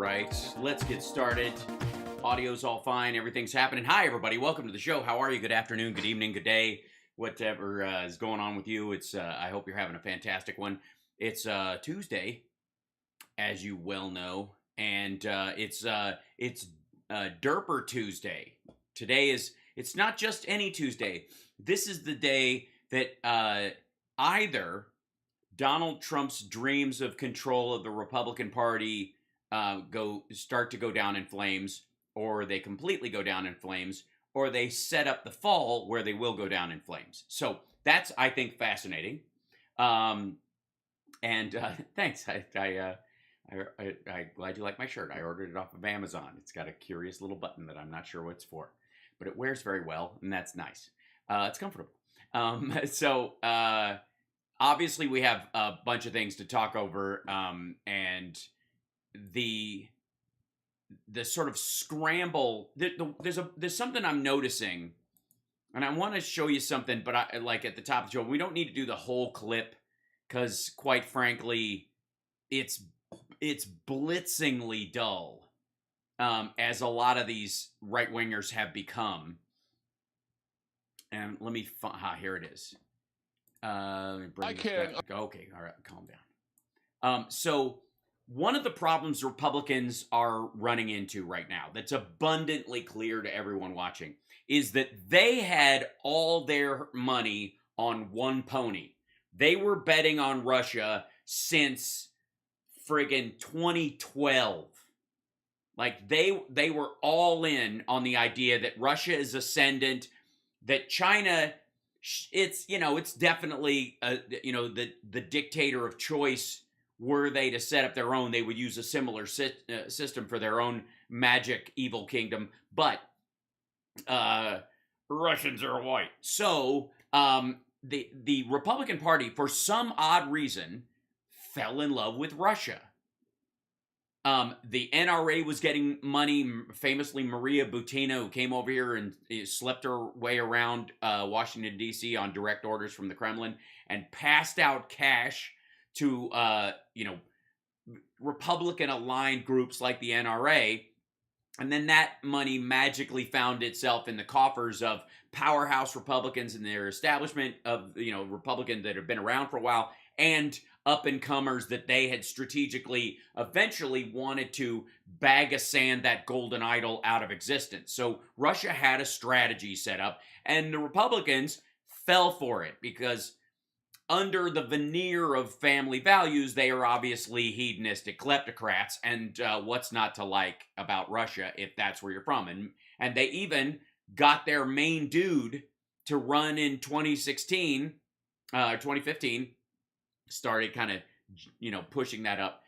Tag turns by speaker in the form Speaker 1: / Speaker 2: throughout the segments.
Speaker 1: right, let's get started. Audio's all fine. Everything's happening. Hi, everybody. Welcome to the show. How are you? Good afternoon, good evening, good day, whatever is going on with you. It's I hope you're having a fantastic one. It's Tuesday, as you well know, and it's Derper Tuesday. It's not just any Tuesday. This is the day that either Donald Trump's dreams of control of the Republican Party start to go down in flames, or they completely go down in flames, or they set up the fall where they will go down in flames. So that's, I think, fascinating. And thanks. I'm glad you like my shirt. I ordered it off of Amazon. It's got a curious little button that I'm not sure what it's for, but it wears very well, and that's nice. It's comfortable. Obviously, we have a bunch of things to talk over, and the sort of scramble. There's something I'm noticing, and I want to show you something. But I like at the top of the show, we don't need to do the whole clip because, quite frankly, it's blitzingly dull, as a lot of these right wingers have become. And let me here it is. I can't. Okay, all right, calm down. So one of the problems Republicans are running into right now that's abundantly clear to everyone watching is that they had all their money on one pony. They were betting on Russia since friggin' 2012. Like they were all in on the idea that Russia is ascendant, that China, it's definitely the dictator of choice. Were they to set up their own, they would use a similar system for their own magic evil kingdom. But Russians are white, so the Republican Party, for some odd reason, fell in love with Russia. The NRA was getting money. Famously, Maria Butina, who came over here and slept her way around Washington, D.C. on direct orders from the Kremlin and passed out cash to, Republican-aligned groups like the NRA. And then that money magically found itself in the coffers of powerhouse Republicans in their establishment of, Republicans that have been around for a while, and up-and-comers that they had strategically eventually wanted to bag of sand that golden idol out of existence. So Russia had a strategy set up, and the Republicans fell for it because under the veneer of family values, they are obviously hedonistic kleptocrats, and what's not to like about Russia if that's where you're from? And they even got their main dude to run in 2015, started kind of, pushing that up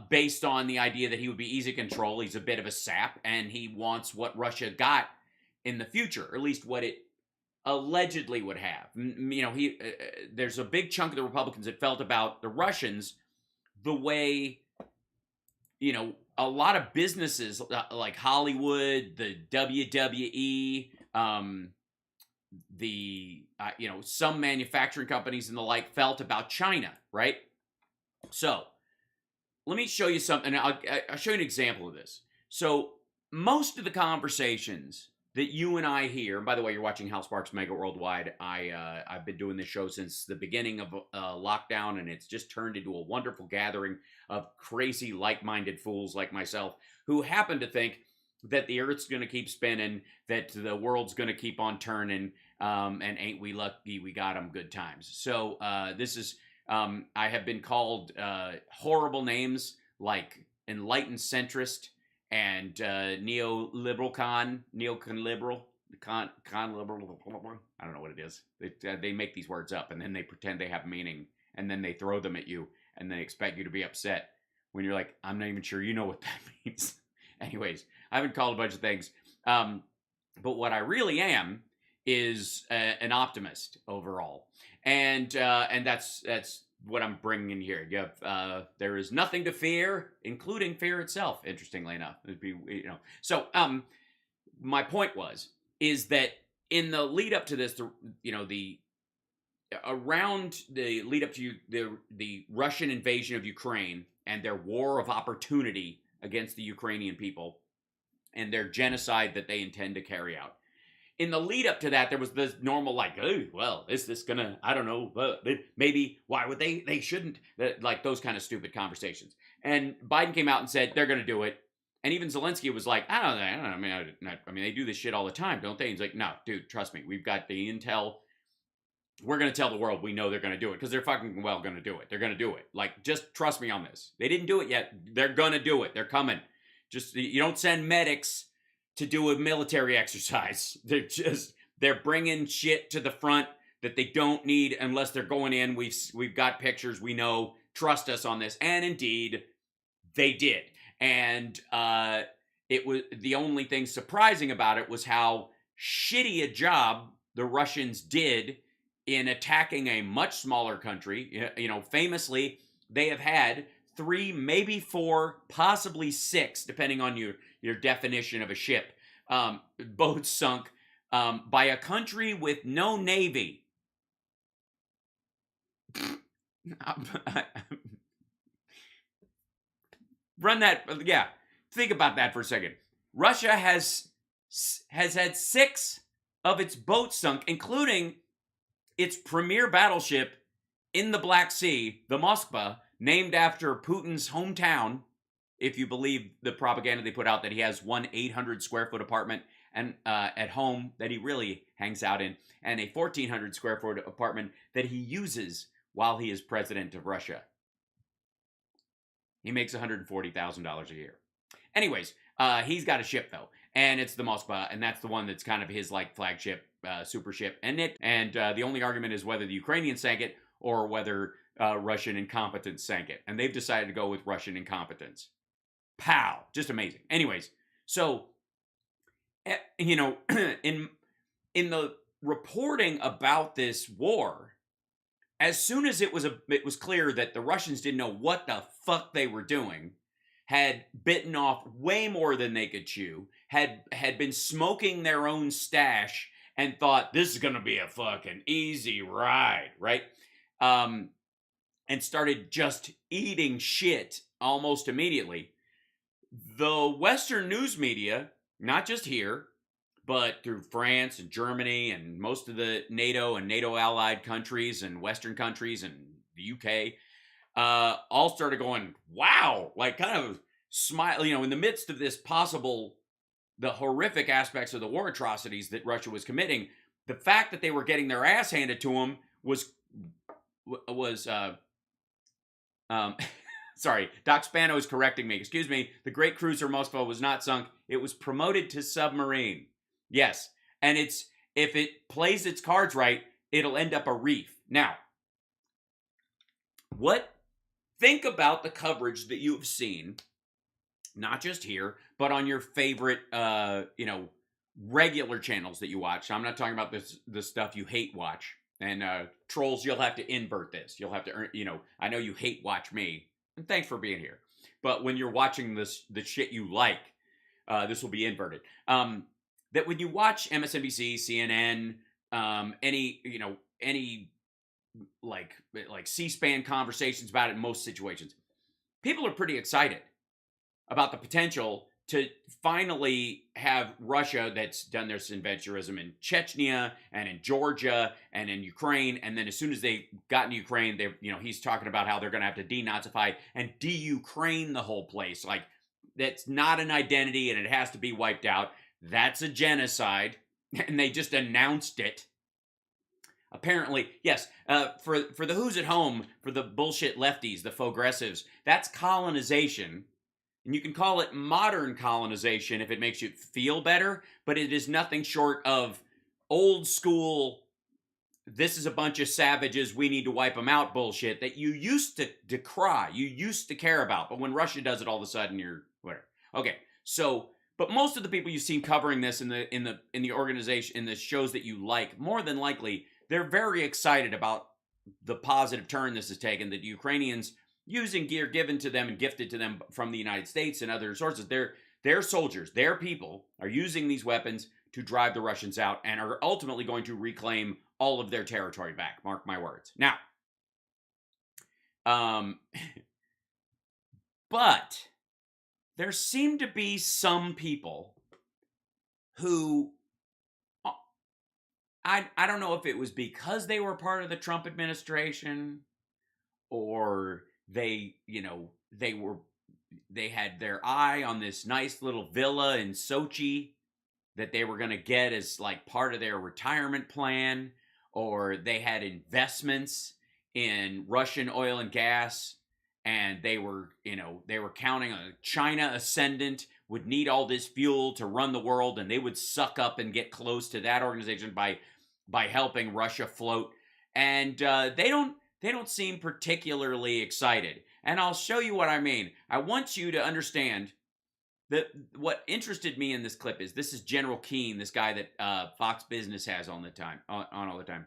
Speaker 1: based on the idea that he would be easy control. He's a bit of a sap, and he wants what Russia got in the future, or at least what it allegedly would have. There's a big chunk of the Republicans that felt about the Russians the way, a lot of businesses like Hollywood, the WWE, some manufacturing companies and the like felt about China, right? So let me show you something. I'll show you an example of this. So most of the conversations that you and I hear, and by the way, you're watching HAL, SPARKS, Mega Worldwide. I've been doing this show since the beginning of lockdown, and it's just turned into a wonderful gathering of crazy, like-minded fools like myself who happen to think that the Earth's going to keep spinning, that the world's going to keep on turning, and ain't we lucky we got them good times. So this is, I have been called horrible names like enlightened centrist and neoliberal con liberal. I don't know what it is. They make these words up, and then they pretend they have meaning, and then they throw them at you, and they expect you to be upset when you're like, I'm not even sure you know what that means. Anyways, I've been called a bunch of things, but what I really am is an optimist overall, and that's what I'm bringing in here. You have there is nothing to fear, including fear itself. Interestingly enough, it'd be So my point is that in the lead up to this, around the lead up to the Russian invasion of Ukraine and their war of opportunity against the Ukrainian people and their genocide that they intend to carry out. In the lead up to that, there was this normal, like, oh, well, is this gonna, I don't know, maybe, why would they shouldn't, like those kind of stupid conversations. And Biden came out and said they're gonna do it. And even Zelensky was like, I don't know, I mean, they do this shit all the time, don't they? He's like, no, dude, trust me, we've got the intel. We're gonna tell the world we know they're gonna do it, because they're fucking well gonna do it. They're gonna do it. Like, just trust me on this. They didn't do it yet. They're gonna do it. They're coming. Just, you don't send medics to do a military exercise. They're bringing shit to the front that they don't need unless they're going in. We've got pictures. We know. Trust us on this. And indeed, they did. And it was, the only thing surprising about it was how shitty a job the Russians did in attacking a much smaller country. You know, famously, they have had 3, maybe 4, possibly 6, depending on your definition of a ship, boats sunk by a country with no navy. Run that, yeah. Think about that for a second. Russia has had 6 of its boats sunk, including its premier battleship in the Black Sea, the Moskva, named after Putin's hometown, if you believe the propaganda they put out that he has one 800 square foot apartment and at home that he really hangs out in, and a 1,400 square foot apartment that he uses while he is president of Russia. He makes $140,000 a year. Anyways, he's got a ship though, and it's the Moskva, and that's the one that's kind of his like flagship super ship. And the only argument is whether the Ukrainians sank it or whether Russian incompetence sank it. And they've decided to go with Russian incompetence. Pow! Just amazing. Anyways, so, you know, in the reporting about this war, as soon as it was clear that the Russians didn't know what the fuck they were doing, had bitten off way more than they could chew, had been smoking their own stash, and thought, this is going to be a fucking easy ride, right? And started just eating shit almost immediately. The Western news media, not just here, but through France and Germany and most of the NATO and NATO allied countries and Western countries and the UK, all started going, wow, like kind of smile, you know, in the midst of this possible, the horrific aspects of the war atrocities that Russia was committing, the fact that they were getting their ass handed to them was sorry, Doc Spano is correcting me. Excuse me. The great cruiser Moskva was not sunk. It was promoted to submarine. Yes. And if it plays its cards right, it'll end up a reef. Now, think about the coverage that you've seen, not just here, but on your favorite, you know, regular channels that you watch. I'm not talking about the stuff you hate watch. And trolls, you'll have to invert this. You'll have to earn, you know, I know you hate watch me. And thanks for being here. But when you're watching the shit you like, this will be inverted. That when you watch MSNBC, CNN, any like C-SPAN conversations about it in most situations, people are pretty excited about the potential to finally have Russia, that's done their adventurism in Chechnya and in Georgia and in Ukraine, and then as soon as they got into Ukraine, he's talking about how they're going to have to denazify and de-Ukraine the whole place. Like, that's not an identity and it has to be wiped out. That's a genocide, and they just announced it. Apparently, yes, for the who's at home, for the bullshit lefties, the faux-gressives, that's colonization. And you can call it modern colonization if it makes you feel better, but it is nothing short of old school, this is a bunch of savages, we need to wipe them out bullshit that you used to decry, you used to care about. But when Russia does it, all of a sudden you're whatever. Okay, so, but most of the people you've seen covering this in the organization, in the shows that you like, more than likely, they're very excited about the positive turn this has taken, that Ukrainians, using gear given to them and gifted to them from the United States and other sources, their soldiers, their people, are using these weapons to drive the Russians out and are ultimately going to reclaim all of their territory back. Mark my words. Now, but there seemed to be some people who, I don't know if it was because they were part of the Trump administration, or they, they had their eye on this nice little villa in Sochi that they were going to get as like part of their retirement plan, or they had investments in Russian oil and gas, and they were counting on China ascendant would need all this fuel to run the world, and they would suck up and get close to that organization by helping Russia float. And they don't seem particularly excited. And I'll show you what I mean. I want you to understand that what interested me in this clip is, this is General Keane, this guy that Fox Business has on all the time.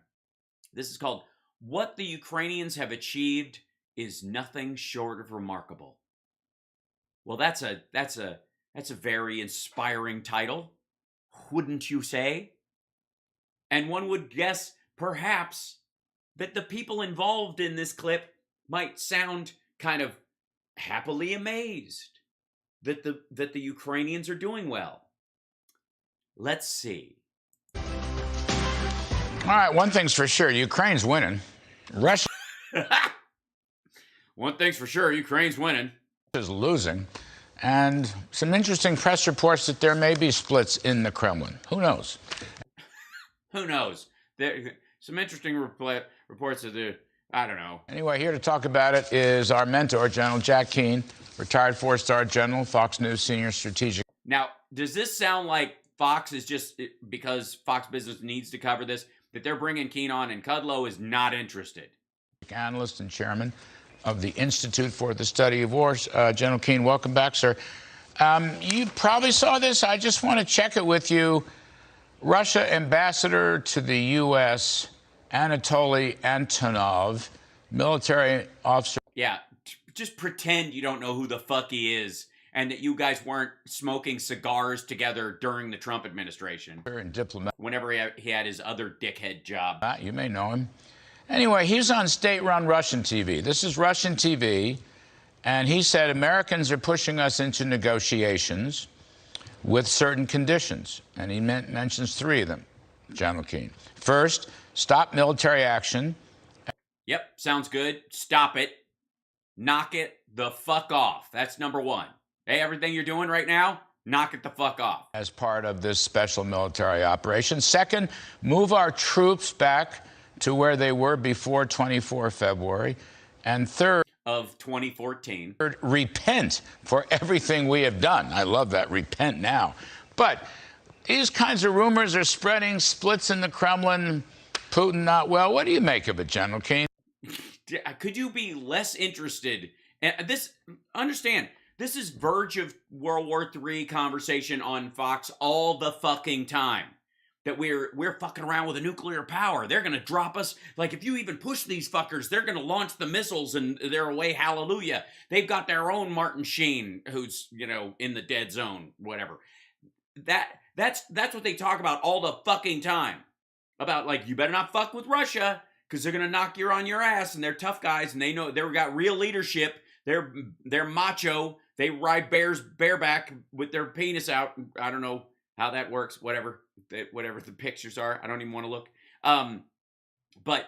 Speaker 1: This is called "What the Ukrainians Have Achieved Is Nothing Short of Remarkable." Well, that's a very inspiring title, wouldn't you say? And one would guess, perhaps, that the people involved in this clip might sound kind of happily amazed that the Ukrainians are doing well. Let's see.
Speaker 2: All right, one thing's for sure, Ukraine's winning. Russia
Speaker 1: One thing's for sure, Ukraine's winning.
Speaker 2: is losing. And some interesting press reports that there may be splits in the Kremlin. Who knows?
Speaker 1: Who knows? There some interesting reports of the, I don't know.
Speaker 2: Anyway, here to talk about it is our mentor, General Jack Keane, retired four-star general, Fox News senior strategic.
Speaker 1: Now, does this sound like Fox is just, because Fox Business needs to cover this, that they're bringing Keane on and Kudlow is not interested?
Speaker 2: Analyst and chairman of the Institute for the Study of Wars. General Keane, welcome back, sir. You probably saw this. I just want to check it with you. Russia ambassador to the U.S., Anatoly Antonov, military officer.
Speaker 1: Yeah, just pretend you don't know who the fuck he is, and that you guys weren't smoking cigars together during the Trump administration.
Speaker 2: And diplomat.
Speaker 1: Whenever he had his other dickhead job.
Speaker 2: You may know him. Anyway, he's on state-run Russian TV. This is Russian TV, and he said Americans are pushing us into negotiations with certain conditions, and he mentions three of them, General Keane. First, stop military action.
Speaker 1: Yep, sounds good. Stop it. Knock it the fuck off. That's number one. Hey, everything you're doing right now, knock it the fuck off.
Speaker 2: As part of this special military operation. Second, move our troops back to where they were before 24 February. And third,
Speaker 1: of 2014.
Speaker 2: Repent for everything we have done. I love that, repent now. But these kinds of rumors are spreading, splits in the Kremlin, Putin not well. What do you make of it, General Keane?
Speaker 1: Could you be less interested? And understand, this is verge of World War III conversation on Fox all the fucking time. That we're fucking around with a nuclear power. They're gonna drop us. Like, if you even push these fuckers, they're gonna launch the missiles and they're away, hallelujah. They've got their own Martin Sheen, who's, in the dead zone, whatever. That's what they talk about all the fucking time. About, like, you better not fuck with Russia, because they're gonna knock you on your ass, and they're tough guys, and they know they've got real leadership. They're macho. They ride bears bareback with their penis out. I don't know how that works, whatever the pictures are. I don't even want to look. But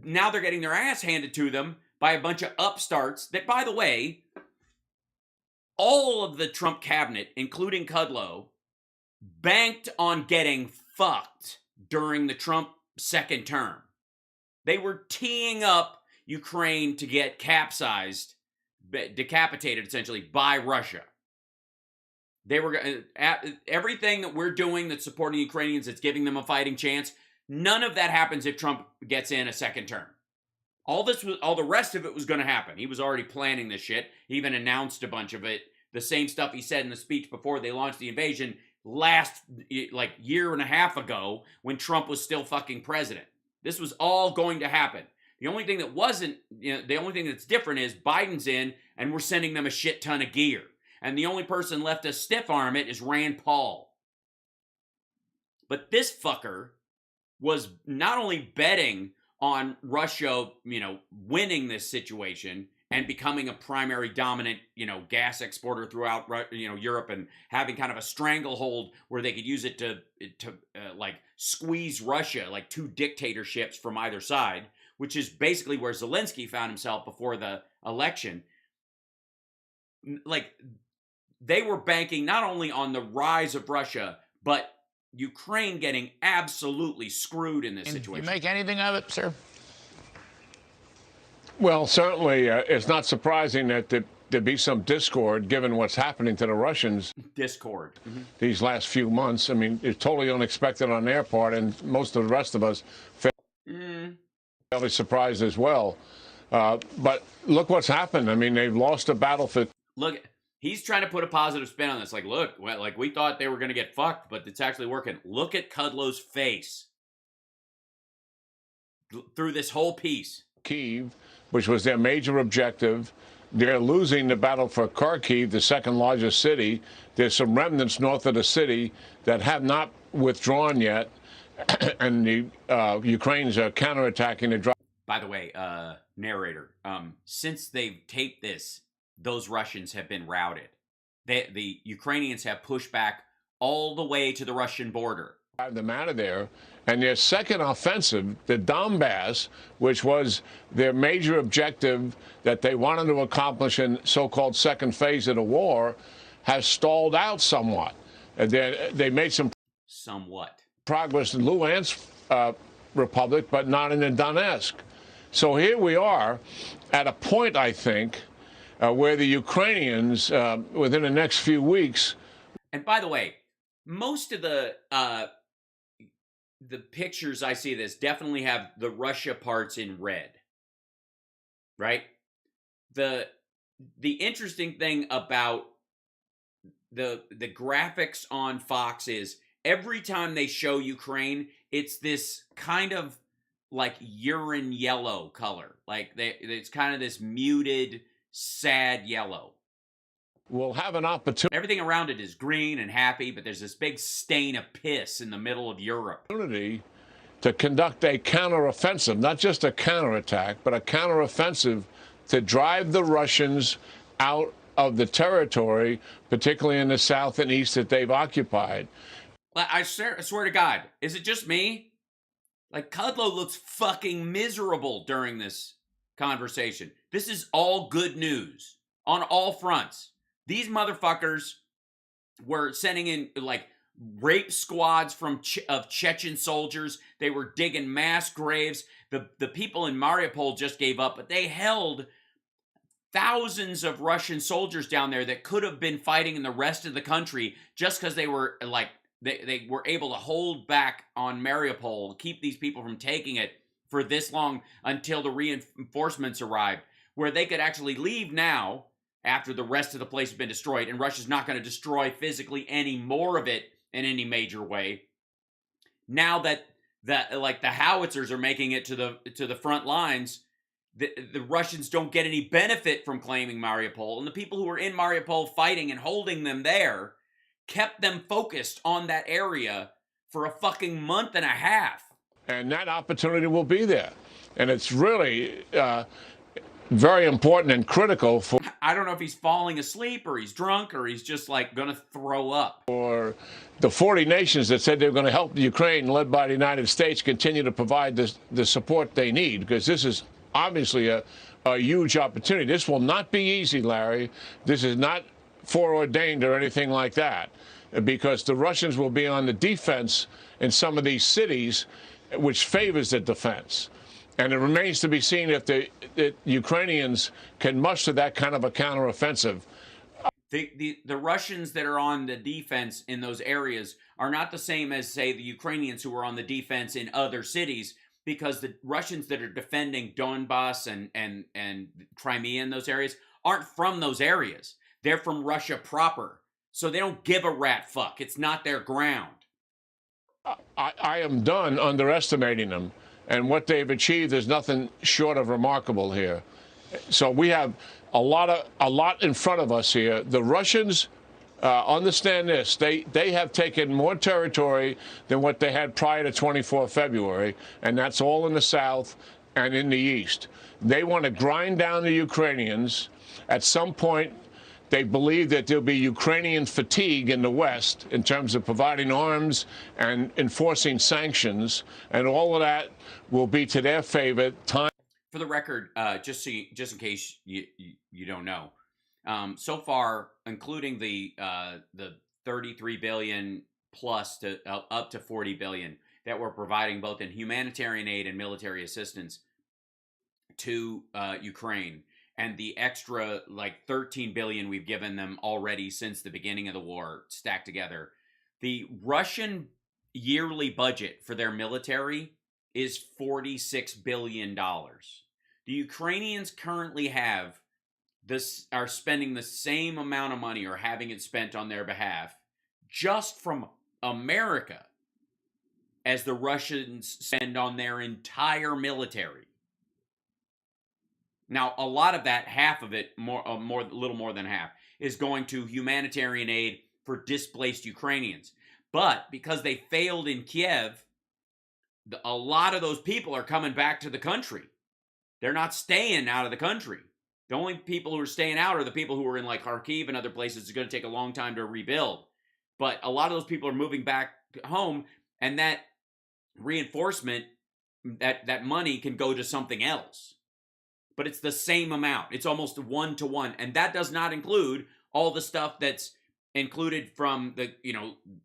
Speaker 1: now they're getting their ass handed to them by a bunch of upstarts that, by the way, all of the Trump cabinet, including Kudlow, banked on getting fucked during the Trump second term. They were teeing up Ukraine to get capsized, decapitated essentially, by Russia. They were everything that we're doing that's supporting Ukrainians, that's giving them a fighting chance. None of that happens if Trump gets in a second term. All the rest of it was going to happen. He was already planning this shit. He even announced a bunch of it. The same stuff he said in the speech before they launched the invasion last year and a half ago when Trump was still fucking president. This was all going to happen. The only thing that wasn't, the only thing that's different is Biden's in and we're sending them a shit ton of gear. And the only person left to stiff arm it is Rand Paul. But this fucker was not only betting on Russia, winning this situation and becoming a primary dominant, gas exporter throughout, Europe, and having kind of a stranglehold where they could use it to like squeeze Russia, like two dictatorships from either side, which is basically where Zelensky found himself before the election. Like, they were banking not only on the rise of Russia, but Ukraine getting absolutely screwed in this situation.
Speaker 2: You make anything of it, sir?
Speaker 3: Well, certainly, it's not surprising that there'd be some discord given what's happening to the Russians.
Speaker 1: Discord.
Speaker 3: These last few months. I mean, it's totally unexpected on their part, and most of the rest of us fairly surprised as well. But look what's happened. I mean, they've lost a battle for...
Speaker 1: Look, he's trying to put a positive spin on this. Like, look, like we thought they were going to get fucked, but it's actually working. Look at Kudlow's face through this whole piece.
Speaker 3: Kyiv, which was their major objective. They're losing the battle for Kharkiv, the second largest city. There's some remnants north of the city that have not withdrawn yet, and the Ukrainians are counterattacking the drop.
Speaker 1: By the way, narrator, since they've taped this, those Russians have been routed. The Ukrainians have pushed back all the way to the Russian border.
Speaker 3: Them out of there. And their second offensive, the Donbass, which was their major objective that they wanted to accomplish in so-called second phase of the war, has stalled out somewhat. They made some progress in Luhansk Republic, but not in the Donetsk. So here we are at a point, I think, where the Ukrainians, within the next few weeks...
Speaker 1: And by the way, most of the pictures I see of this definitely have the Russia parts in red, right? The interesting thing about the graphics on Fox is every time they show Ukraine, it's this kind of like urine yellow color. Like it's kind of this muted, sad yellow.
Speaker 3: We'll have an opportunity.
Speaker 1: Everything around it is green and happy, but there's this big stain of piss in the middle of Europe.
Speaker 3: To conduct a counteroffensive, not just a counterattack, but a counteroffensive to drive the Russians out of the territory, particularly in the south and east that they've occupied.
Speaker 1: I swear to God, is it just me? Like, Kudlow looks fucking miserable during this conversation. This is all good news on all fronts. These motherfuckers were sending in, like, rape squads of Chechen soldiers. They were digging mass graves. The people in Mariupol just gave up, but they held thousands of Russian soldiers down there that could have been fighting in the rest of the country just because they were, like, they were able to hold back on Mariupol, keep these people from taking it for this long until the reinforcements arrived, where they could actually leave now after the rest of the place has been destroyed, and Russia's not going to destroy physically any more of it in any major way. Now that like the howitzers are making it to the front lines, the Russians don't get any benefit from claiming Mariupol, and the people who were in Mariupol fighting and holding them there kept them focused on that area for a fucking month and a half.
Speaker 3: And that opportunity will be there. And it's really very important and critical for...
Speaker 1: I don't know if he's falling asleep or he's drunk or he's just like going to throw up.
Speaker 3: For the 40 nations that said they were going to help the Ukraine, led by the United States, continue to provide the support they need, because this is obviously a huge opportunity. This will not be easy, Larry. This is not foreordained or anything like that, because the Russians will be on the defense in some of these cities, which favors the defense. And it remains to be seen if the Ukrainians can muster that kind of a counteroffensive.
Speaker 1: The Russians that are on the defense in those areas are not the same as, say, the Ukrainians who are on the defense in other cities, because the Russians that are defending Donbass and Crimea and those areas aren't from those areas. They're from Russia proper. So they don't give a rat fuck. It's not their ground.
Speaker 3: I am done underestimating them. And what they've achieved is nothing short of remarkable here. So we have a lot in front of us here. The Russians, understand this, they have taken more territory than what they had prior to 24 February, and that's all in the south. and in the East. They want to grind down the Ukrainians. At some point, they believe that there'll be Ukrainian fatigue in the West in terms of providing arms and enforcing sanctions, and all of that will be to their favor.
Speaker 1: For the record, just in case you don't know, so far, including the 33 billion plus to up to 40 billion that we're providing both in humanitarian aid and military assistance to Ukraine, and the extra like 13 billion we've given them already since the beginning of the war stacked together, the Russian yearly budget for their military is $46 billion. The Ukrainians currently are spending the same amount of money, or having it spent on their behalf, just from America, as the Russians spend on their entire military. Now, a lot of that, half of it, a little more than half, is going to humanitarian aid for displaced Ukrainians. But because they failed in Kiev, a lot of those people are coming back to the country. They're not staying out of the country. The only people who are staying out are the people who are in like Kharkiv and other places. It's going to take a long time to rebuild. But a lot of those people are moving back home, and that reinforcement, that money can go to something else. But it's the same amount. It's almost 1-to-1. And that does not include all the stuff that's included from the,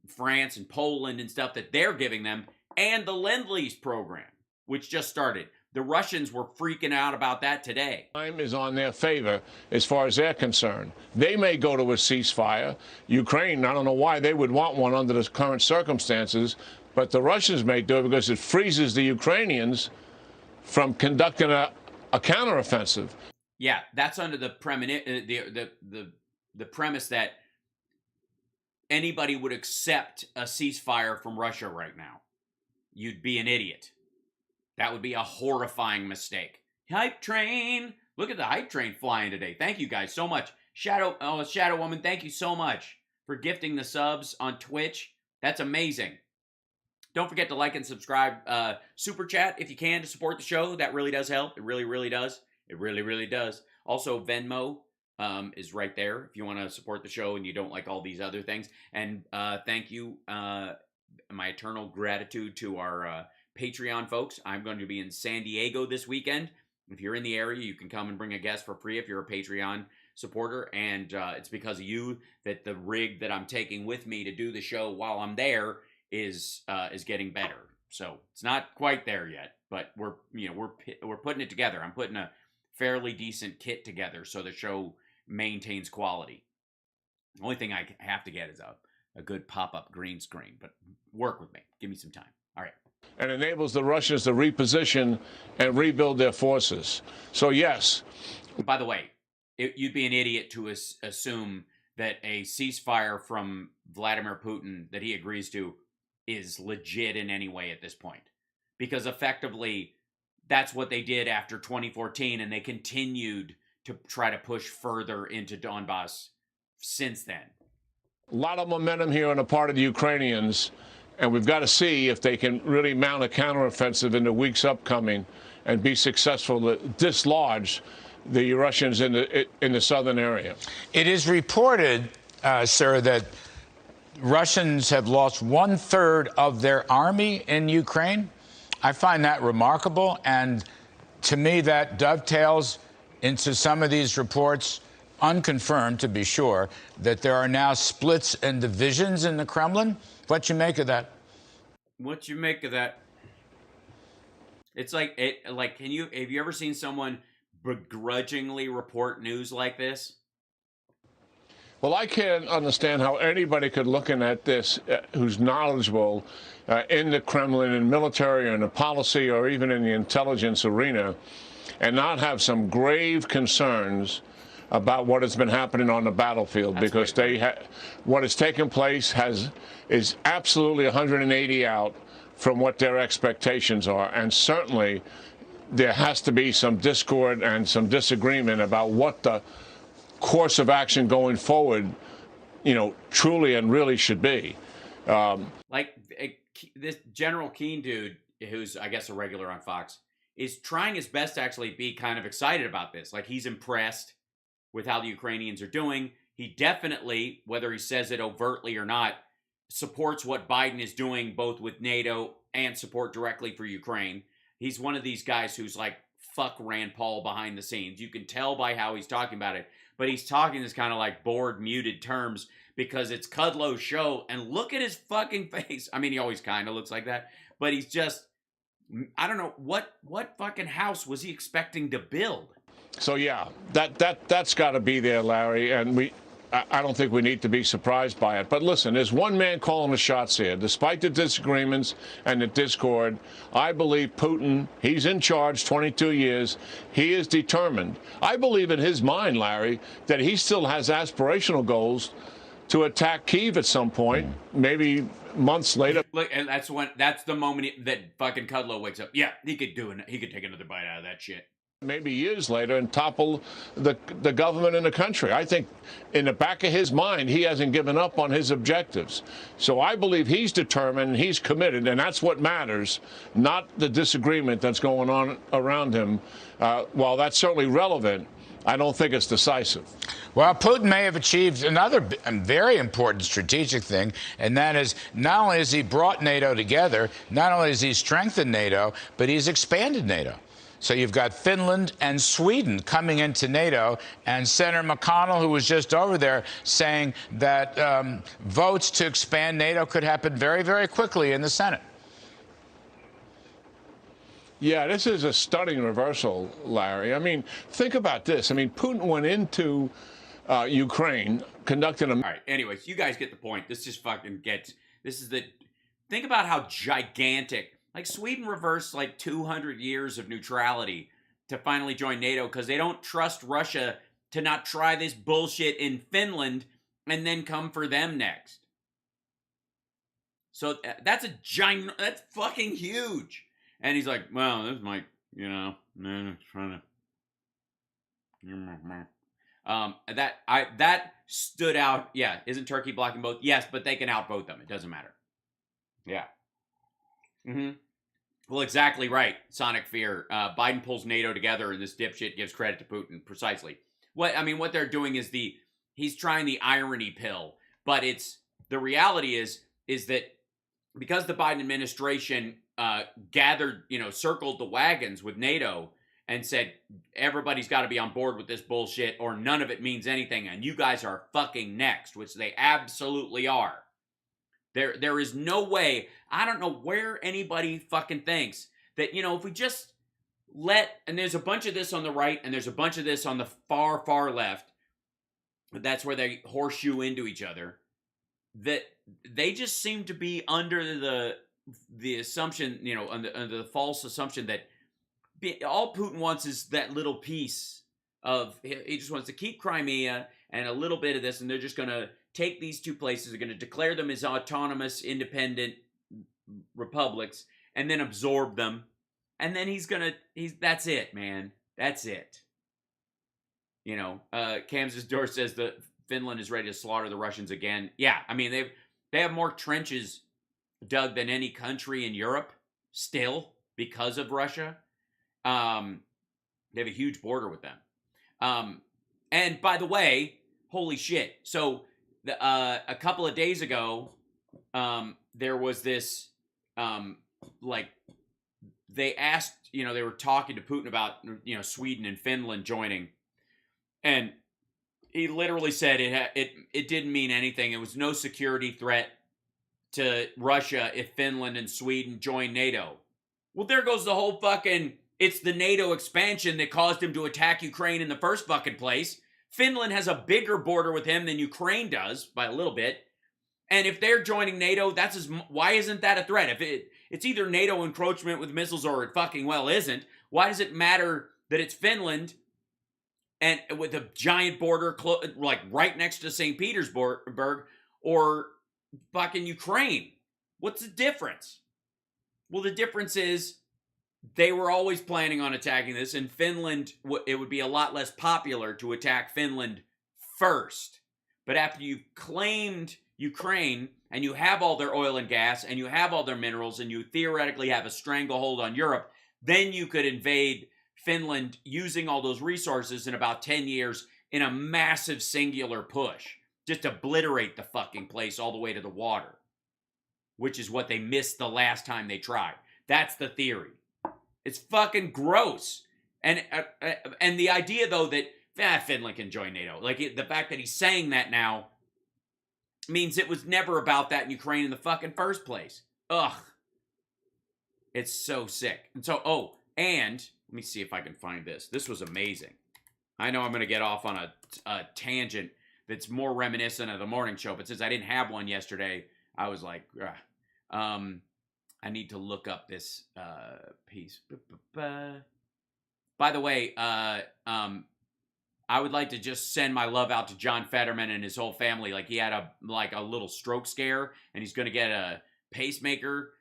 Speaker 1: France and Poland and stuff that they're giving them, and the Lend-Lease program, which just started. The Russians were freaking out about that today.
Speaker 3: Time is on their favor as far as they're concerned. They may go to a ceasefire. Ukraine, I don't know why they would want one under the current circumstances, but the Russians may do it because it freezes the Ukrainians from conducting a counteroffensive.
Speaker 1: Yeah, that's under the premise that anybody would accept a ceasefire from Russia right now. You'd be an idiot. That would be a horrifying mistake. Hype train. Look at the hype train flying today. Thank you guys so much. Shadow Woman, thank you so much for gifting the subs on Twitch. That's amazing. Don't forget to like and subscribe. Super chat if you can to support the show. That really does help. It really, really does. It really, really does. Also, Venmo is right there if you want to support the show and you don't like all these other things. And thank you, my eternal gratitude to our Patreon folks. I'm going to be in San Diego this weekend. If you're in the area, you can come and bring a guest for free if you're a Patreon supporter. And it's because of you that the rig that I'm taking with me to do the show while I'm there is getting better. So it's not quite there yet, but we're putting it together. I'm putting a fairly decent kit together so the show maintains quality. The only thing I have to get is a good pop-up green screen, but work with me. Give me some time. All right.
Speaker 3: And enables the Russians to reposition and rebuild their forces. So yes.
Speaker 1: By the way, you'd be an idiot to assume that a ceasefire from Vladimir Putin that he agrees to is legit in any way at this point. Because effectively, that's what they did after 2014, and they continued to try to push further into Donbass since then.
Speaker 3: A lot of momentum here on the part of the Ukrainians, and we've got to see if they can really mount a counteroffensive in the weeks upcoming and be successful to dislodge the Russians in the southern area.
Speaker 2: It is reported, sir, that Russians have lost 1/3 of their army in Ukraine. I find that remarkable, and to me that dovetails into some of these reports, unconfirmed to be sure, that there are now splits and divisions in the Kremlin. What you make of that?
Speaker 1: What you make of that? It's like have you ever seen someone begrudgingly report news like this?
Speaker 3: Well, I can't understand how anybody could looking at this who's knowledgeable in the Kremlin, in military, or in the policy, or even in the intelligence arena, and not have some grave concerns about what has been happening on the battlefield. That's because what has taken place is absolutely 180 out from what their expectations are, and certainly there has to be some discord and some disagreement about what the course of action going forward, truly and really should be.
Speaker 1: This General Keane dude, who's I guess a regular on Fox, is trying his best to actually be kind of excited about this. Like, he's impressed with how the Ukrainians are doing. He definitely, whether he says it overtly or not, supports what Biden is doing, both with NATO and support directly for Ukraine. He's one of these guys who's like, fuck Rand Paul behind the scenes. You can tell by how he's talking about it, but he's talking this kind of like bored, muted terms because it's Kudlow's show, and look at his fucking face. I mean, he always kind of looks like that, but he's just, I don't know, what fucking house was he expecting to build?
Speaker 3: So yeah, that's got to be there, Larry, and I don't think we need to be surprised by it. But listen, there's one man calling the shots here. Despite the disagreements and the discord, I believe Putin, he's in charge 22 years. He is determined. I believe in his mind, Larry, that he still has aspirational goals to attack Kyiv at some point, maybe months later.
Speaker 1: Look, and that's the moment that fucking Kudlow wakes up. Yeah, he could take another bite out of that shit.
Speaker 3: Maybe years later, and topple the government in the country. I think in the back of his mind, he hasn't given up on his objectives. So I believe he's determined, he's committed, and that's what matters, not the disagreement that's going on around him. While that's certainly relevant, I don't think it's decisive.
Speaker 2: Well, Putin may have achieved another very important strategic thing, and that is not only has he brought NATO together, not only has he strengthened NATO, but he's expanded NATO. So you've got Finland and Sweden coming into NATO, and Senator McConnell, who was just over there, saying that votes to expand NATO could happen very, very quickly in the Senate.
Speaker 3: Yeah, this is a stunning reversal, Larry. I mean, think about this. I mean, Putin went into Ukraine, conducted a...
Speaker 1: All right, anyways, you guys get the point. This just fucking gets... Think about how gigantic... Like, Sweden reversed like 200 years of neutrality to finally join NATO because they don't trust Russia to not try this bullshit in Finland and then come for them next. So that's that's fucking huge. And he's like, well, this might, trying to... that stood out. Yeah, isn't Turkey blocking both? Yes, but they can outvote them. It doesn't matter. Yeah. Mm-hmm. Well, exactly right, Sonic Fear. Biden pulls NATO together, and this dipshit gives credit to Putin. Precisely. What they're doing is he's trying the irony pill, but the reality is that because the Biden administration circled the wagons with NATO and said everybody's got to be on board with this bullshit, or none of it means anything, and you guys are fucking next, which they absolutely are. There is no way, I don't know where anybody fucking thinks that, if we just and there's a bunch of this on the right and there's a bunch of this on the far, far left, that's where they horseshoe into each other, that they just seem to be under the assumption, under the false assumption that all Putin wants is that little piece of, he just wants to keep Crimea and a little bit of this, and they're just going to take these two places, they're going to declare them as autonomous, independent republics, and then absorb them. And then that's it, man. That's it. Kansas Door says that Finland is ready to slaughter the Russians again. Yeah, I mean, they have more trenches dug than any country in Europe still because of Russia. They have a huge border with them. And by the way, holy shit. So a couple of days ago, there was this, they asked, they were talking to Putin about, Sweden and Finland joining. And he literally said it didn't mean anything. It was no security threat to Russia if Finland and Sweden joined NATO. Well, there goes the whole fucking, it's the NATO expansion that caused him to attack Ukraine in the first fucking place. Finland has a bigger border with him than Ukraine does by a little bit. And if they're joining NATO, why isn't that a threat? If it's either NATO encroachment with missiles or it fucking well isn't, why does it matter that it's Finland and with a giant border right next to St. Petersburg or fucking Ukraine? What's the difference? Well, the difference is they were always planning on attacking this, and Finland, it would be a lot less popular to attack Finland first. But after you've claimed Ukraine, and you have all their oil and gas, and you have all their minerals, and you theoretically have a stranglehold on Europe, Then you could invade Finland using all those resources in about 10 years in a massive singular push. Just obliterate the fucking place all the way to the water, which is what they missed the last time they tried. That's the theory. It's fucking gross. And the idea, though, that Finland can join NATO, like the fact that he's saying that now means it was never about that in Ukraine in the fucking first place. Ugh. It's so sick. And so, and let me see if I can find this. This was amazing. I know I'm going to get off on a tangent that's more reminiscent of the morning show, but since I didn't have one yesterday, I was like, I need to look up this piece. By the way, I would like to just send my love out to John Fetterman and his whole family. Like, he had a little stroke scare, and he's going to get a pacemaker.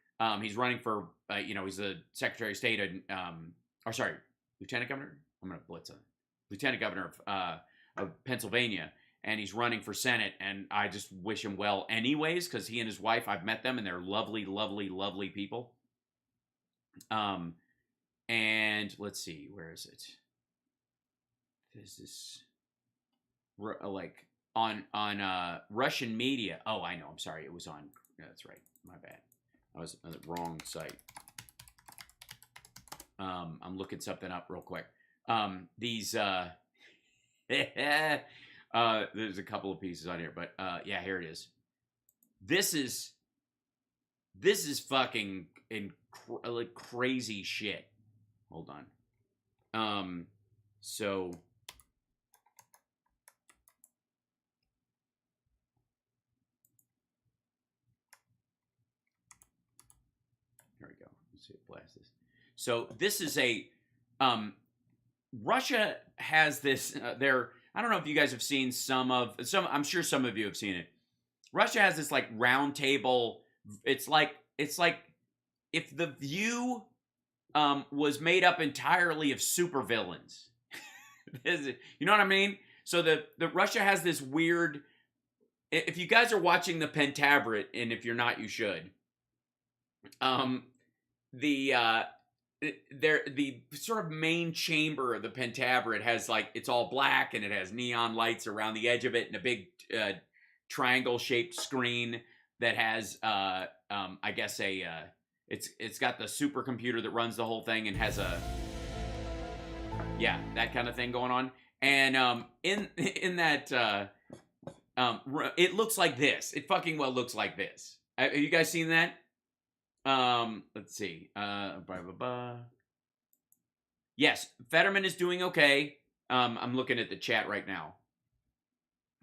Speaker 1: He's running for, he's the Secretary of State, Lieutenant Governor? I'm going to blitz on Lieutenant Governor of Pennsylvania, and he's running for Senate, and I just wish him well anyways, because he and his wife, I've met them, and they're lovely, lovely, lovely people. And let's see, where is it? This is like on Russian media. Oh, I know. I'm sorry. It was on. That's right. My bad. I was on the wrong site. I'm looking something up real quick. There's a couple of pieces on here, but yeah, here it is. This is fucking like crazy shit. Hold on. So here we go. Let's see, blast this. So this is Russia has this. I don't know if you guys have seen some. I'm sure some of you have seen it. Russia has this like round table. It's like if The View was made up entirely of supervillains. You know what I mean? So the Russia has this weird. If you guys are watching the Pentaverate, and if you're not, you should. The sort of main chamber of the Pentaverate has like, it's all black and it has neon lights around the edge of it and a big triangle shaped screen that has I guess it's got the supercomputer that runs the whole thing and has that kind of thing going on. And in that it looks like this. It fucking well looks like this. Have you guys seen that? Let's see. Yes, Fetterman is doing okay. I'm looking at the chat right now.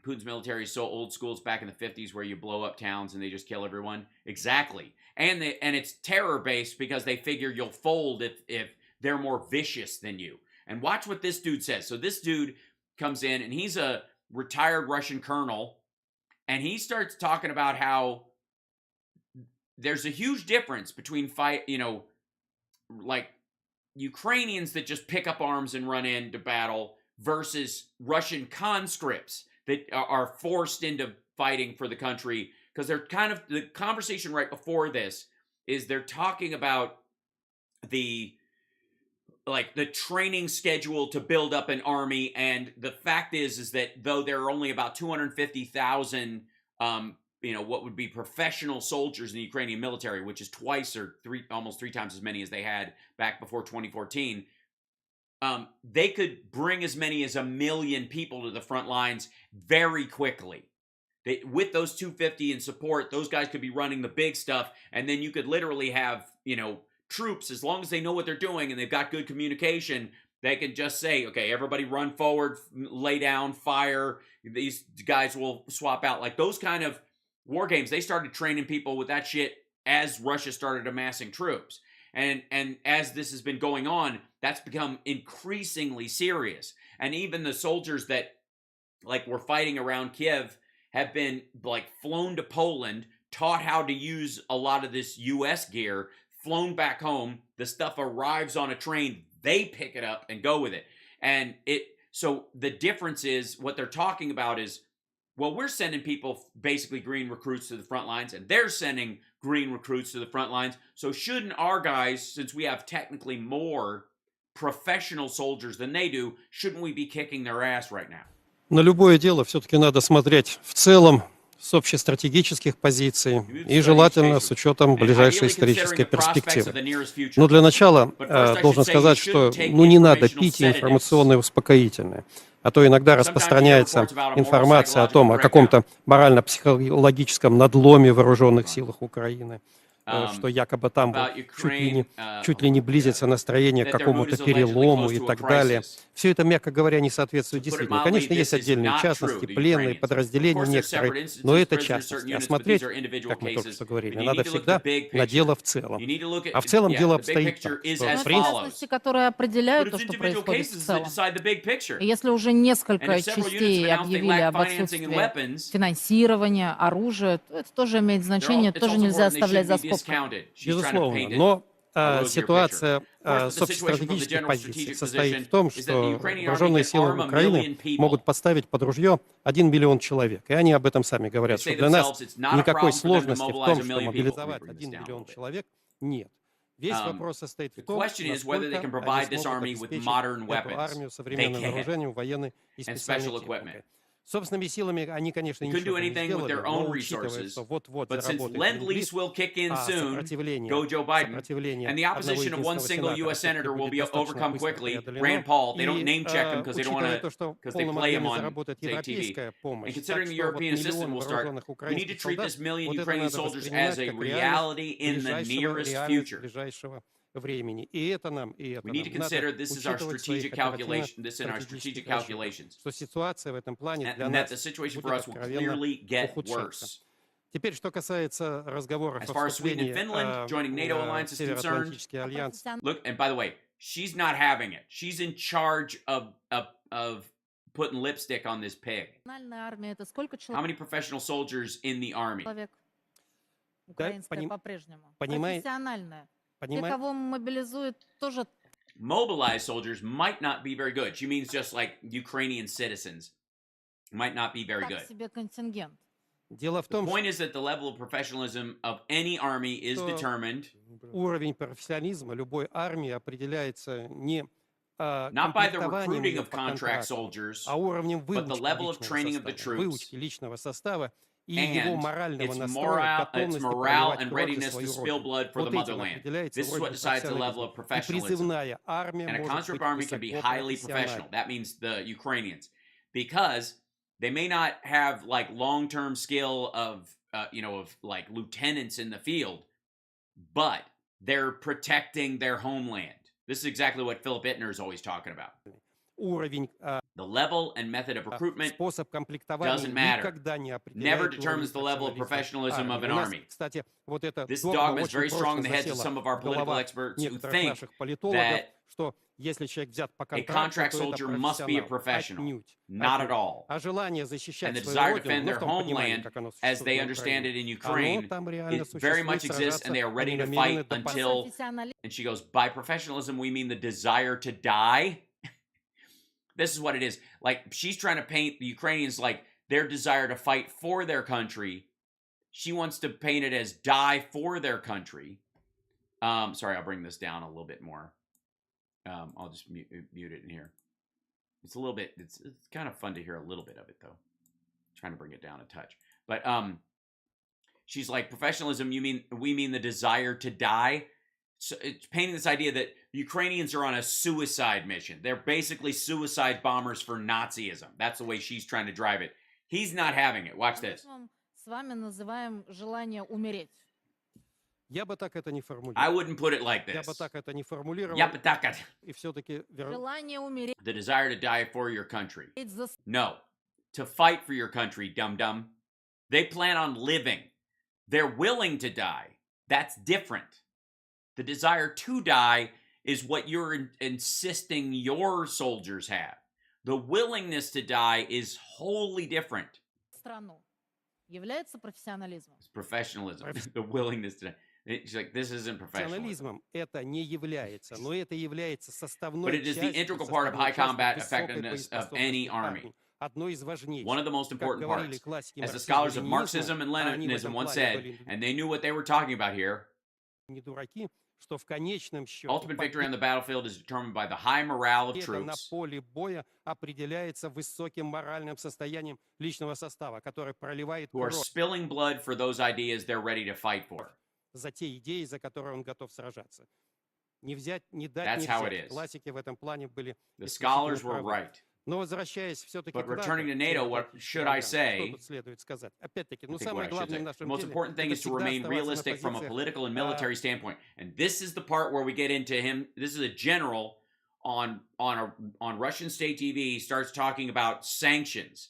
Speaker 1: Putin's military is so old school. It's back in the 50s where you blow up towns and they just kill everyone. Exactly. And it's terror based because they figure you'll fold if they're more vicious than you. And watch what this dude says. So this dude comes in and he's a retired Russian colonel, and he starts talking about how there's a huge difference between like Ukrainians that just pick up arms and run into battle versus Russian conscripts that are forced into fighting for the country. Because they're kind of, the conversation right before this is they're talking about the training schedule to build up an army. And the fact is that though there are only about 250,000 what would be professional soldiers in the Ukrainian military, which is twice or almost three times as many as they had back before 2014. They could bring as many as 1 million people to the front lines very quickly. With those 250 in support, those guys could be running the big stuff, and then you could literally have, troops, as long as they know what they're doing and they've got good communication, they can just say, okay, everybody run forward, lay down, fire. These guys will swap out. Like those kind of war games, they started training people with that shit as Russia started amassing troops. And as this has been going on, that's become increasingly serious. And even the soldiers that were fighting around Kiev have been flown to Poland, taught how to use a lot of this US gear, flown back home. The stuff arrives on a train, they pick it up and go with it. And so the difference is, what they're talking about is Well, we're sending people, basically green recruits to the front lines, and they're sending green recruits to the front lines. So shouldn't our guys, since we have technically more professional soldiers than they do, shouldn't we be kicking their ass right now?
Speaker 4: На любое дело все-таки надо смотреть в целом с общестратегических позиций и желательно с учетом ближайшей исторической перспективы. Но для начала должен сказать, что не надо пить информационные успокоительные. А то иногда распространяется информация о том, о каком-то морально-психологическом надломе в вооруженных силах Украины, что якобы там чуть ли не близится настроение к какому-то перелому и так далее. Все это, мягко говоря, не соответствует действительности. Конечно, есть отдельные частности, пленные подразделения некоторые, но это частности. А смотреть, как мы только что говорили, надо всегда на дело в целом. А в целом дело обстоит так, что в принципе...
Speaker 5: которые определяют то, что происходит в целом. И если уже несколько частей объявили об отсутствии финансирования, оружия, то это тоже имеет значение, тоже нельзя оставлять за скобками.
Speaker 4: Безусловно, но ситуация с общестратегических позиций состоит в том, что вооруженные силы Украины могут поставить под ружье 1 миллион человек. И они об этом сами говорят, что для нас никакой сложности в том, что мобилизовать 1 миллион человек, нет. Весь вопрос состоит в том, насколько они смогут обеспечить эту армию современным вооружением, военной и специальной техникой. Собственными силами они, конечно, ничего не сделали, но учитывая, что вот-вот заработает Лend-Lease, сопротивление одного единственного сенатора будет преодолено. И учитывая то, что в полном объеме заработает европейская помощь, так что вот миллион вооруженных украинских солдат, вот это надо воспринимать как реальность ближайшего времени. И это нам надо учитывать в своих strategic calculations, что ситуация в этом плане для нас будет откровенно ухудшаться. Теперь, что касается разговоров о вступлении в Североатлантический альянс.
Speaker 1: Look, and by the way, she's not having it. She's in charge of putting lipstick on this pig. How many professional soldiers in the army?
Speaker 5: Украинская по-прежнему. Профессиональная. Те, кого мобилизуют, тоже...
Speaker 1: Mobilized soldiers might not be very good. She means just like Ukrainian citizens might not be very good.
Speaker 5: себе контингент.
Speaker 4: Дело в том,
Speaker 1: the point is that the level of professionalism of any army is determined.
Speaker 4: Уровень профессионализма любой армии определяется не
Speaker 1: not by the recruiting of contract soldiers,
Speaker 4: а уровнем
Speaker 1: but the level of training of the troops.
Speaker 4: Выучки личного состава и
Speaker 1: and
Speaker 4: его морального
Speaker 1: its
Speaker 4: настроя,
Speaker 1: its morale and readiness to spill blood for the motherland. This is what decides the level of professionalism. And a conscript army can be highly professional. That means the Ukrainians, because they may not have like long-term skill of like lieutenants in the field, but they're protecting their homeland. This is exactly what Philip Ittner is always talking about. The level and method of recruitment doesn't matter. Never determines the level of professionalism of an army. This dogma is very strong in the heads of some of our political experts who think that a contract soldier must be a professional. Not at all. And the desire to defend their homeland, as they understand it in Ukraine, it very much exists, and they are ready to fight until... And she goes, by professionalism, we mean the desire to die? This is what it is. Like, she's trying to paint the Ukrainians like their desire to fight for their country. She wants to paint it as die for their country. Sorry, I'll bring this down a little bit more. I'll just mute it in here. It's a little bit, it's kind of fun to hear a little bit of it, though. I'm trying to bring it down a touch. But she's like, professionalism, we mean the desire to die? So it's painting this idea that Ukrainians are on a suicide mission. They're basically suicide bombers for Nazism. That's the way she's trying to drive it. He's not having it. Watch this. I wouldn't put it like this. The desire to die for your country. No. To fight for your country, dum-dum. They plan on living. They're willing to die. That's different. The desire to die is what you're insisting your soldiers have. The willingness to die is wholly different. It's professionalism. The willingness to die. She's like, this isn't professionalism. But it is the integral part of high combat effectiveness of any army. One of the most important parts, as the scholars of Marxism and Leninism once said, and they knew what they were talking about here, ultimate victory on the battlefield is determined by the high morale of troops who are spilling blood for those ideas they're ready to fight for. That's how it is. The scholars were right. But returning to NATO, what should I say? The most important thing is to remain realistic from a political and military standpoint. And this is the part where we get into him. This is a general on Russian state TV. He starts talking about sanctions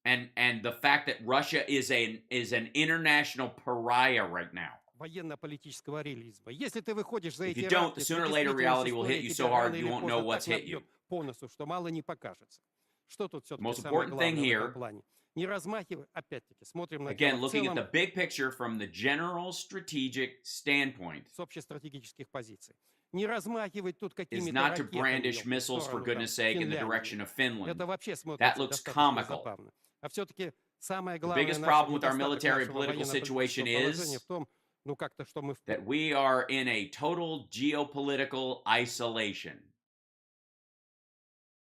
Speaker 1: and the fact that Russia is an international pariah right now. If you don't, the sooner or later reality will hit you so hard you won't know what's hit you. The most important thing here, again, looking at the big picture from the general strategic standpoint, is not to brandish missiles, for goodness sake, in the direction of Finland. That looks comical. The biggest problem with our military and political situation is that we are in a total geopolitical isolation.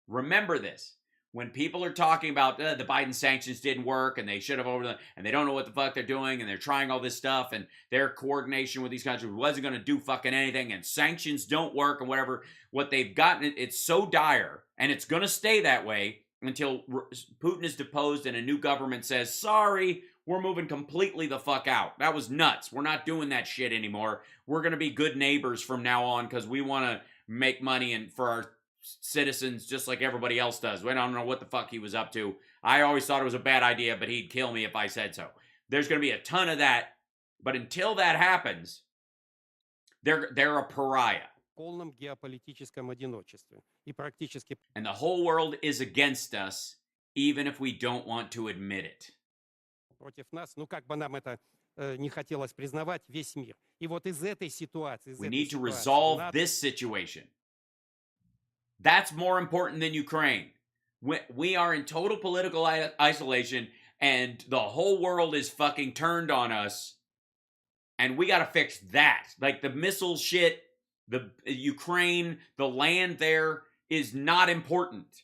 Speaker 1: Remember this. When people are talking about the Biden sanctions didn't work and they should have and they don't know what the fuck they're doing and they're trying all this stuff and their coordination with these countries wasn't going to do fucking anything and sanctions don't work and whatever, what they've gotten, it's so dire and it's going to stay that way until Putin is deposed and a new government says, sorry, we're moving completely the fuck out. That was nuts. We're not doing that shit anymore. We're going to be good neighbors from now on because we want to make money and for our citizens just like everybody else does. We don't know what the fuck he was up to. I always thought it was a bad idea, but he'd kill me if I said so. There's going to be a ton of that. But until that happens, they're a pariah. And the whole world is against us, even if we don't want to admit it. We need to resolve this situation. That's more important than Ukraine. We are in total political isolation, and the whole world is fucking turned on us, and we got to fix that. Like the missile shit, the Ukraine, the land there is not important.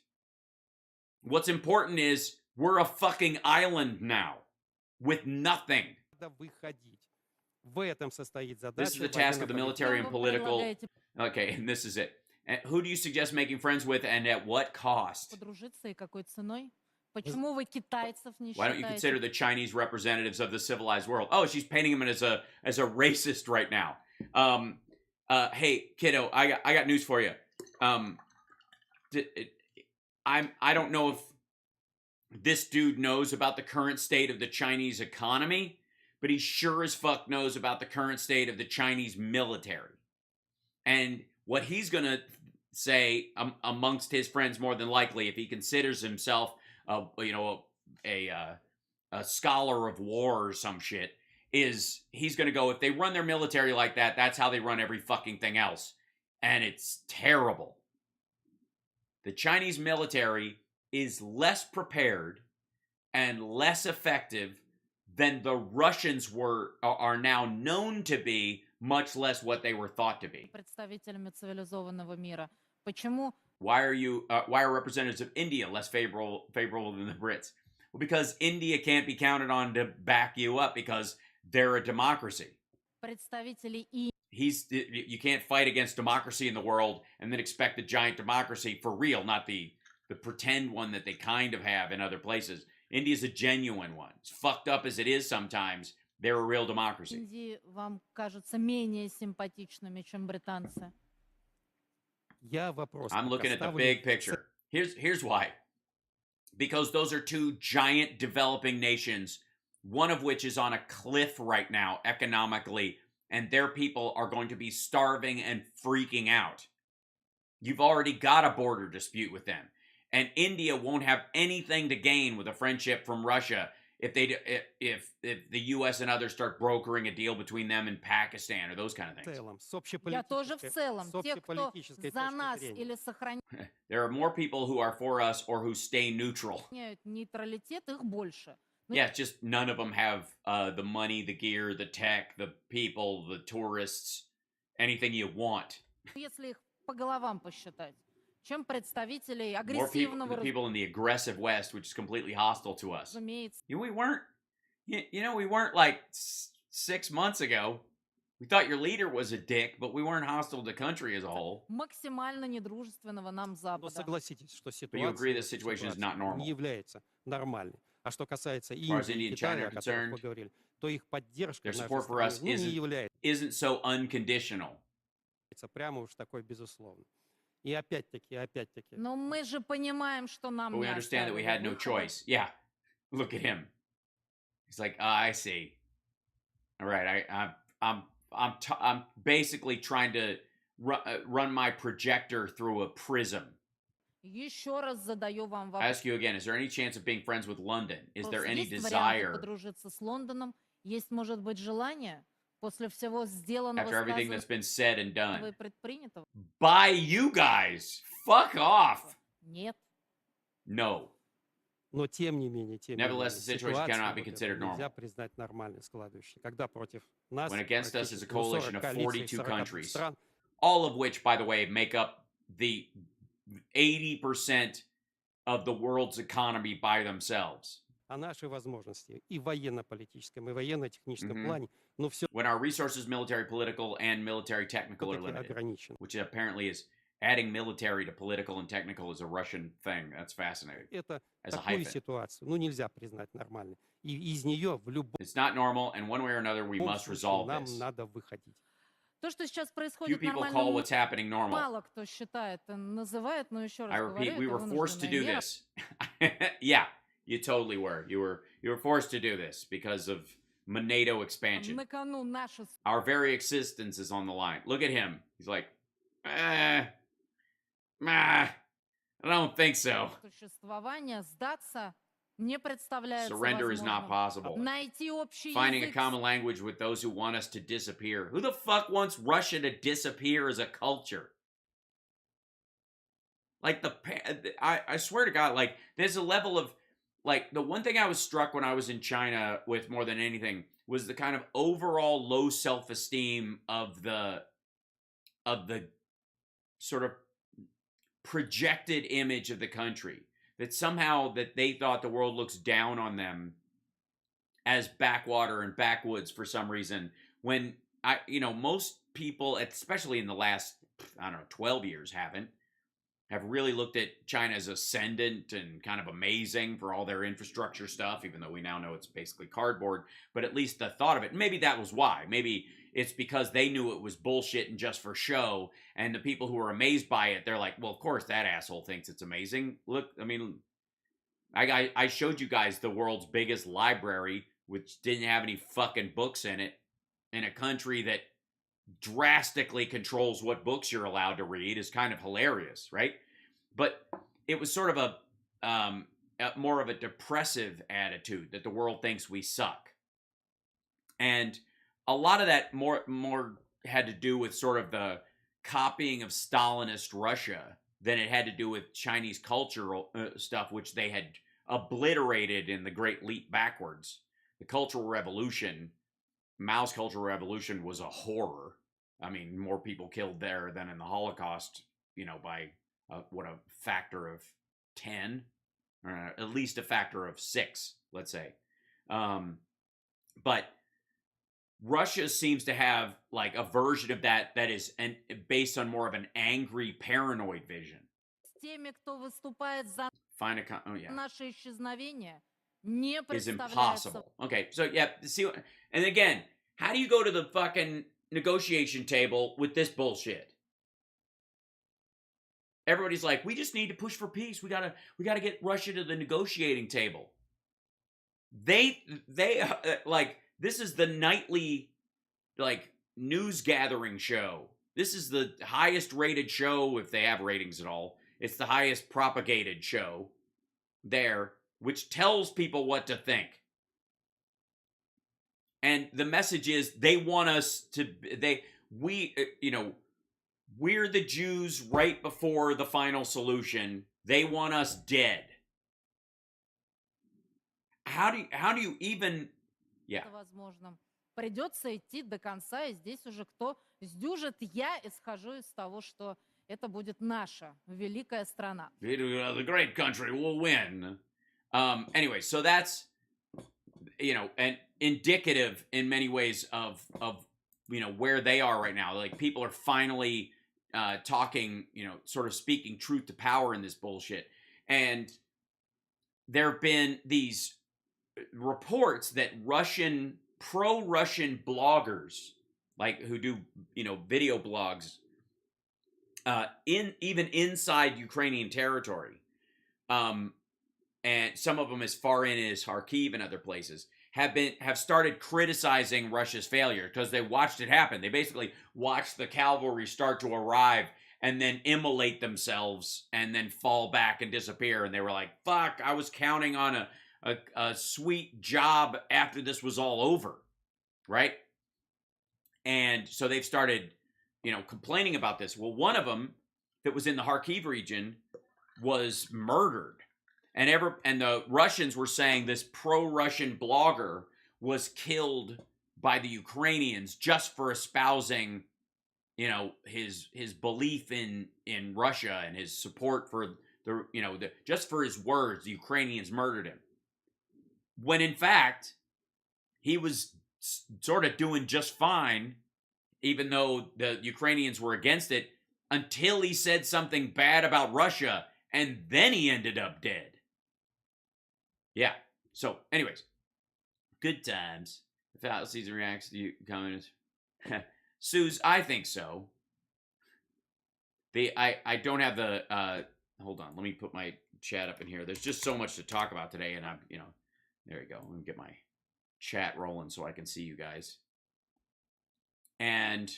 Speaker 1: What's important is we're a fucking island now with nothing. This is the task of the military and political. Okay, and this is it. And who do you suggest making friends with and at what cost? Why don't you consider the Chinese representatives of the civilized world? Oh, she's painting him as a racist right now. Hey, kiddo, I got news for you. I don't know if this dude knows about the current state of the Chinese economy, but he sure as fuck knows about the current state of the Chinese military. And what he's going to say amongst his friends, more than likely, if he considers himself, a scholar of war or some shit, is he's going to go, if they run their military like that, that's how they run every fucking thing else. And it's terrible. The Chinese military is less prepared and less effective than the Russians are now known to be, much less what they were thought to be. Why are representatives of India less favorable than the Brits? Well, because India can't be counted on to back you up because they're a democracy. You can't fight against democracy in the world and then expect a giant democracy for real, not the pretend one that they kind of have in other places. India's a genuine one. As fucked up as it is sometimes, they're a real democracy. I'm looking at the big picture. Here's why. Because those are two giant developing nations, one of which is on a cliff right now economically, and their people are going to be starving and freaking out. You've already got a border dispute with them. And India won't have anything to gain with a friendship from Russia if the U.S. and others start brokering a deal between them and Pakistan or those kind of things.
Speaker 5: Я тоже в целом. Те, кто за нас или
Speaker 1: There are more people who are for us or who stay neutral.
Speaker 5: сохраняют нейтралитет, их больше.
Speaker 1: Yeah, it's just none of them have the money, the gear, the tech, the people, the tourists, anything you want.
Speaker 5: Если их по головам посчитать, чем представителей
Speaker 1: More
Speaker 5: агрессивного
Speaker 1: people in the aggressive West, which is completely hostile to us.
Speaker 5: разумеется.
Speaker 1: We weren't, we weren't like 6 months ago. We thought your leader was a dick, but we weren't hostile to the country as a whole.
Speaker 5: Максимально недружественного нам Запада.
Speaker 4: Но согласитесь, что
Speaker 1: But you agree this situation is not normal.
Speaker 4: не является нормальной. А что касается
Speaker 1: As far as
Speaker 4: Индии и
Speaker 1: India and China
Speaker 4: Китая,
Speaker 1: are
Speaker 4: о которых вы
Speaker 1: concerned,
Speaker 4: говорили, то их поддержка
Speaker 1: their
Speaker 4: нашей
Speaker 1: support for us
Speaker 4: стране не является
Speaker 1: isn't so unconditional.
Speaker 4: прямо уж такой безусловно. И опять-таки.
Speaker 5: Но мы же понимаем, что нам
Speaker 1: But we
Speaker 5: не
Speaker 1: understand that we
Speaker 5: оставили
Speaker 1: had no
Speaker 5: выхода.
Speaker 1: choice. Yeah, look at him. He's like, I see. All right, I'm basically trying to run my projector through a prism.
Speaker 5: Еще раз задаю вам
Speaker 1: I
Speaker 5: вопрос.
Speaker 1: ask you again, is there any chance of being friends with London? Is there any
Speaker 5: Есть варианты
Speaker 1: desire,
Speaker 5: подружиться с Лондоном? Есть, может быть, желание после всего сделанного,
Speaker 1: after everything that's been said and
Speaker 5: сказанного и
Speaker 1: done,
Speaker 5: предпринятого?
Speaker 1: by you guys? Fuck off.
Speaker 5: Нет.
Speaker 1: No.
Speaker 4: Но тем не менее,
Speaker 1: Nevertheless, the situation
Speaker 4: ситуация
Speaker 1: cannot be
Speaker 4: вот эта
Speaker 1: considered
Speaker 4: нельзя
Speaker 1: normal.
Speaker 4: признать нормальной складывающей. Когда против нас
Speaker 1: When against us is a
Speaker 4: практически, 40
Speaker 1: coalition of
Speaker 4: коалиций
Speaker 1: 42
Speaker 4: 40
Speaker 1: countries,
Speaker 4: стран,
Speaker 1: all of which, by the way, make up the 80% of the world's economy by themselves.
Speaker 4: а наши возможности и в военно-политическом, и в военно-техническом
Speaker 1: Мгм.
Speaker 4: плане, но все
Speaker 1: When our resources, military, political, and military technical, are
Speaker 4: таки
Speaker 1: limited,
Speaker 4: ограничены.
Speaker 1: which apparently is adding military to political and technical is a Russian thing. That's fascinating.
Speaker 4: Это
Speaker 1: As a
Speaker 4: такую
Speaker 1: hyphen.
Speaker 4: ситуацию, нельзя признать нормальной. И из нее в любом
Speaker 1: It's not normal, and one way or another, we must
Speaker 4: случае
Speaker 1: resolve
Speaker 4: нам
Speaker 1: this.
Speaker 4: надо выходить.
Speaker 5: То, что сейчас
Speaker 1: Few
Speaker 5: происходит
Speaker 1: people call
Speaker 5: нормально,
Speaker 1: what's happening normal.
Speaker 5: мало кто считает, называет, но еще раз
Speaker 1: I repeat,
Speaker 5: говорю,
Speaker 1: we
Speaker 5: это
Speaker 1: were forced to do
Speaker 5: вынужденная мера.
Speaker 1: this. Yeah, you totally were. You were forced to do this because of NATO expansion.
Speaker 5: На кону наша
Speaker 1: Our very existence is on the line. Look at him. He's like, I don't think so.
Speaker 5: существование, сдаться не представляется
Speaker 1: Surrender is not
Speaker 5: возможным.
Speaker 1: possible.
Speaker 5: Найти общий
Speaker 1: Finding a
Speaker 5: язык
Speaker 1: common language with those who want us to disappear. Who the fuck wants Russia to disappear as a culture? Like I swear to God, like there's a level of like the one thing I was struck when I was in China with more than anything was the kind of overall low self-esteem of the sort of projected image of the country, that somehow that they thought the world looks down on them as backwater and backwoods for some reason, when most people, especially in the last 12 years, have really looked at China as ascendant and kind of amazing for all their infrastructure stuff, even though we now know it's basically cardboard. But at least the thought of it, maybe that was why. Maybe it's because they knew it was bullshit and just for show, and the people who were amazed by it, they're like, well, of course that asshole thinks it's amazing. Look, I mean, I showed you guys the world's biggest library, which didn't have any fucking books in it, in a country that drastically controls what books you're allowed to read, is kind of hilarious, right? But it was sort of a more of a depressive attitude that the world thinks we suck. And a lot of that more had to do with sort of the copying of Stalinist Russia than it had to do with Chinese cultural stuff, which they had obliterated in the Great Leap Backwards. The Cultural Revolution, Mao's Cultural Revolution, was a horror. I mean, more people killed there than in the Holocaust, by a factor of 10, or at least a factor of 6, let's say. But Russia seems to have like a version of that is based on more of an angry, paranoid vision. Find
Speaker 5: наше исчезновение не
Speaker 1: is
Speaker 5: представляется.
Speaker 1: impossible. Okay, so yeah, see, and again, how do you go to the fucking negotiation table with this bullshit? Everybody's like, we just need to push for peace. We gotta get Russia to the negotiating table. They like, this is the nightly like news gathering show. This is the highest rated show, if they have ratings at all. It's the highest propagated show there, which tells people what to think. And the message is they want us to, we're the Jews right before the final solution. They want us dead. How do you even, yeah.
Speaker 5: Придется идти до конца, и здесь уже кто сдюжит, я исхожу из того, что это будет наша великая страна.
Speaker 1: The great country will win. Anyway, so that's, and indicative in many ways of where they are right now. Like, people are finally talking, sort of speaking truth to power in this bullshit. And there have been these reports that pro-Russian bloggers, like who do, video blogs, even inside Ukrainian territory, and some of them as far in as Kharkiv and other places, have started criticizing Russia's failure because they watched it happen. They basically watched the cavalry start to arrive and then immolate themselves and then fall back and disappear. And they were like, fuck, I was counting on a sweet job after this was all over, right? And so they've started, complaining about this. Well, one of them that was in the Kharkiv region was murdered. And the Russians were saying this pro-Russian blogger was killed by the Ukrainians just for espousing, his belief in Russia and his support for just for his words, the Ukrainians murdered him. When in fact, he was sort of doing just fine, even though the Ukrainians were against it, until he said something bad about Russia, and then he ended up dead. Yeah. So, anyways, good times. The fallacies and reacts to you communists. Suze, I think so. I don't have the hold on, let me put my chat up in here. There's just so much to talk about today, and I'm, there you go. Let me get my chat rolling so I can see you guys. And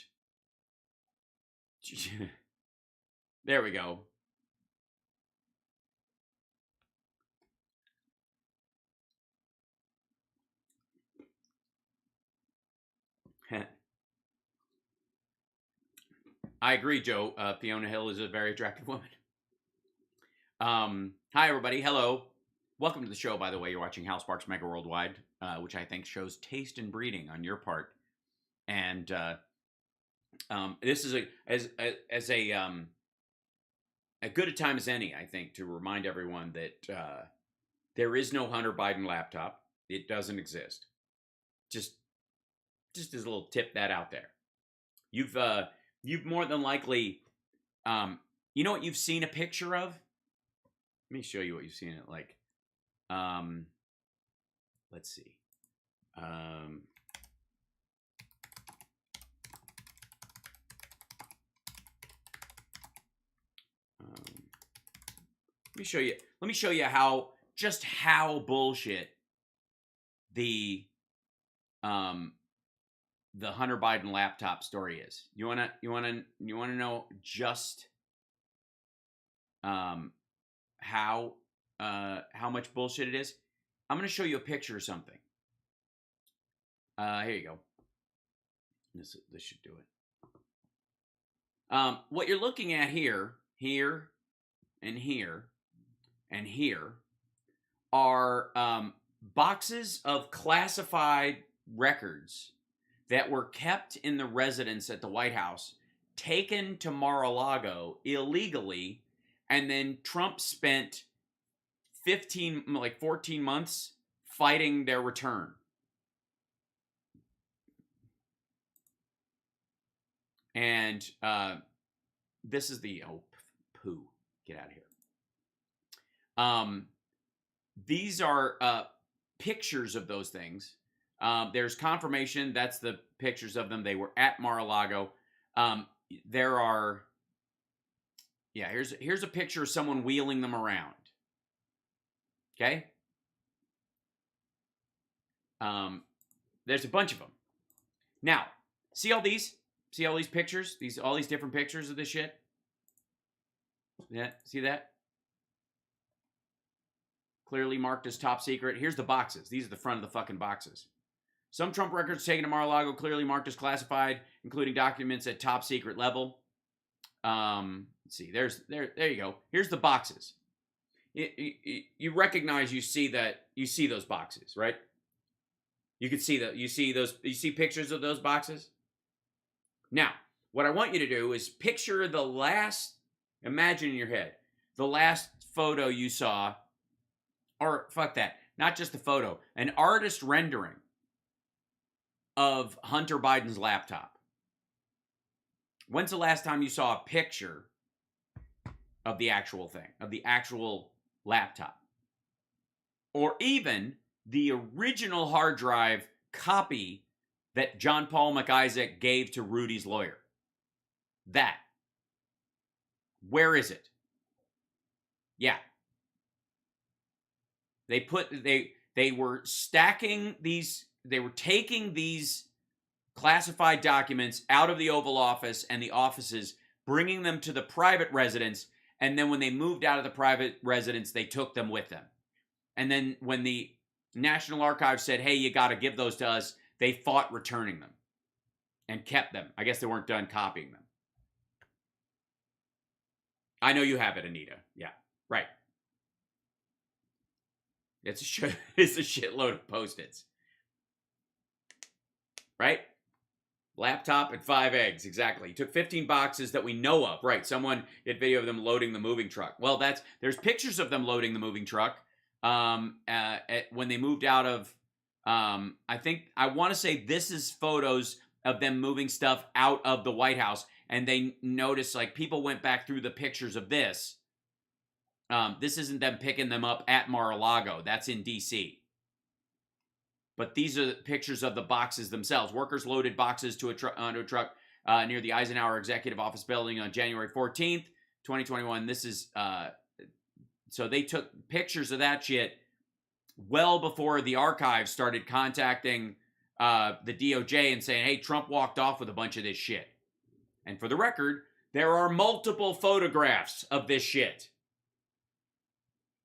Speaker 1: there we go. I agree, Joe. Fiona Hill is a very attractive woman. Hi, everybody. Hello. Welcome to the show, by the way. You're watching HAL Sparks Mega Worldwide, which I think shows taste and breeding on your part. And this is as good a time as any, I think, to remind everyone that there is no Hunter Biden laptop. It doesn't exist. Just as a little tip that out there. You've more than likely, you know what you've seen a picture of? Let me show you what you've seen it like. Let's see. Let me show you how bullshit the Hunter Biden laptop story is. You wanna know just how much bullshit it is? I'm gonna show you a picture of something. Here you go. This should do it. What you're looking at here, and here, and here are boxes of classified records that were kept in the residence at the White House, taken to Mar-a-Lago illegally, and then Trump spent 14 months fighting their return. And this is the, poo, get out of here. These are pictures of those things. There's confirmation. That's the pictures of them. They were at Mar-a-Lago. There are, here's a picture of someone wheeling them around. Okay. There's a bunch of them. Now, see all these? See all these pictures? All these different pictures of this shit? Yeah, see that? Clearly marked as top secret. Here's the boxes. These are the front of the fucking boxes. Some Trump records taken to Mar-a-Lago clearly marked as classified, including documents at top secret level. Let's see. There you go. Here's the boxes. You recognize, you see those boxes, right? You can see that. You see pictures of those boxes. Now, what I want you to do is picture imagine in your head, the last photo you saw, or fuck that, not just the photo, an artist rendering of Hunter Biden's laptop. When's the last time you saw a picture of the actual thing, of the actual laptop? Or even the original hard drive copy that John Paul McIsaac gave to Rudy's lawyer. That. Where is it? Yeah. They were stacking these, they were taking these classified documents out of the Oval Office and the offices, bringing them to the private residence, and then when they moved out of the private residence, they took them with them. And then when the National Archives said, hey, you got to give those to us, they fought returning them and kept them. I guess they weren't done copying them. I know you have it, Anita. Yeah, right. It's a shitload of Post-its. Right? Laptop and 5 eggs, exactly. He took 15 boxes that we know of. Right, someone did video of them loading the moving truck. Well, there's pictures of them loading the moving truck when they moved out of, I want to say this is photos of them moving stuff out of the White House, and they noticed, like, people went back through the pictures of this. This isn't them picking them up at Mar-a-Lago. That's in D.C. But these are pictures of the boxes themselves. Workers loaded boxes onto a truck near the Eisenhower Executive Office building on January 14th, 2021. This is, so they took pictures of that shit well before the archives started contacting the DOJ and saying, hey, Trump walked off with a bunch of this shit. And for the record, there are multiple photographs of this shit.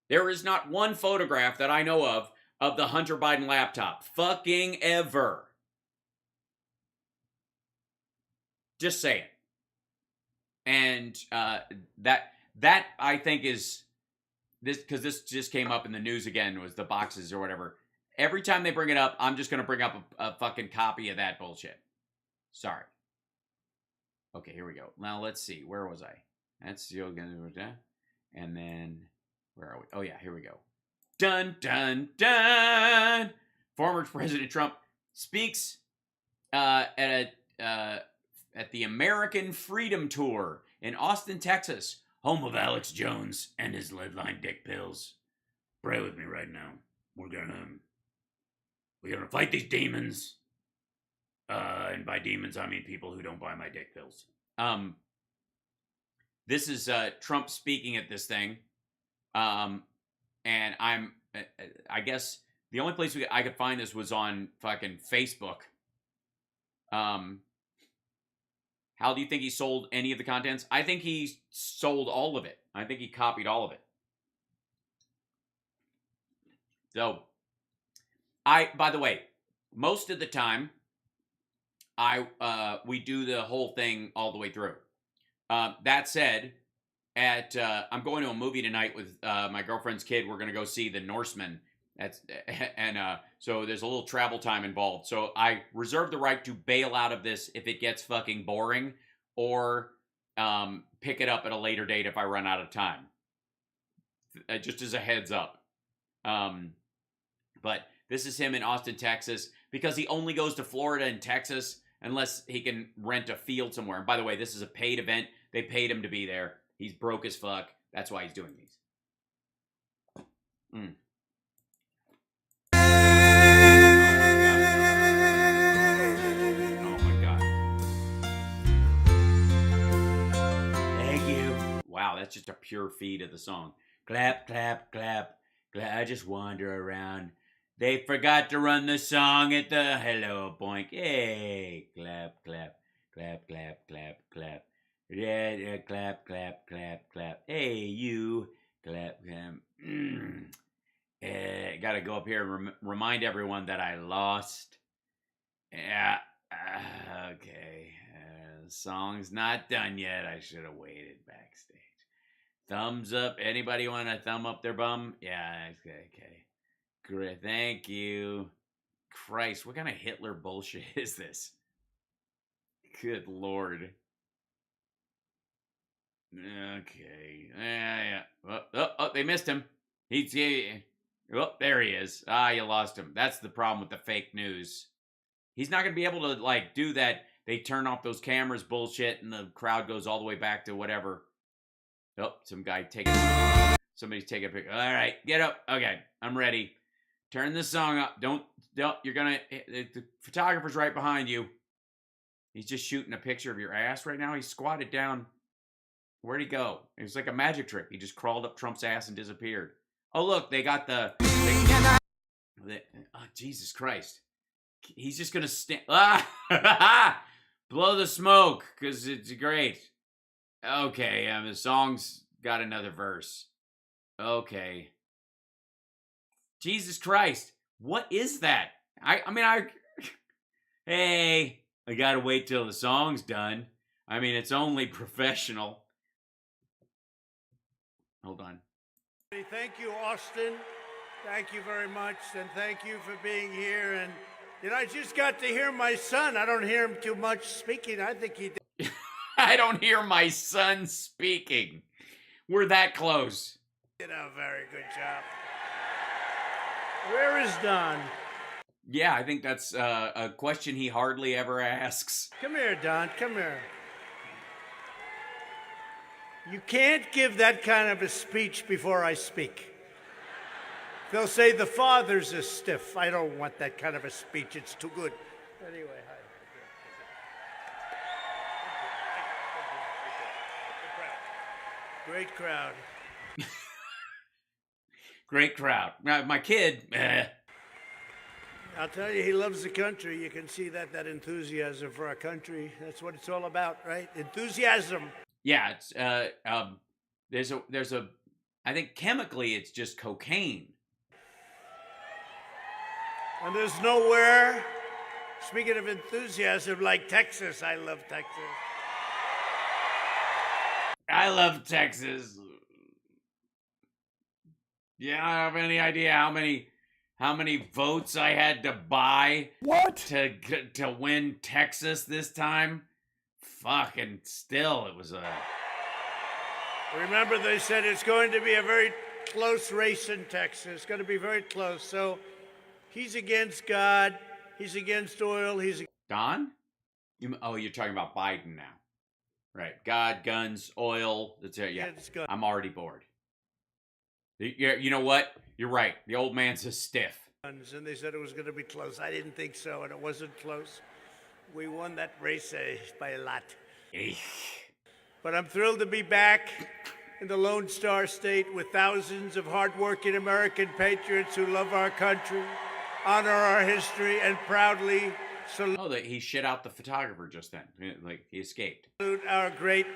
Speaker 1: There is not one photograph that I know of the Hunter Biden laptop. Fucking ever. Just saying. And that I think is this, because this just came up in the news again, was the boxes or whatever. Every time they bring it up, I'm just going to bring up a fucking copy of that bullshit. Sorry. Okay, here we go. Now let's see. Where was I? That's still going to, and then where are we? Oh yeah, here we go. Dun, dun, dun. Former President Trump speaks at the American Freedom Tour in Austin, Texas, home of Alex Jones and his lead-line dick pills. Pray with me right now. We're gonna fight these demons. And by demons, I mean people who don't buy my dick pills. This is Trump speaking at this thing. And I guess the only place I could find this was on fucking Facebook. How do you think he sold any of the contents? I think he sold all of it. I think he copied all of it. So, by the way, most of the time, we do the whole thing all the way through. That said, I'm going to a movie tonight with my girlfriend's kid. We're going to go see The Norseman. So there's a little travel time involved. So I reserve the right to bail out of this if it gets fucking boring, or pick it up at a later date if I run out of time. Just as a heads up. But this is him in Austin, Texas, because he only goes to Florida and Texas unless he can rent a field somewhere. And by the way, this is a paid event. They paid him to be there. He's broke as fuck. That's why he's doing these. Oh my God. Thank you. Wow, that's just a pure feed of the song. Clap, clap, clap. I just wander around. They forgot to run the song at the hello boink. Hey, clap, clap, clap, clap, clap, clap. Yeah, clap, clap, clap, clap. Hey, you, clap, clap. Gotta go up here and remind everyone that I lost Yeah. Okay. The song's not done yet. I should have waited backstage. Thumbs up. Anybody want to thumb up their bum? Yeah. Okay. Great. Thank you. Christ, what kind of Hitler bullshit is this? Good Lord. Okay. Yeah. Oh, they missed him. Oh, there he is. Ah, you lost him. That's the problem with the fake news. He's not going to be able to, like, do that. They turn off those cameras bullshit and the crowd goes all the way back to whatever. Oh, somebody's taking a picture. All right, get up. Okay, I'm ready. Turn this song up. Don't, you're going to, the photographer's right behind you. He's just shooting a picture of your ass right now. He's squatted down. Where'd he go? It was like a magic trick. He just crawled up Trump's ass and disappeared. Oh, look, they got oh, Jesus Christ. He's just going to stand. Blow the smoke, because it's great. Okay, the song's got another verse. Okay. Jesus Christ. What is that? Hey, I got to wait till the song's done. I mean, it's only professional. Hold on.
Speaker 6: Thank you, Austin. Thank you very much, and thank you for being here. And I just got to hear my son. I don't hear him too much speaking. I think he did.
Speaker 1: I don't hear my son speaking. We're that close.
Speaker 6: Did a very good job. Where is Don?
Speaker 1: Yeah, I think that's a question he hardly ever asks.
Speaker 6: Come here, Don. Come here. You can't give that kind of a speech before I speak. They'll say the father's a stiff. I don't want that kind of a speech. It's too good. Anyway, hi. Great crowd.
Speaker 1: Great crowd. My kid.
Speaker 6: I'll tell you, he loves the country. You can see that enthusiasm for our country. That's what it's all about, right? Enthusiasm.
Speaker 1: Yeah, it's there's a I think chemically it's just cocaine.
Speaker 6: And there's nowhere, speaking of enthusiasm, like Texas. I love Texas.
Speaker 1: I love Texas. Yeah, I don't have any idea how many votes I had to buy to win Texas this time. Fucking still, it was a...
Speaker 6: Remember, they said it's going to be a very close race in Texas. It's going to be very close. So he's against God. He's against oil.
Speaker 1: Don? You're talking about Biden now. Right. God, guns, oil. That's it. Yeah. I'm already bored. You know what? You're right. The old man's a stiff.
Speaker 6: And they said it was going to be close. I didn't think so, and it wasn't close. We won that race by a lot. But I'm thrilled to be back in the Lone Star State with thousands of hardworking American patriots who love our country, honor our history, and proudly salute
Speaker 1: he shit out the photographer just then. Like, he escaped.
Speaker 6: Our great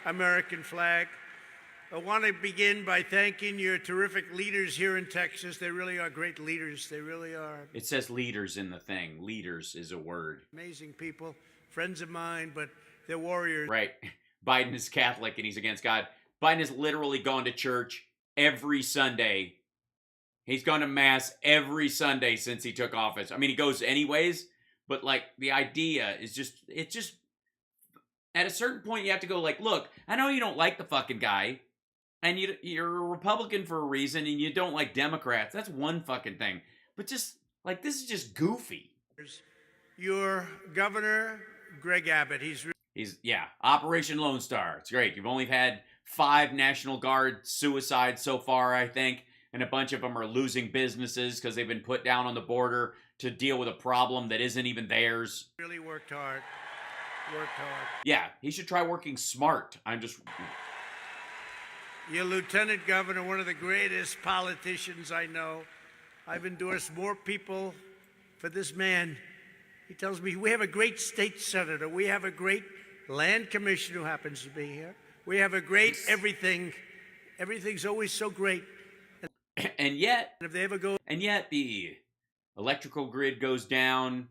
Speaker 6: American flag. I want to begin by thanking your terrific leaders here in Texas. They really are great leaders. They really are.
Speaker 1: It says leaders in the thing. Leaders is a word.
Speaker 6: Amazing people, friends of mine, but they're warriors.
Speaker 1: Right. Biden is Catholic and he's against God. Biden has literally gone to church every Sunday. He's gone to mass every Sunday since he took office. I mean, he goes anyways, but like the idea is it's just at a certain point you have to go like, look, I know you don't like the fucking guy. And you're a Republican for a reason, and you don't like Democrats. That's one fucking thing. But just, like, this is just goofy.
Speaker 6: Your governor, Greg Abbott,
Speaker 1: yeah, Operation Lone Star. It's great. You've only had 5 National Guard suicides so far, I think, and a bunch of them are losing businesses because they've been put down on the border to deal with a problem that isn't even theirs.
Speaker 6: Really worked hard.
Speaker 1: Yeah, he should try working smart.
Speaker 6: Your lieutenant governor, one of the greatest politicians I know. I've endorsed more people for this man. He tells me we have a great state senator. We have a great land commissioner who happens to be here. We have a great everything. Everything's always so great.
Speaker 1: And yet,
Speaker 6: if they ever go,
Speaker 1: and yet the electrical grid goes down.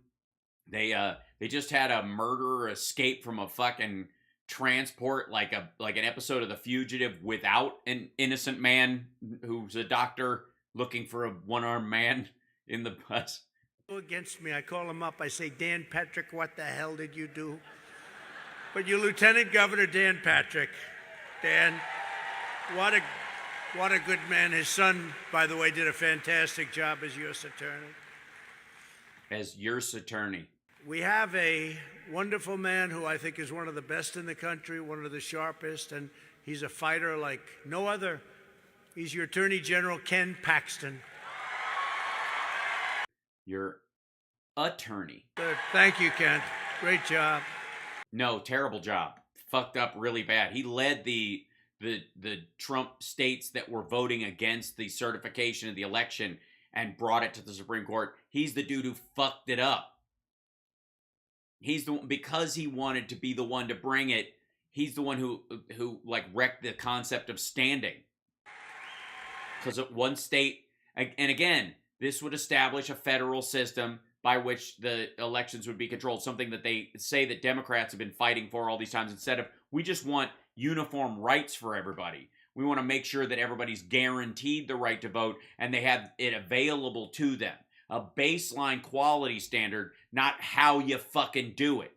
Speaker 1: They just had a murderer escape from a fucking transport, like an episode of The Fugitive, without an innocent man who's a doctor looking for a one-armed man in the bus.
Speaker 6: Against me, I call him up. I say, Dan Patrick, what the hell did you do? But you Lieutenant Governor Dan Patrick, Dan, what a good man. His son, by the way, did a fantastic job as U.S. Attorney.
Speaker 1: As U.S. Attorney.
Speaker 6: We have a wonderful man who I think is one of the best in the country, one of the sharpest, and he's a fighter like no other. He's your Attorney General, Ken Paxton.
Speaker 1: Your attorney.
Speaker 6: Good. Thank you, Ken. Great job.
Speaker 1: No, terrible job. Fucked up really bad. He led the Trump states that were voting against the certification of the election and brought it to the Supreme Court. He's the dude who fucked it up. He's the one, because he wanted to be the one to bring it. He's the one who like wrecked the concept of standing. Because at one state, and again, this would establish a federal system by which the elections would be controlled, something that they say that Democrats have been fighting for all these times. Instead of, we just want uniform rights for everybody. We want to make sure that everybody's guaranteed the right to vote and they have it available to them. A baseline quality standard, not how you fucking do it.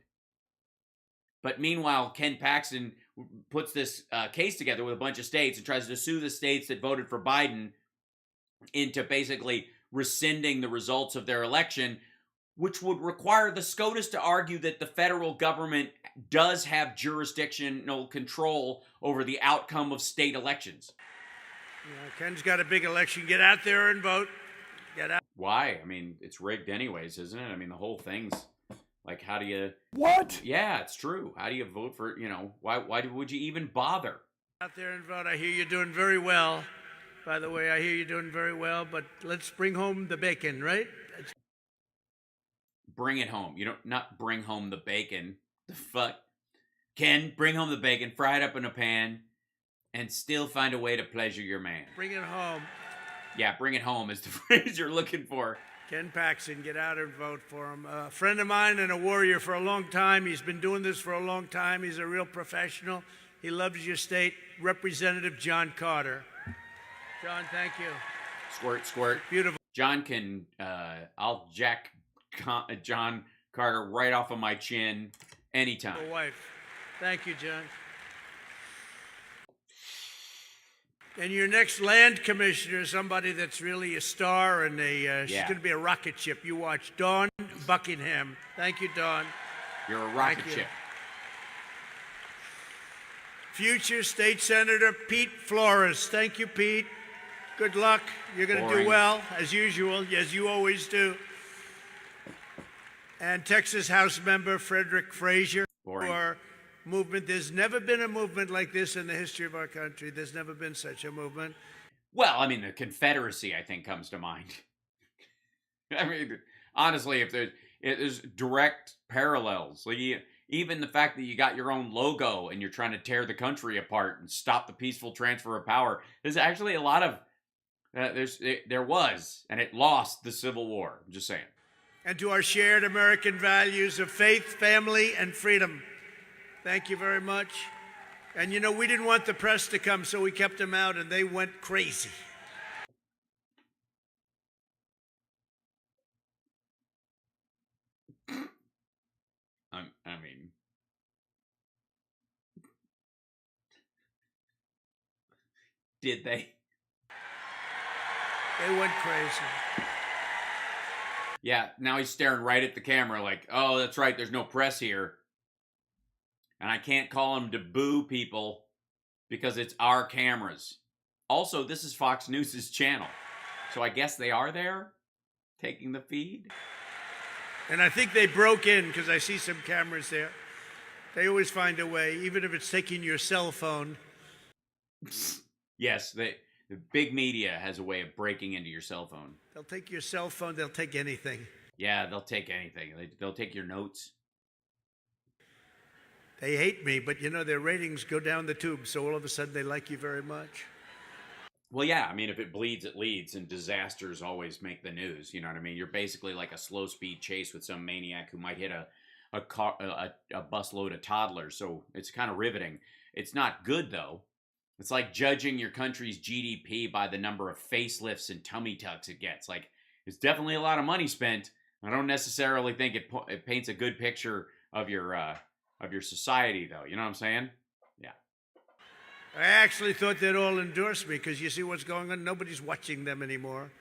Speaker 1: But meanwhile, Ken Paxton puts this case together with a bunch of states and tries to sue the states that voted for Biden into basically rescinding the results of their election, which would require the SCOTUS to argue that the federal government does have jurisdictional control over the outcome of state elections.
Speaker 6: Yeah, Ken's got a big election. Get out there and vote. Get out.
Speaker 1: Why? I mean, it's rigged anyways, isn't it? I mean, the whole thing's like, how do you...
Speaker 3: What?
Speaker 1: Yeah, it's true. How do you vote for, why would you even bother?
Speaker 6: Out there and vote. I hear you're doing very well. By the way, I hear you're doing very well, but let's bring home the bacon, right?
Speaker 1: Bring it home. You don't, not bring home the bacon. The fuck? Ken, bring home the bacon, fry it up in a pan, and still find a way to pleasure your man.
Speaker 6: Bring it home.
Speaker 1: Yeah, bring it home is the phrase you're looking for.
Speaker 6: Ken Paxton, get out and vote for him. A friend of mine and a warrior for a long time. He's been doing this for a long time. He's a real professional. He loves your state. Representative John Carter. John, thank you.
Speaker 1: Squirt, squirt.
Speaker 6: Beautiful.
Speaker 1: John can, I'll jack John Carter right off of my chin anytime.
Speaker 6: Wife. Thank you, John. And your next land commissioner, somebody that's really a star, and she's going to be a rocket ship. You watch. Dawn Buckingham. Thank you, Dawn.
Speaker 1: You're a rocket ship.
Speaker 6: Future State Senator Pete Flores. Thank you, Pete. Good luck. You're going to do well, as usual, as you always do. And Texas House Member Frederick Frazier. For movement. There's never been a movement like this in the history of our country. There's never been such a movement.
Speaker 1: Well, I mean, the Confederacy, I think, comes to mind. I mean, honestly, if there's direct parallels. Like, even the fact that you got your own logo and you're trying to tear the country apart and stop the peaceful transfer of power. There's actually a lot of, there was, and it lost the Civil War. I'm just saying.
Speaker 6: And to our shared American values of faith, family, and freedom. Thank you very much. And we didn't want the press to come, so we kept them out, and they went crazy.
Speaker 1: I mean, did they?
Speaker 6: They went crazy.
Speaker 1: Yeah, now he's staring right at the camera like, oh, that's right, there's no press here. And I can't call him to boo people because it's our cameras. Also, this is Fox News' channel. So I guess they are there taking the feed.
Speaker 6: And I think they broke in because I see some cameras there. They always find a way, even if it's taking your cell phone.
Speaker 1: Yes, the big media has a way of breaking into your cell phone.
Speaker 6: They'll take your cell phone. They'll take anything.
Speaker 1: Yeah, they'll take anything. They'll take your notes.
Speaker 6: They hate me, but their ratings go down the tube, so all of a sudden they like you very much.
Speaker 1: Well, yeah, I mean, if it bleeds, it leads, and disasters always make the news. You know what I mean? You're basically like a slow speed chase with some maniac who might hit a busload of toddlers. So it's kind of riveting. It's not good though. It's like judging your country's GDP by the number of facelifts and tummy tucks it gets. Like, it's definitely a lot of money spent. I don't necessarily think it paints a good picture of your society, though. You know what I'm saying? Yeah.
Speaker 6: I actually thought they'd all endorse me because you see what's going on. Nobody's watching them anymore.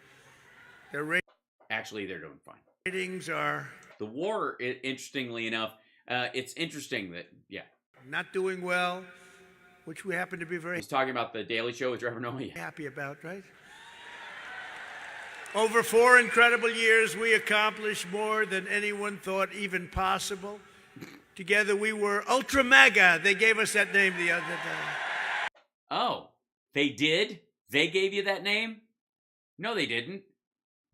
Speaker 1: Actually, they're doing fine.
Speaker 6: Ratings are
Speaker 1: the war. Interestingly enough, it's interesting that
Speaker 6: not doing well, which we happen to be very.
Speaker 1: He's talking about the Daily Show with Trevor Noah.
Speaker 6: Happy about, right? Over 4 incredible years, we accomplished more than anyone thought even possible. Together, we were Ultra Maga. They gave us that name the other day.
Speaker 1: Oh, they did? They gave you that name? No, they didn't.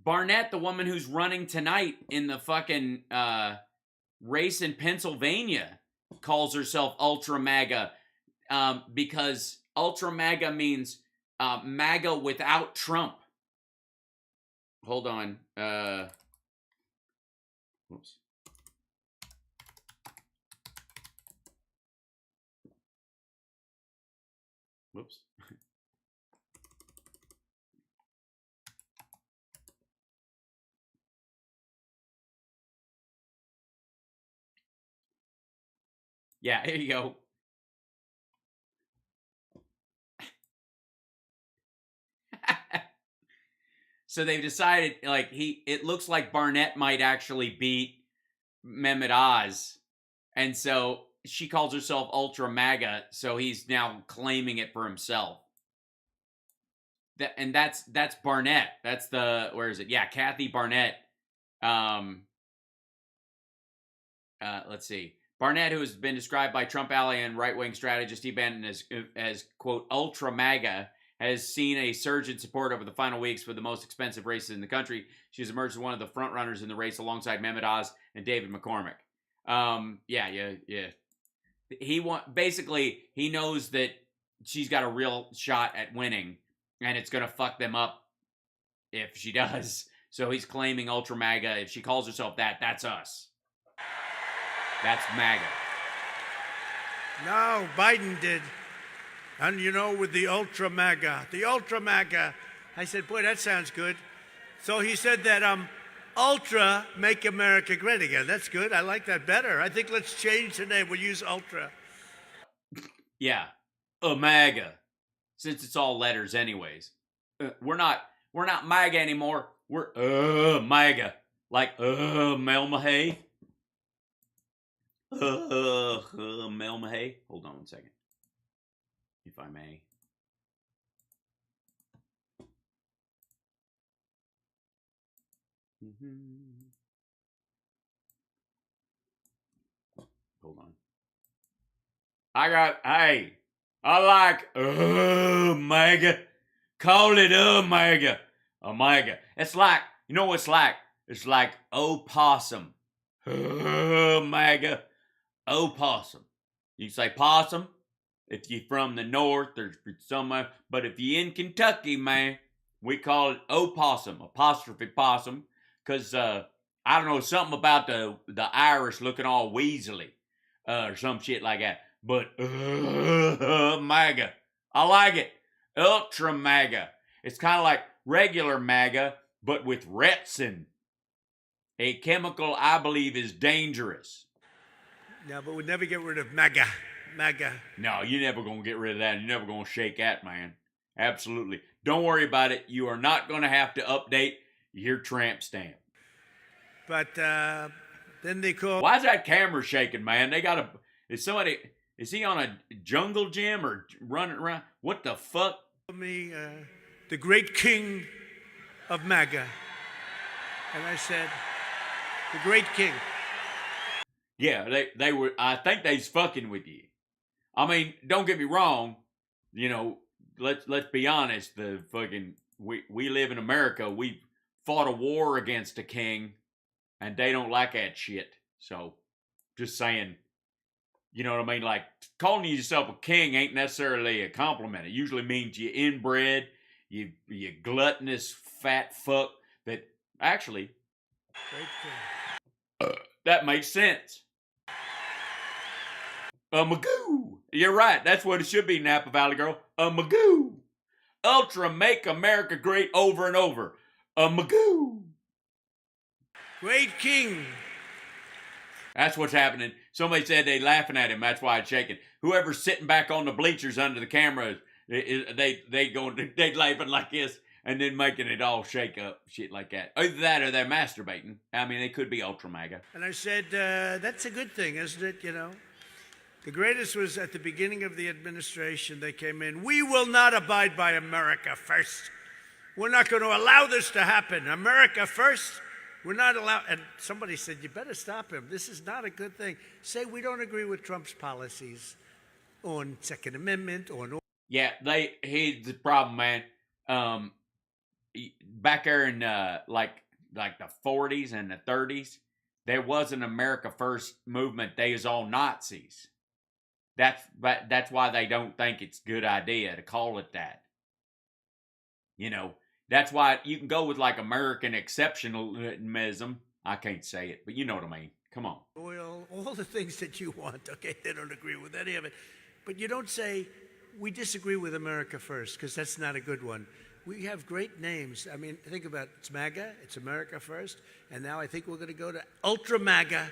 Speaker 1: Barnett, the woman who's running tonight in the fucking race in Pennsylvania, calls herself Ultra Maga because Ultra Maga means MAGA without Trump. Hold on. Whoops. Whoops. Yeah, here you go. So they've decided, like, it looks like Barnett might actually beat Mehmet Oz. And so she calls herself Ultra Maga, so he's now claiming it for himself. That's Barnett. That's the, where is it? Yeah, Kathy Barnett. Let's see. Barnett, who has been described by Trump ally and right-wing strategist Steve Bannon as quote, Ultra Maga, has seen a surge in support over the final weeks for the most expensive races in the country. She's emerged as one of the frontrunners in the race alongside Mehmet Oz and David McCormick. Yeah. Basically, he knows that she's got a real shot at winning, and it's going to fuck them up if she does. So he's claiming Ultra Maga. If she calls herself that, that's us. That's MAGA.
Speaker 6: No, Biden did. And you know, with the Ultra Maga, I said, boy, that sounds good. So he said that Ultra Make America Great Again. That's good. I like that better. I think let's change the name. We'll use Ultra.
Speaker 1: Yeah, MAGA, since it's all letters anyways. We're not MAGA anymore. We're MAGA, like Melmahay. Melmahay. Hold on 1 second, if I may. Hold on. I like MAGA. Call it MAGA. MAGA. It's like, you know what it's like? It's like opossum. MAGA. Opossum. You say possum if you're from the north or somewhere, but if you're in Kentucky, man, we call it opossum, apostrophe possum, because I don't know, something about the Irish looking all weaselly or some shit like that. But MAGA, I like it. Ultra MAGA. It's kind of like regular MAGA, but with retsin, a chemical I believe is dangerous.
Speaker 6: No, but we'd never get rid of MAGA.
Speaker 1: No, you're never going to get rid of that. You're never going to shake that, man. Absolutely. Don't worry about it. You are not going to have to update your tramp stamp.
Speaker 6: But then they call...
Speaker 1: Why is that camera shaking, man? Is he on a jungle gym or running around? What the fuck?
Speaker 6: Me, the great king of MAGA. And I said, the great king.
Speaker 1: Yeah, they were, I think they's fucking with you. I mean, don't get me wrong, you know, let's be honest, we live in America, we fought a war against a king, and they don't like that shit. So, just saying, you know what I mean? Like, calling yourself a king ain't necessarily a compliment. It usually means you're inbred, you gluttonous fat fuck that actually that makes sense. A Magoo. You're right. That's what it should be, Napa Valley girl. A Magoo. Ultra make America great over and over. A Magoo.
Speaker 6: Great king.
Speaker 1: That's what's happening. Somebody said they laughing at him. That's why it's shaking. Whoever's sitting back on the bleachers under the camera, they laughing like this and then making it all shake up, shit like that. Either that or they're masturbating. I mean, they could be ultra MAGA.
Speaker 6: And I said, that's a good thing, isn't it? You know, the greatest was at the beginning of the administration. They came in. We will not abide by America first. We're not going to allow this to happen. America first. We're not allowed. And somebody said, you better stop him. This is not a good thing. Say we don't agree with Trump's policies on Second Amendment, on.
Speaker 1: Yeah, here's the problem, man. Back there in like the 40s and the 30s, there was an America First movement. They was all Nazis. That's why they don't think it's a good idea to call it that. You know, that's why you can go with like American exceptionalism. I can't say it, but you know what I mean. Come on.
Speaker 6: Oil, all the things that you want. Okay, they don't agree with any of it. But you don't say, we disagree with America First, because that's not a good one. We have great names. I mean, think about it. It's MAGA, it's America First, and now I think we're going to go to Ultra MAGA.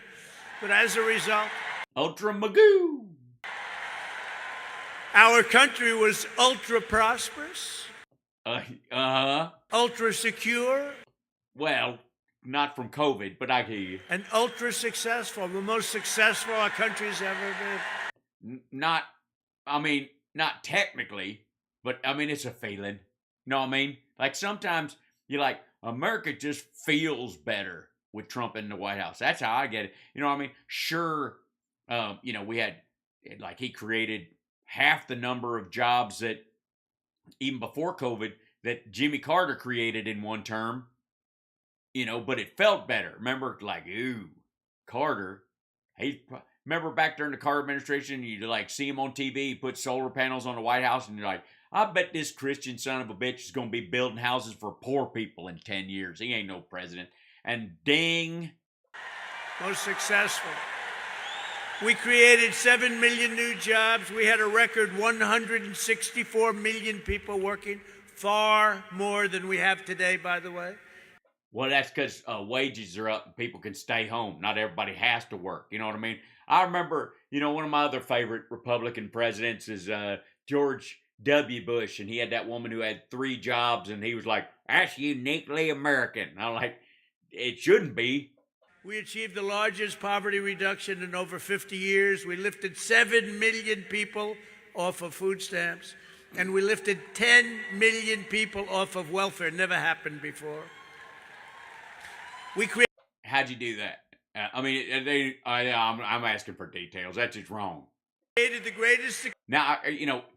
Speaker 6: But as a result,
Speaker 1: Ultra Magoo.
Speaker 6: Our country was ultra prosperous. Ultra secure.
Speaker 1: Well, not from COVID, but I hear you.
Speaker 6: And ultra successful. The most successful our country's ever been.
Speaker 1: Not technically, but I mean, it's a feeling. Know what I mean? Like sometimes you're like, America just feels better with Trump in the White House. That's how I get it. You know what I mean? Sure, we had, like, he created half the number of jobs that, even before COVID, that Jimmy Carter created in one term, but it felt better. Remember, like, ooh, Carter, remember back during the Carter administration, you like see him on TV, he put solar panels on the White House, and you're like, I bet this Christian son of a bitch is going to be building houses for poor people in 10 years. He ain't no president. And ding.
Speaker 6: Most successful. We created 7 million new jobs. We had a record 164 million people working, far more than we have today, by the way.
Speaker 1: Well, that's because wages are up and people can stay home. Not everybody has to work. You know what I mean? I remember, one of my other favorite Republican presidents is George W. Bush, and he had that woman who had 3 jobs, and he was like, that's uniquely American. And I'm like, it shouldn't be.
Speaker 6: We achieved the largest poverty reduction in over 50 years. We lifted 7 million people off of food stamps, and we lifted 10 million people off of welfare. Never happened before.
Speaker 1: How'd you do that? I'm asking for details. That's just wrong.
Speaker 6: Created the greatest.
Speaker 1: Now,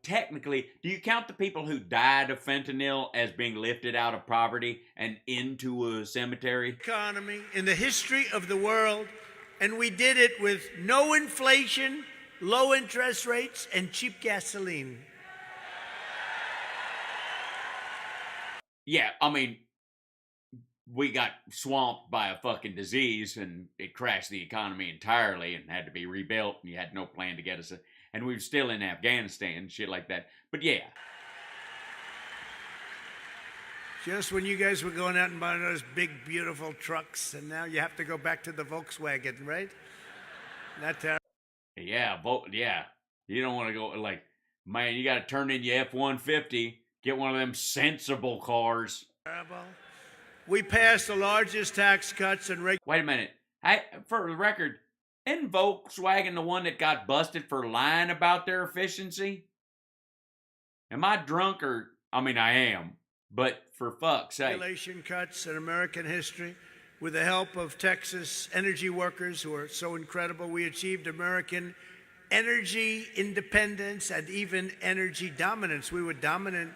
Speaker 1: technically, do you count the people who died of fentanyl as being lifted out of poverty and into a cemetery?
Speaker 6: Economy in the history of the world, and we did it with no inflation, low interest rates, and cheap gasoline.
Speaker 1: Yeah, we got swamped by a fucking disease, and it crashed the economy entirely and had to be rebuilt, and you had no plan to get us and we were still in Afghanistan, shit like that. But yeah.
Speaker 6: Just when you guys were going out and buying those big, beautiful trucks, and now you have to go back to the Volkswagen, right? Not terrible.
Speaker 1: Yeah, yeah. You don't want to go, like, man, you got to turn in your F-150, get one of them sensible cars.
Speaker 6: Terrible. We passed the largest tax cuts and
Speaker 1: Wait a minute. For the record, isn't Volkswagen the one that got busted for lying about their efficiency? Am I drunk or... I am. But for fuck's sake.
Speaker 6: Regulation cuts in American history. With the help of Texas energy workers who are so incredible, we achieved American energy independence and even energy dominance. We were dominant.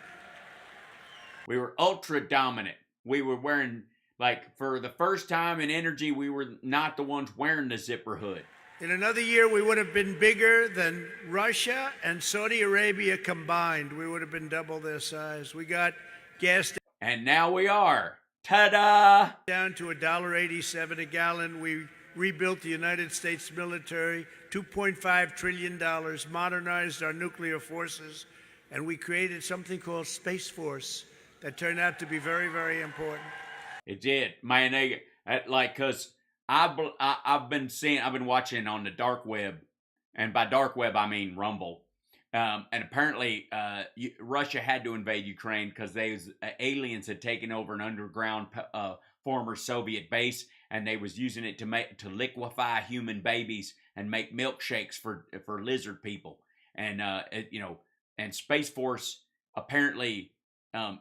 Speaker 1: We were ultra dominant. We were wearing, like, for the first time in energy, we were not the ones wearing the zipper hood.
Speaker 6: In another year, we would have been bigger than Russia and Saudi Arabia combined. We would have been double their size. We got gas
Speaker 1: And now we are. Ta-da!
Speaker 6: Down to $1.87 a gallon. We rebuilt the United States military, $2.5 trillion, modernized our nuclear forces, and we created something called Space Force that turned out to be very, very important.
Speaker 1: It did, man. Cause I've been watching on the dark web, and by dark web I mean Rumble. And apparently, Russia had to invade Ukraine because aliens had taken over an underground former Soviet base, and they was using it to liquefy human babies and make milkshakes for lizard people. And and Space Force apparently I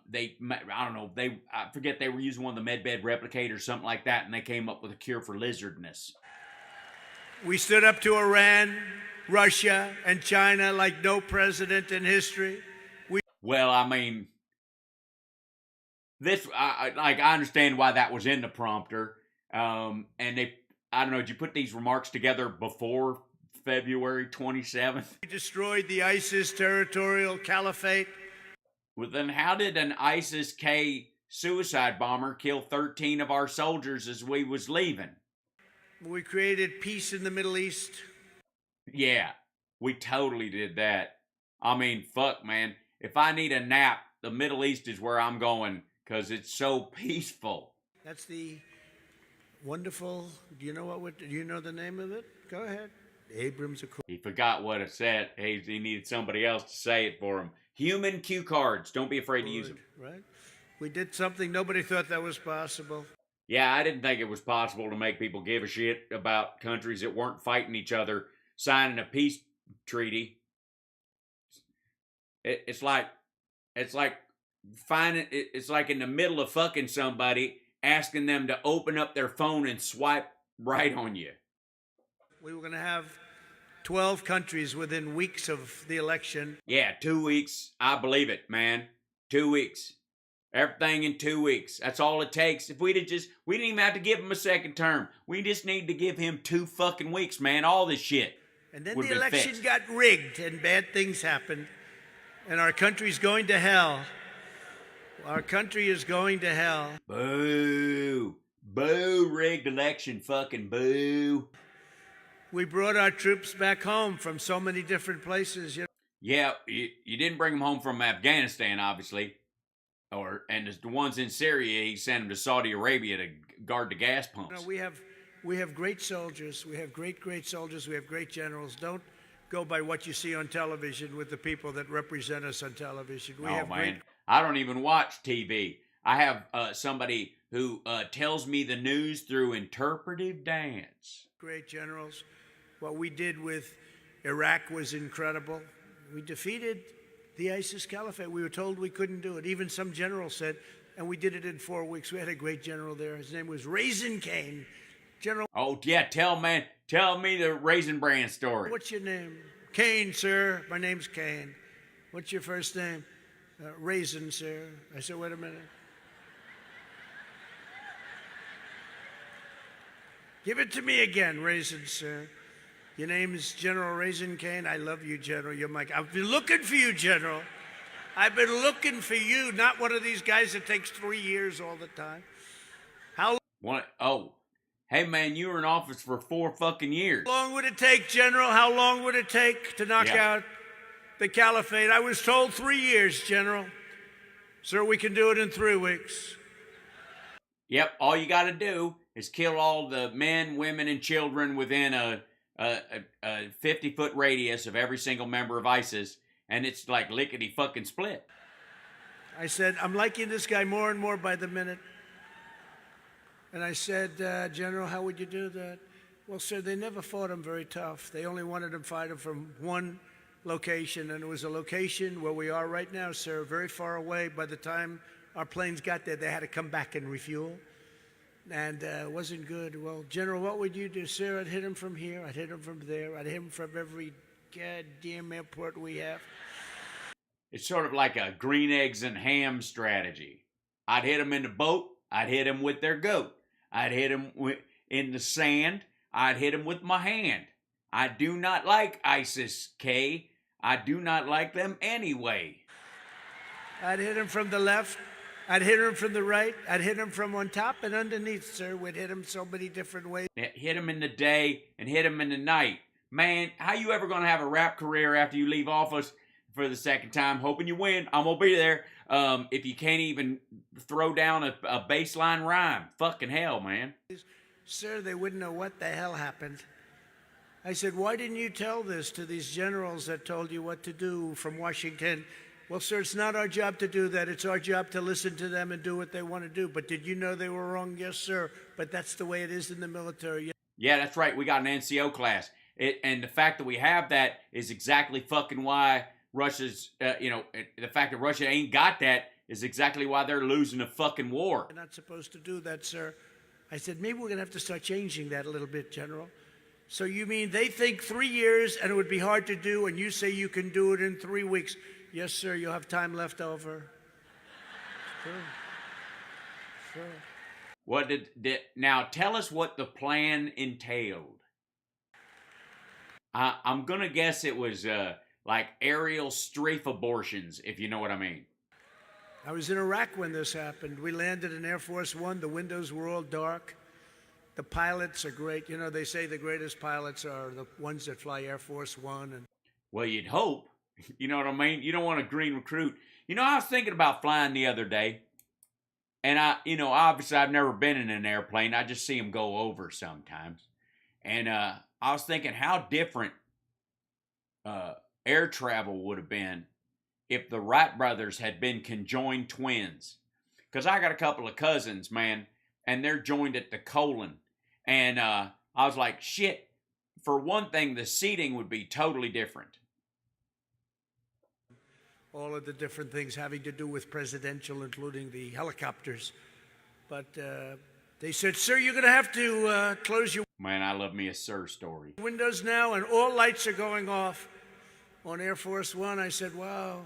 Speaker 1: forget, they were using one of the medbed replicators or something like that, and they came up with a cure for lizardness.
Speaker 6: We stood up to Iran, Russia, and China like no president in history.
Speaker 1: Well, I mean, I understand why that was in the prompter. And I don't know, did you put these remarks together before February 27th?
Speaker 6: We destroyed the ISIS territorial caliphate.
Speaker 1: Well, then how did an ISIS-K suicide bomber kill 13 of our soldiers as we was leaving?
Speaker 6: We created peace in the Middle East.
Speaker 1: Yeah, we totally did that. I mean, fuck, man. If I need a nap, the Middle East is where I'm going because it's so peaceful.
Speaker 6: That's the wonderful, do you know the name of it? Go ahead. Abrams Accord.
Speaker 1: He forgot what it said. He needed somebody else to say it for him. Human cue cards. Don't be afraid to use them.
Speaker 6: Right. We did something nobody thought that was possible.
Speaker 1: Yeah, I didn't think it was possible to make people give a shit about countries that weren't fighting each other signing a peace treaty. It's like in the middle of fucking somebody, asking them to open up their phone and swipe right on you.
Speaker 6: We were going to have 12 countries within weeks of the election.
Speaker 1: Yeah, 2 weeks. I believe it, man. 2 weeks. Everything in 2 weeks. That's all it takes. If we didn't even have to give him a second term. We just need to give him 2 fucking weeks, man. All this shit.
Speaker 6: And then the election got rigged and bad things happened. And our country's going to hell. Our country is going to hell.
Speaker 1: Boo. Boo, rigged election. Fucking boo.
Speaker 6: We brought our troops back home from so many different places.
Speaker 1: Yeah, you didn't bring them home from Afghanistan, obviously. And the ones in Syria, he sent them to Saudi Arabia to guard the gas pumps.
Speaker 6: No, we have great soldiers. We have great soldiers. We have great generals. Don't go by what you see on television with the people that represent us on television.
Speaker 1: I don't even watch TV. I have somebody who tells me the news through interpretive dance.
Speaker 6: Great generals. What we did with Iraq was incredible. We defeated the ISIS caliphate. We were told we couldn't do it. Even some general said, and we did it in 4 weeks. We had a great general there. His name was Raisin Keane. General.
Speaker 1: Oh, yeah, tell me the Raisin Bran story.
Speaker 6: What's your name? Keane, sir. My name's Keane. What's your first name? Raisin, sir. I said, wait a minute. Give it to me again, Raisin, sir. Your name is General Raisin Keane. I love you, General. I've been looking for you, General. I've been looking for you, not one of these guys that takes 3 years all the time.
Speaker 1: Hey, man, you were in office for 4 fucking years.
Speaker 6: How long would it take, General? How long would it take to knock out the caliphate? I was told 3 years, General. Sir, we can do it in 3 weeks.
Speaker 1: Yep, all you got to do is kill all the men, women, and children within a 50-foot radius of every single member of ISIS, and it's like lickety-fucking-split.
Speaker 6: I said, I'm liking this guy more and more by the minute. And I said, General, how would you do that? Well, sir, they never fought him very tough. They only wanted to fight him from one location, and it was a location where we are right now, sir, very far away. By the time our planes got there, they had to come back and refuel. And it wasn't good. Well, General, what would you do, sir? I'd hit him from here. I'd hit him from there. I'd hit him from every goddamn airport we have.
Speaker 1: It's sort of like a green eggs and ham strategy. I'd hit him in the boat. I'd hit him with their goat. I'd hit him in the sand. I'd hit him with my hand. I do not like ISIS-K. I do not like them anyway.
Speaker 6: I'd hit him from the left. I'd hit him from the right, I'd hit him from on top and underneath, sir. We'd hit him so many different ways.
Speaker 1: Hit him in the day and hit him in the night. Man, how you ever going to have a rap career after you leave office for the second time? Hoping you win. I'm going to be there. If you can't even throw down a baseline rhyme. Fucking hell, man.
Speaker 6: Sir, they wouldn't know what the hell happened. I said, why didn't you tell this to these generals that told you what to do from Washington? Well, sir, it's not our job to do that. It's our job to listen to them and do what they want to do. But did you know they were wrong? Yes, sir. But that's the way it is in the military.
Speaker 1: Yeah, that's right. We got an NCO class. And the fact that we have that is exactly fucking why Russia's, the fact that Russia ain't got that is exactly why they're losing the fucking war.
Speaker 6: You're not supposed to do that, sir. I said, maybe we're going to have to start changing that a little bit, General. So you mean they think 3 years and it would be hard to do, and you say you can do it in 3 weeks? Yes, sir, you'll have time left over. Sure.
Speaker 1: What now tell us what the plan entailed. I'm going to guess it was like aerial strafe abortions, if you know what I mean.
Speaker 6: I was in Iraq when this happened. We landed in Air Force One. The windows were all dark. The pilots are great. You know, they say the greatest pilots are the ones that fly Air Force One. And
Speaker 1: well, you'd hope. You know what I mean? You don't want a green recruit. You know, I was thinking about flying the other day. And obviously I've never been in an airplane. I just see them go over sometimes. And I was thinking how different air travel would have been if the Wright brothers had been conjoined twins. Because I got a couple of cousins, man, and they're joined at the colon. And I was like, shit, for one thing, the seating would be totally different.
Speaker 6: All of the different things having to do with presidential, including the helicopters. But they said, sir, you're going to have to close your
Speaker 1: Man, I love me a sir story.
Speaker 6: windows now, and all lights are going off on Air Force One. I said, wow.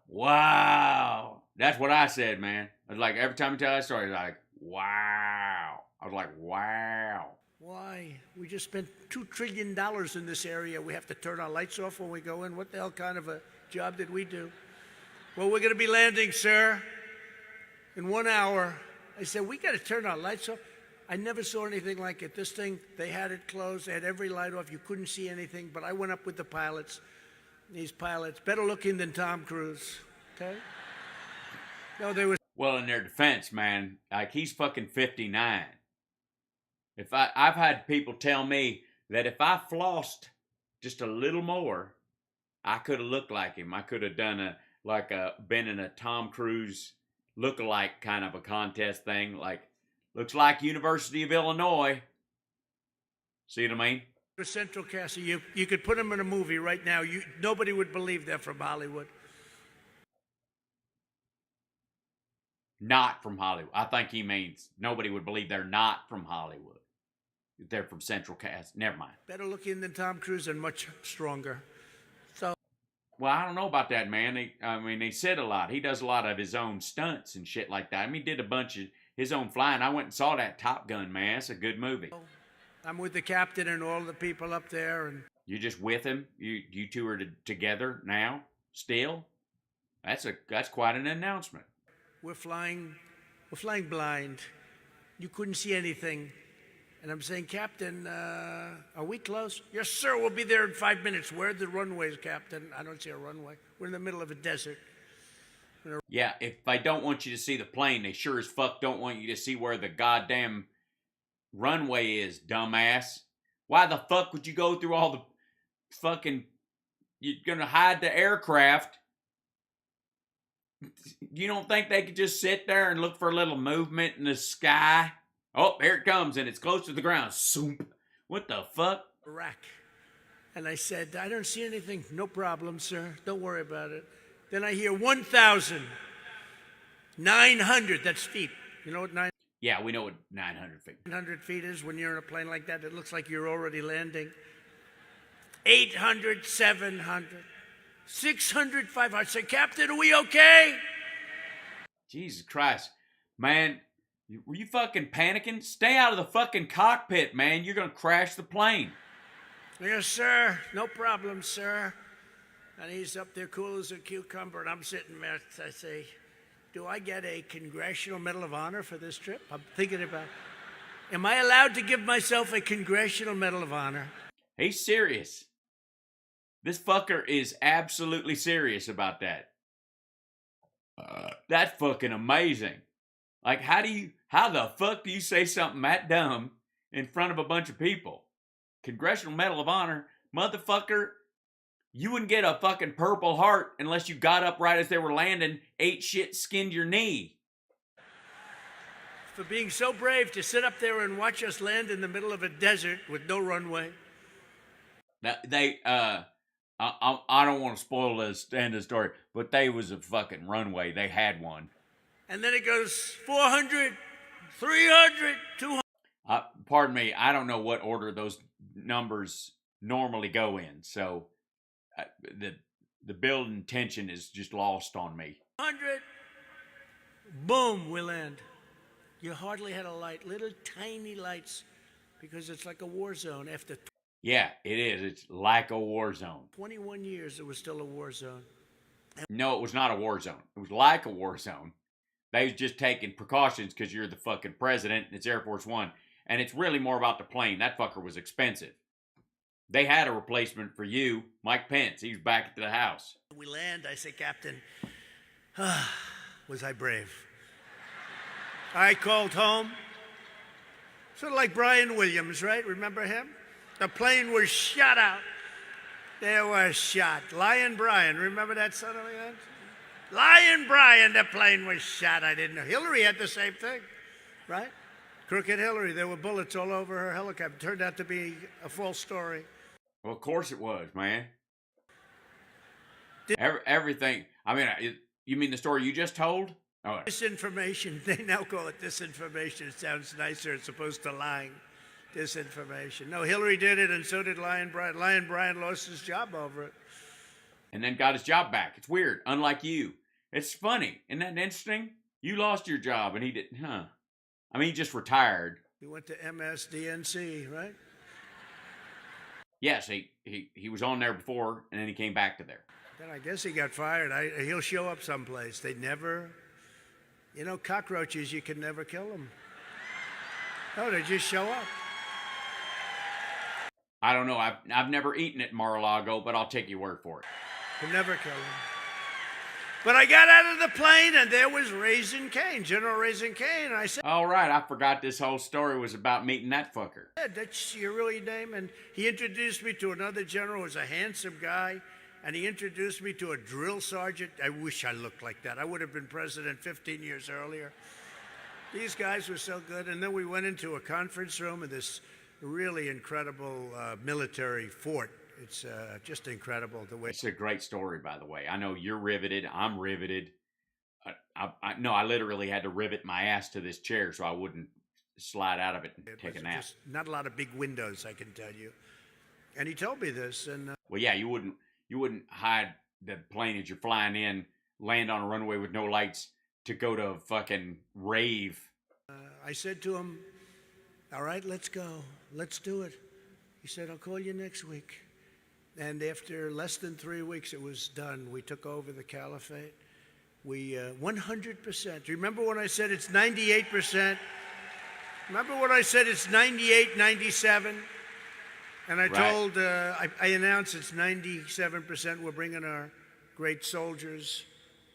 Speaker 1: Wow. That's what I said, man. I was like, every time I tell that story, I was like, wow. I was like, wow.
Speaker 6: Why? We just spent $2 trillion in this area. We have to turn our lights off when we go in. What the hell kind of a job did we do? Well, we're going to be landing, sir, in 1 hour. I said, we got to turn our lights off. I never saw anything like it. This thing, they had it closed. They had every light off. You couldn't see anything. But I went up with the pilots. These pilots, better looking than Tom Cruise. Okay? No, they were.
Speaker 1: Well, in their defense, man, like he's fucking 59. I've had people tell me that if I flossed just a little more, I could have looked like him. I could have done been in a Tom Cruise look-alike kind of a contest thing. Like, looks like University of Illinois. See what I mean?
Speaker 6: Central Castle. You could put them in a movie right now. Nobody would believe they're from Hollywood.
Speaker 1: Not from Hollywood. I think he means nobody would believe they're not from Hollywood. They're from Central Castle. Never mind.
Speaker 6: Better looking than Tom Cruise and much stronger. So.
Speaker 1: Well, I don't know about that, man. They said a lot. He does a lot of his own stunts and shit like that. I mean, he did a bunch of his own flying. I went and saw that Top Gun, man. It's a good movie.
Speaker 6: I'm with the captain and all the people up there. And
Speaker 1: you just with him? You two are together now? Still? That's quite an announcement.
Speaker 6: We're flying blind. You couldn't see anything. And I'm saying, Captain, are we close? Yes, sir, we'll be there in 5 minutes. Where are the runways, Captain? I don't see a runway. We're in the middle of a desert.
Speaker 1: Yeah, if they don't want you to see the plane, they sure as fuck don't want you to see where the goddamn runway is, dumbass. Why the fuck would you go through all the fucking... You're gonna hide the aircraft. You don't think they could just sit there and look for a little movement in the sky? Oh, here it comes, and it's close to the ground. Soop. What the fuck?
Speaker 6: Iraq. And I said, I don't see anything. No problem, sir. Don't worry about it. Then I hear 1,900. That's feet. You know what 900?
Speaker 1: Yeah, we know what 900 feet.
Speaker 6: 900 feet is when you're in a plane like that. It looks like you're already landing. 800, 700, 600, 500. I said, Captain, are we okay?
Speaker 1: Jesus Christ. Man, were you fucking panicking? Stay out of the fucking cockpit, man. You're going to crash the plane.
Speaker 6: Yes, sir. No problem, sir. And he's up there cool as a cucumber, and I'm sitting there. I say, Do I get a Congressional Medal of Honor for this trip? I'm thinking about, am I allowed to give myself a Congressional Medal of Honor?
Speaker 1: He's serious. This fucker is absolutely serious about that. That's fucking amazing. Like, how the fuck do you say something that dumb in front of a bunch of people? Congressional Medal of Honor, motherfucker, you wouldn't get a fucking Purple Heart unless you got up right as they were landing, ate shit, skinned your knee.
Speaker 6: For being so brave to sit up there and watch us land in the middle of a desert with no runway.
Speaker 1: I don't want to spoil the end of the story, but they was a fucking runway. They had one.
Speaker 6: And then it goes 400, 300, 200.
Speaker 1: Pardon me, I don't know what order those numbers normally go in, so the building tension is just lost on me.
Speaker 6: 100, boom, we land. You hardly had a light, little tiny lights, because it's like a war zone. After
Speaker 1: yeah, it is. It's like a war zone.
Speaker 6: 21 years, it was still a war zone.
Speaker 1: No, it was not a war zone. It was like a war zone. They was just taking precautions because you're the fucking president and it's Air Force One. And it's really more about the plane. That fucker was expensive. They had a replacement for you, Mike Pence. He was back at the house.
Speaker 6: We land, I say, Captain, was I brave? I called home. Sort of like Brian Williams, right? Remember him? The plane was shot out. There was shot. Lion Brian, remember that son of a gun? Lion Brian, the plane was shot. I didn't know. Hillary had the same thing, right? Crooked Hillary, there were bullets all over her helicopter. Turned out to be a false story.
Speaker 1: Well, of course it was, man. Everything. I mean, you mean the story you just told? Oh.
Speaker 6: Disinformation. They now call it disinformation. It sounds nicer as opposed to lying. Disinformation. No, Hillary did it, and so did Lion Brian. Lion Brian lost his job over it.
Speaker 1: And then got his job back. It's weird. Unlike you. It's funny. Isn't that interesting? You lost your job, and he didn't, huh? I mean, he just retired.
Speaker 6: He went to MSDNC, right?
Speaker 1: Yes, he was on there before, and then he came back to there.
Speaker 6: Then I guess he got fired. He'll show up someplace. They never, you know, cockroaches, you can never kill them. No, they just show up.
Speaker 1: I don't know. I've never eaten at Mar-a-Lago, but I'll take your word for it.
Speaker 6: You'll never kill them. But I got out of the plane, and there was Raisin Caine, General Raisin Caine. I said,
Speaker 1: all right, I forgot this whole story was about meeting that fucker.
Speaker 6: That's your really name? And he introduced me to another general who was a handsome guy, and he introduced me to a drill sergeant. I wish I looked like that. I would have been president 15 years earlier. These guys were so good. And then we went into a conference room in this really incredible military fort. It's just incredible the way.
Speaker 1: It's a great story, by the way. I know you're riveted. I'm riveted. I literally had to rivet my ass to this chair so I wouldn't slide out of it and take a nap.
Speaker 6: Just not a lot of big windows, I can tell you. And he told me this. And
Speaker 1: well, yeah, you wouldn't hide the plane as you're flying in, land on a runway with no lights to go to a fucking rave.
Speaker 6: I said to him, all right, let's go. Let's do it. He said, I'll call you next week. And after less than 3 weeks, it was done. We took over the caliphate. We 100%. Remember when I said it's 98%? Remember when I said it's 98, 97? And I told, I announced it's 97%. We're bringing our great soldiers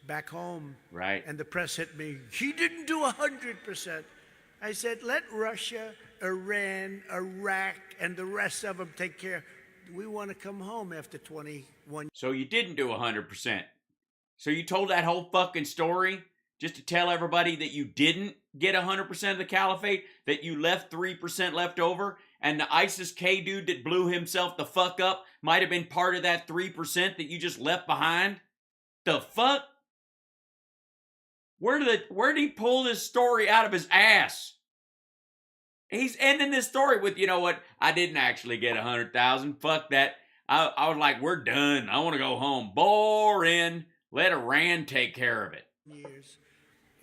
Speaker 6: back home.
Speaker 1: Right.
Speaker 6: And the press hit me. He didn't do 100%. I said, let Russia, Iran, Iraq, and the rest of them take care. We want to come home after 21.
Speaker 1: So you didn't do 100%. So you told that whole fucking story just to tell everybody that you didn't get 100% of the caliphate, that you left 3% left over, and the ISIS-K dude that blew himself the fuck up might have been part of that 3% that you just left behind? The fuck? Where did he pull this story out of his ass? He's ending this story with, you know what, I didn't actually get 100,000. Fuck that. I was like, we're done. I want to go home. Boring. Let Iran take care of it.
Speaker 6: Years.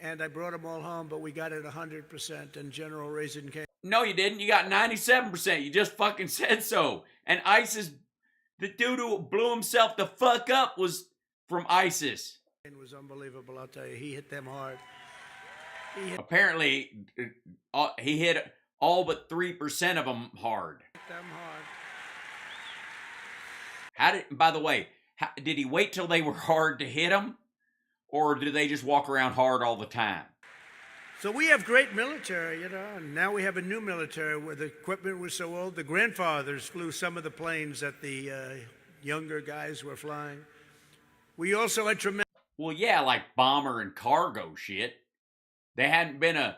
Speaker 6: And I brought them all home, but we got it 100%, and General Raisin Caine.
Speaker 1: No, you didn't. You got 97%. You just fucking said so. And ISIS, the dude who blew himself the fuck up was from ISIS.
Speaker 6: It was unbelievable, I'll tell you. He hit them hard.
Speaker 1: Apparently, he hit all but 3% of them hard.
Speaker 6: Hit them hard.
Speaker 1: By the way, did he wait till they were hard to hit him? Or do they just walk around hard all the time?
Speaker 6: So we have great military, and now we have a new military where the equipment was so old. The grandfathers flew some of the planes that the younger guys were flying. We also had tremendous...
Speaker 1: Well, yeah, like bomber and cargo shit. There hadn't been a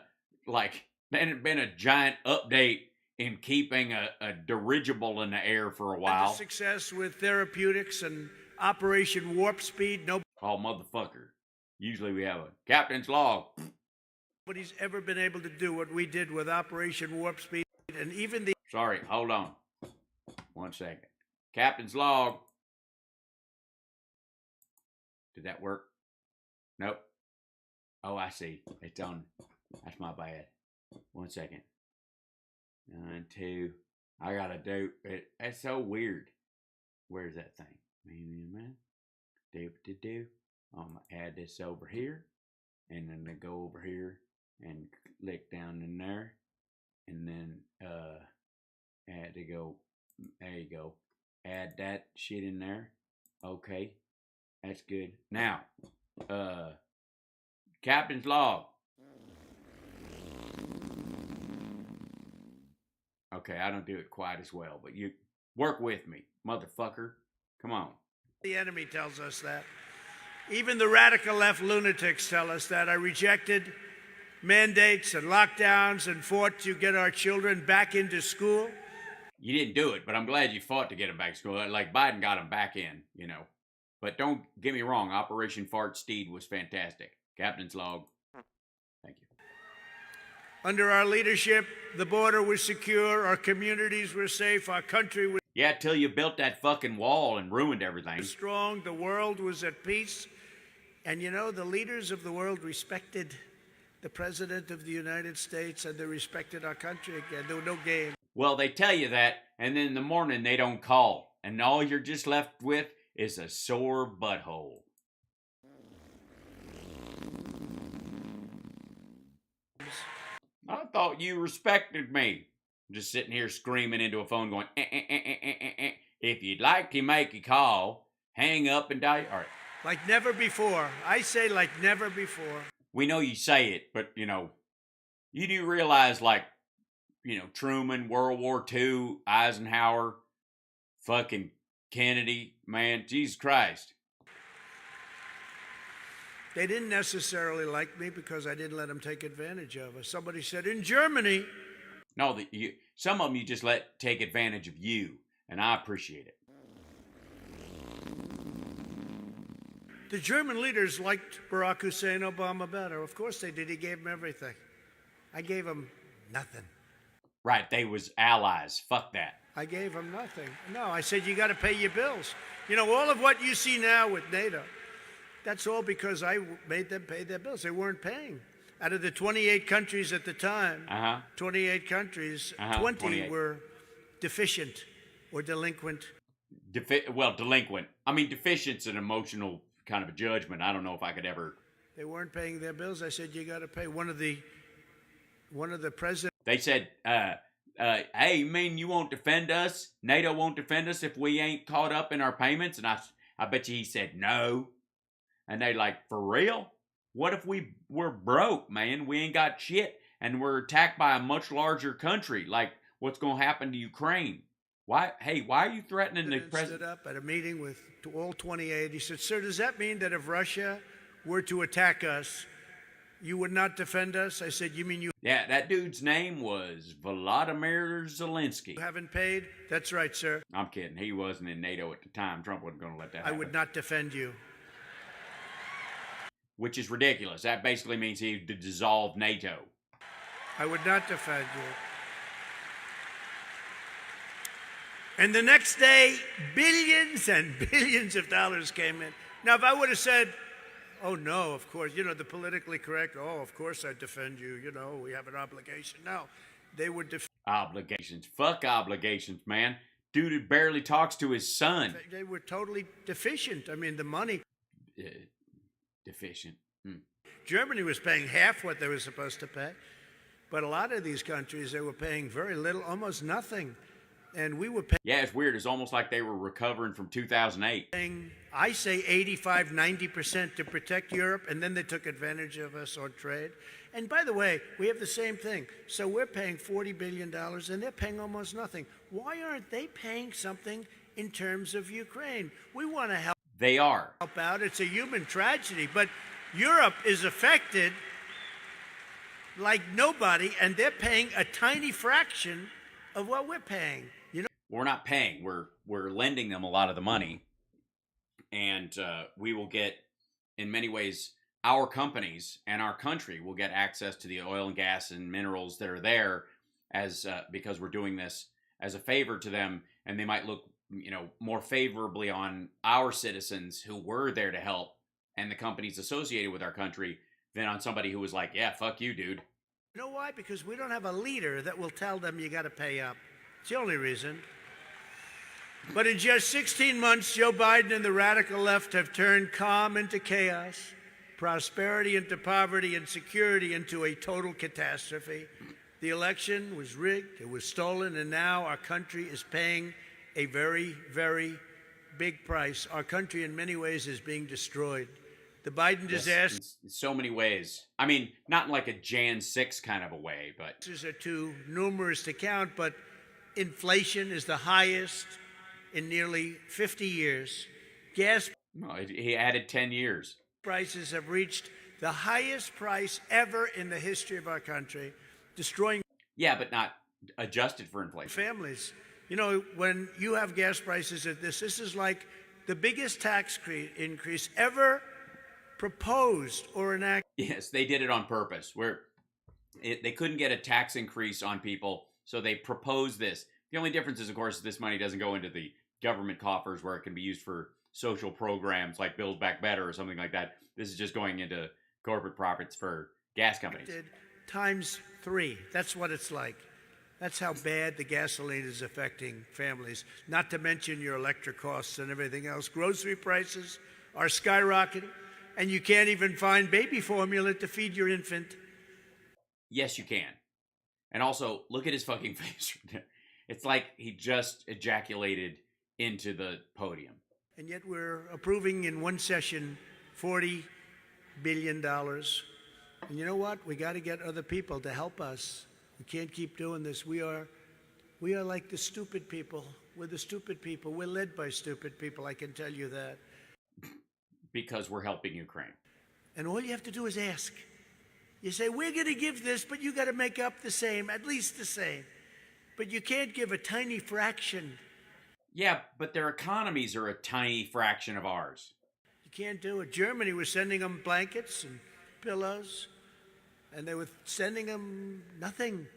Speaker 1: giant update in keeping a dirigible in the air for a while.
Speaker 6: Success with therapeutics and Operation Warp Speed.
Speaker 1: Oh, motherfucker. Usually we have a captain's log.
Speaker 6: Nobody's ever been able to do what we did with Operation Warp Speed, and even the...
Speaker 1: Sorry, hold on. 1 second. Captain's log. Did that work? Nope. Oh, I see. It's on. That's my bad. 1 second. 1, 2. I gotta do it. That's so weird. Where's that thing? Do. I'm gonna add this over here, and then I go over here and click down in there, and then add to go. There you go. Add that shit in there. Okay, that's good. Now, captain's log. Okay, I don't do it quite as well, but you work with me, motherfucker. Come on.
Speaker 6: The enemy tells us that. Even the radical left lunatics tell us that. I rejected mandates and lockdowns and fought to get our children back into school.
Speaker 1: You didn't do it, but I'm glad you fought to get them back to school. Like Biden got them back in, But don't get me wrong, Operation Fart Steed was fantastic. Captain's log. Thank you.
Speaker 6: Under our leadership, the border was secure, our communities were safe, our country was...
Speaker 1: Yeah, till you built that fucking wall and ruined everything.
Speaker 6: ...strong, the world was at peace. And the leaders of the world respected the President of the United States, and they respected our country again. There was no game.
Speaker 1: Well, they tell you that, and then in the morning they don't call. And all you're just left with is a sore butthole. I thought you respected me. I'm just sitting here screaming into a phone going, If you'd like to make a call, hang up and dial. All right.
Speaker 6: Like never before. I say like never before.
Speaker 1: We know you say it, but, you do realize, Truman, World War II, Eisenhower, fucking Kennedy, man, Jesus Christ.
Speaker 6: They didn't necessarily like me because I didn't let them take advantage of us. Somebody said, in Germany...
Speaker 1: No, some of them you just let take advantage of you, and I appreciate it.
Speaker 6: The German leaders liked Barack Hussein Obama better. Of course they did. He gave them everything. I gave them nothing.
Speaker 1: Right, they was allies. Fuck that.
Speaker 6: I gave them nothing. No, I said, you got to pay your bills. All of what you see now with NATO, that's all because I made them pay their bills. They weren't paying. Out of the 28 countries at the time, 28 countries, 20
Speaker 1: 28.
Speaker 6: were deficient or delinquent.
Speaker 1: Delinquent. I mean, deficient's an emotional kind of a judgment. I don't know if I could ever...
Speaker 6: They weren't paying their bills. I said, you got to pay. One of the presidents...
Speaker 1: They said, hey, you mean you won't defend us? NATO won't defend us if we ain't caught up in our payments? And I bet you he said no. And they like, for real? What if we're broke, man? We ain't got shit, and we're attacked by a much larger country. Like, what's going to happen to Ukraine? Why are you threatening the president?
Speaker 6: Stood up at a meeting with all 28. He said, sir, does that mean that if Russia were to attack us, you would not defend us? I said, you mean you...
Speaker 1: Yeah, that dude's name was Volodymyr Zelensky.
Speaker 6: You haven't paid? That's right, sir.
Speaker 1: I'm kidding. He wasn't in NATO at the time. Trump wasn't going to let that happen.
Speaker 6: I would not defend you.
Speaker 1: Which is ridiculous. That basically means he would dissolve NATO.
Speaker 6: I would not defend you. And the next day, billions and billions of dollars came in. Now, if I would have said, oh, no, of course, the politically correct, oh, of course I'd defend you, we have an obligation. No, they would defend.
Speaker 1: Obligations. Fuck obligations, man. Dude barely talks to his son.
Speaker 6: They were totally deficient. I mean, the money.
Speaker 1: Deficient.
Speaker 6: Germany was paying half what they were supposed to pay. But a lot of these countries, they were paying very little, almost nothing. And we were paying...
Speaker 1: Yeah, it's weird. It's almost like they were recovering from 2008.
Speaker 6: I say 85, 90% to protect Europe, and then they took advantage of us on trade. And by the way, we have the same thing. So we're paying $40 billion, and they're paying almost nothing. Why aren't they paying something in terms of Ukraine? We want to help.
Speaker 1: They are.
Speaker 6: Help out. It's a human tragedy, but Europe is affected like nobody, and they're paying a tiny fraction of what we're paying. You know,
Speaker 1: we're not paying. We're lending them a lot of the money, and we will get, in many ways, our companies and our country will get access to the oil and gas and minerals that are there, as because we're doing this as a favor to them, and they might look, more favorably on our citizens who were there to help and the companies associated with our country than on somebody who was like, yeah, fuck you, dude.
Speaker 6: You know why? Because we don't have a leader that will tell them you got to pay up. It's the only reason. But in just 16 months, Joe Biden and the radical left have turned calm into chaos, prosperity into poverty, and security into a total catastrophe. The election was rigged, it was stolen, and now our country is paying a very, very big price. Our country, in many ways, is being destroyed. The Biden disaster...
Speaker 1: Yes, in so many ways. I mean, not in like a Jan 6 kind of a way, but...
Speaker 6: These are too numerous to count, but inflation is the highest in nearly 50 years. Gas...
Speaker 1: No, he added 10 years.
Speaker 6: Prices have reached the highest price ever in the history of our country, destroying...
Speaker 1: Yeah, but not adjusted for inflation.
Speaker 6: Families. When you have gas prices at this is like the biggest tax increase ever proposed or enacted.
Speaker 1: Yes, they did it on purpose. They couldn't get a tax increase on people, so they proposed this. The only difference is, of course, this money doesn't go into the government coffers where it can be used for social programs like Build Back Better or something like that. This is just going into corporate profits for gas companies.
Speaker 6: Times 3. That's what it's like. That's how bad the gasoline is affecting families, not to mention your electric costs and everything else. Grocery prices are skyrocketing, and you can't even find baby formula to feed your infant.
Speaker 1: Yes, you can. And also, look at his fucking face. It's like he just ejaculated into the podium.
Speaker 6: And yet we're approving in one session $40 billion. And you know what? We got to get other people to help us. We can't keep doing this. We are like the stupid people. We're the stupid people. We're led by stupid people, I can tell you that.
Speaker 1: Because we're helping Ukraine.
Speaker 6: And all you have to do is ask. You say, we're going to give this, but you got to make up the same, at least the same. But you can't give a tiny fraction.
Speaker 1: Yeah, but their economies are a tiny fraction of ours.
Speaker 6: You can't do it. Germany was sending them blankets and pillows, and they were sending them nothing.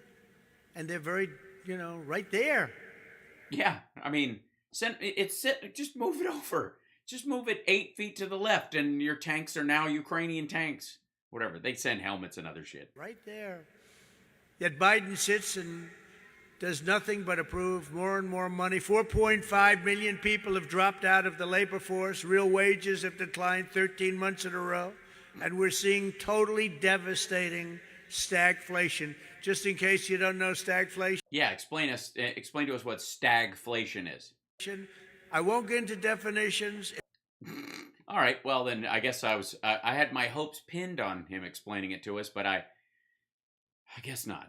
Speaker 6: And they're very, right there.
Speaker 1: Yeah, I mean, just move it over. Just move it 8 feet to the left, and your tanks are now Ukrainian tanks. Whatever. They send helmets and other shit.
Speaker 6: Right there. Yet Biden sits and does nothing but approve more and more money. 4.5 million people have dropped out of the labor force. Real wages have declined 13 months in a row. And we're seeing totally devastating stagflation. Just in case you don't know stagflation.
Speaker 1: Yeah, explain to us what stagflation is.
Speaker 6: I won't get into definitions.
Speaker 1: All right, well then I guess I had my hopes pinned on him explaining it to us, but I guess not.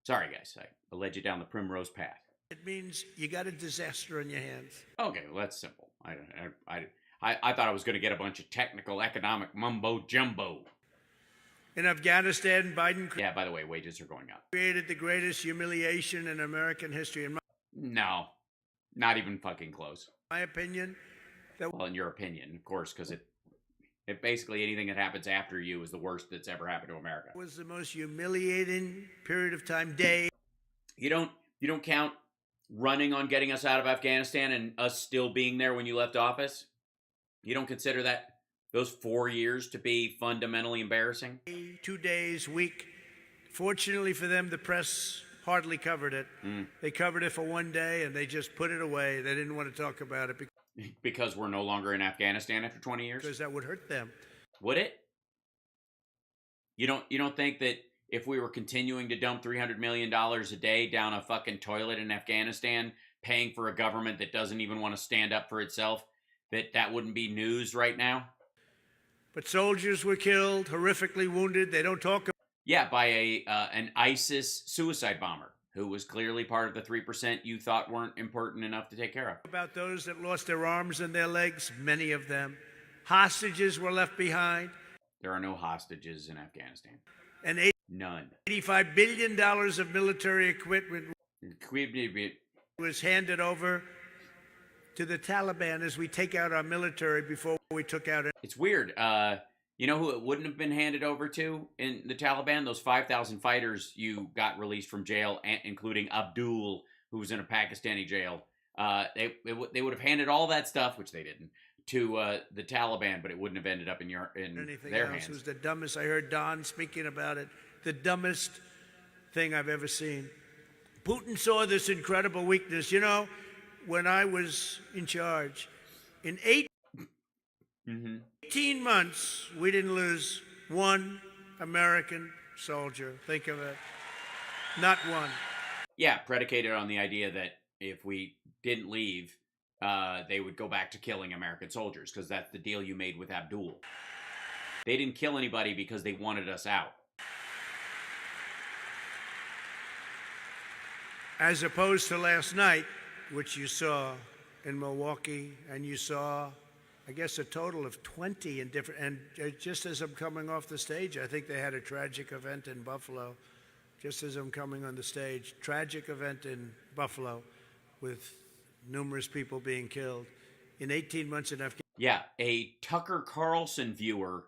Speaker 1: Sorry guys, I led you down the primrose path.
Speaker 6: It means you got a disaster on your hands.
Speaker 1: Okay, well that's simple. I thought I was going to get a bunch of technical economic mumbo jumbo.
Speaker 6: In Afghanistan, Biden...
Speaker 1: Yeah, by the way, wages are going up.
Speaker 6: ...created the greatest humiliation in American history.
Speaker 1: No, not even fucking close.
Speaker 6: My opinion...
Speaker 1: Well, in your opinion, of course, because it basically anything that happens after you is the worst that's ever happened to America.
Speaker 6: It was the most humiliating period of time, day.
Speaker 1: You don't count running on getting us out of Afghanistan and us still being there when you left office? You don't consider those 4 years to be fundamentally embarrassing?
Speaker 6: 2 days, week. Fortunately for them, the press hardly covered it. They covered it for 1 day and they just put it away. They didn't want to talk about it.
Speaker 1: Because we're no longer in Afghanistan after 20 years?
Speaker 6: Because that would hurt them.
Speaker 1: Would it? You don't think that if we were continuing to dump $300 million a day down a fucking toilet in Afghanistan, paying for a government that doesn't even want to stand up for itself, that wouldn't be news right now?
Speaker 6: But soldiers were killed, horrifically wounded. They don't talk about.
Speaker 1: Yeah, by an ISIS suicide bomber who was clearly part of the 3% you thought weren't important enough to take care of.
Speaker 6: About those that lost their arms and their legs, many of them. Hostages were left behind.
Speaker 1: There are no hostages in Afghanistan.
Speaker 6: And
Speaker 1: none.
Speaker 6: $85 billion of military equipment was handed over to the Taliban as we take out our military before we took out it.
Speaker 1: It's weird. You know who it wouldn't have been handed over to in the Taliban? Those 5,000 fighters you got released from jail, including Abdul, who was in a Pakistani jail. They would have handed all that stuff, which they didn't, to the Taliban, but it wouldn't have ended up in their hands.
Speaker 6: It was the dumbest. I heard Don speaking about it. The dumbest thing I've ever seen. Putin saw this incredible weakness. You know, when I was in charge, in 18 months, we didn't lose one American soldier. Think of it. Not one.
Speaker 1: Yeah, predicated on the idea that if we didn't leave, they would go back to killing American soldiers, because that's the deal you made with Abdul. They didn't kill anybody because they wanted us out.
Speaker 6: As opposed to last night, which you saw in Milwaukee, and you saw, I guess, a total of 20 in different, and just as I'm coming off the stage, I think they had a tragic event in Buffalo. Just as I'm coming on the stage, tragic event in Buffalo with numerous people being killed. In 18 months in Afghanistan.
Speaker 1: Yeah, a Tucker Carlson viewer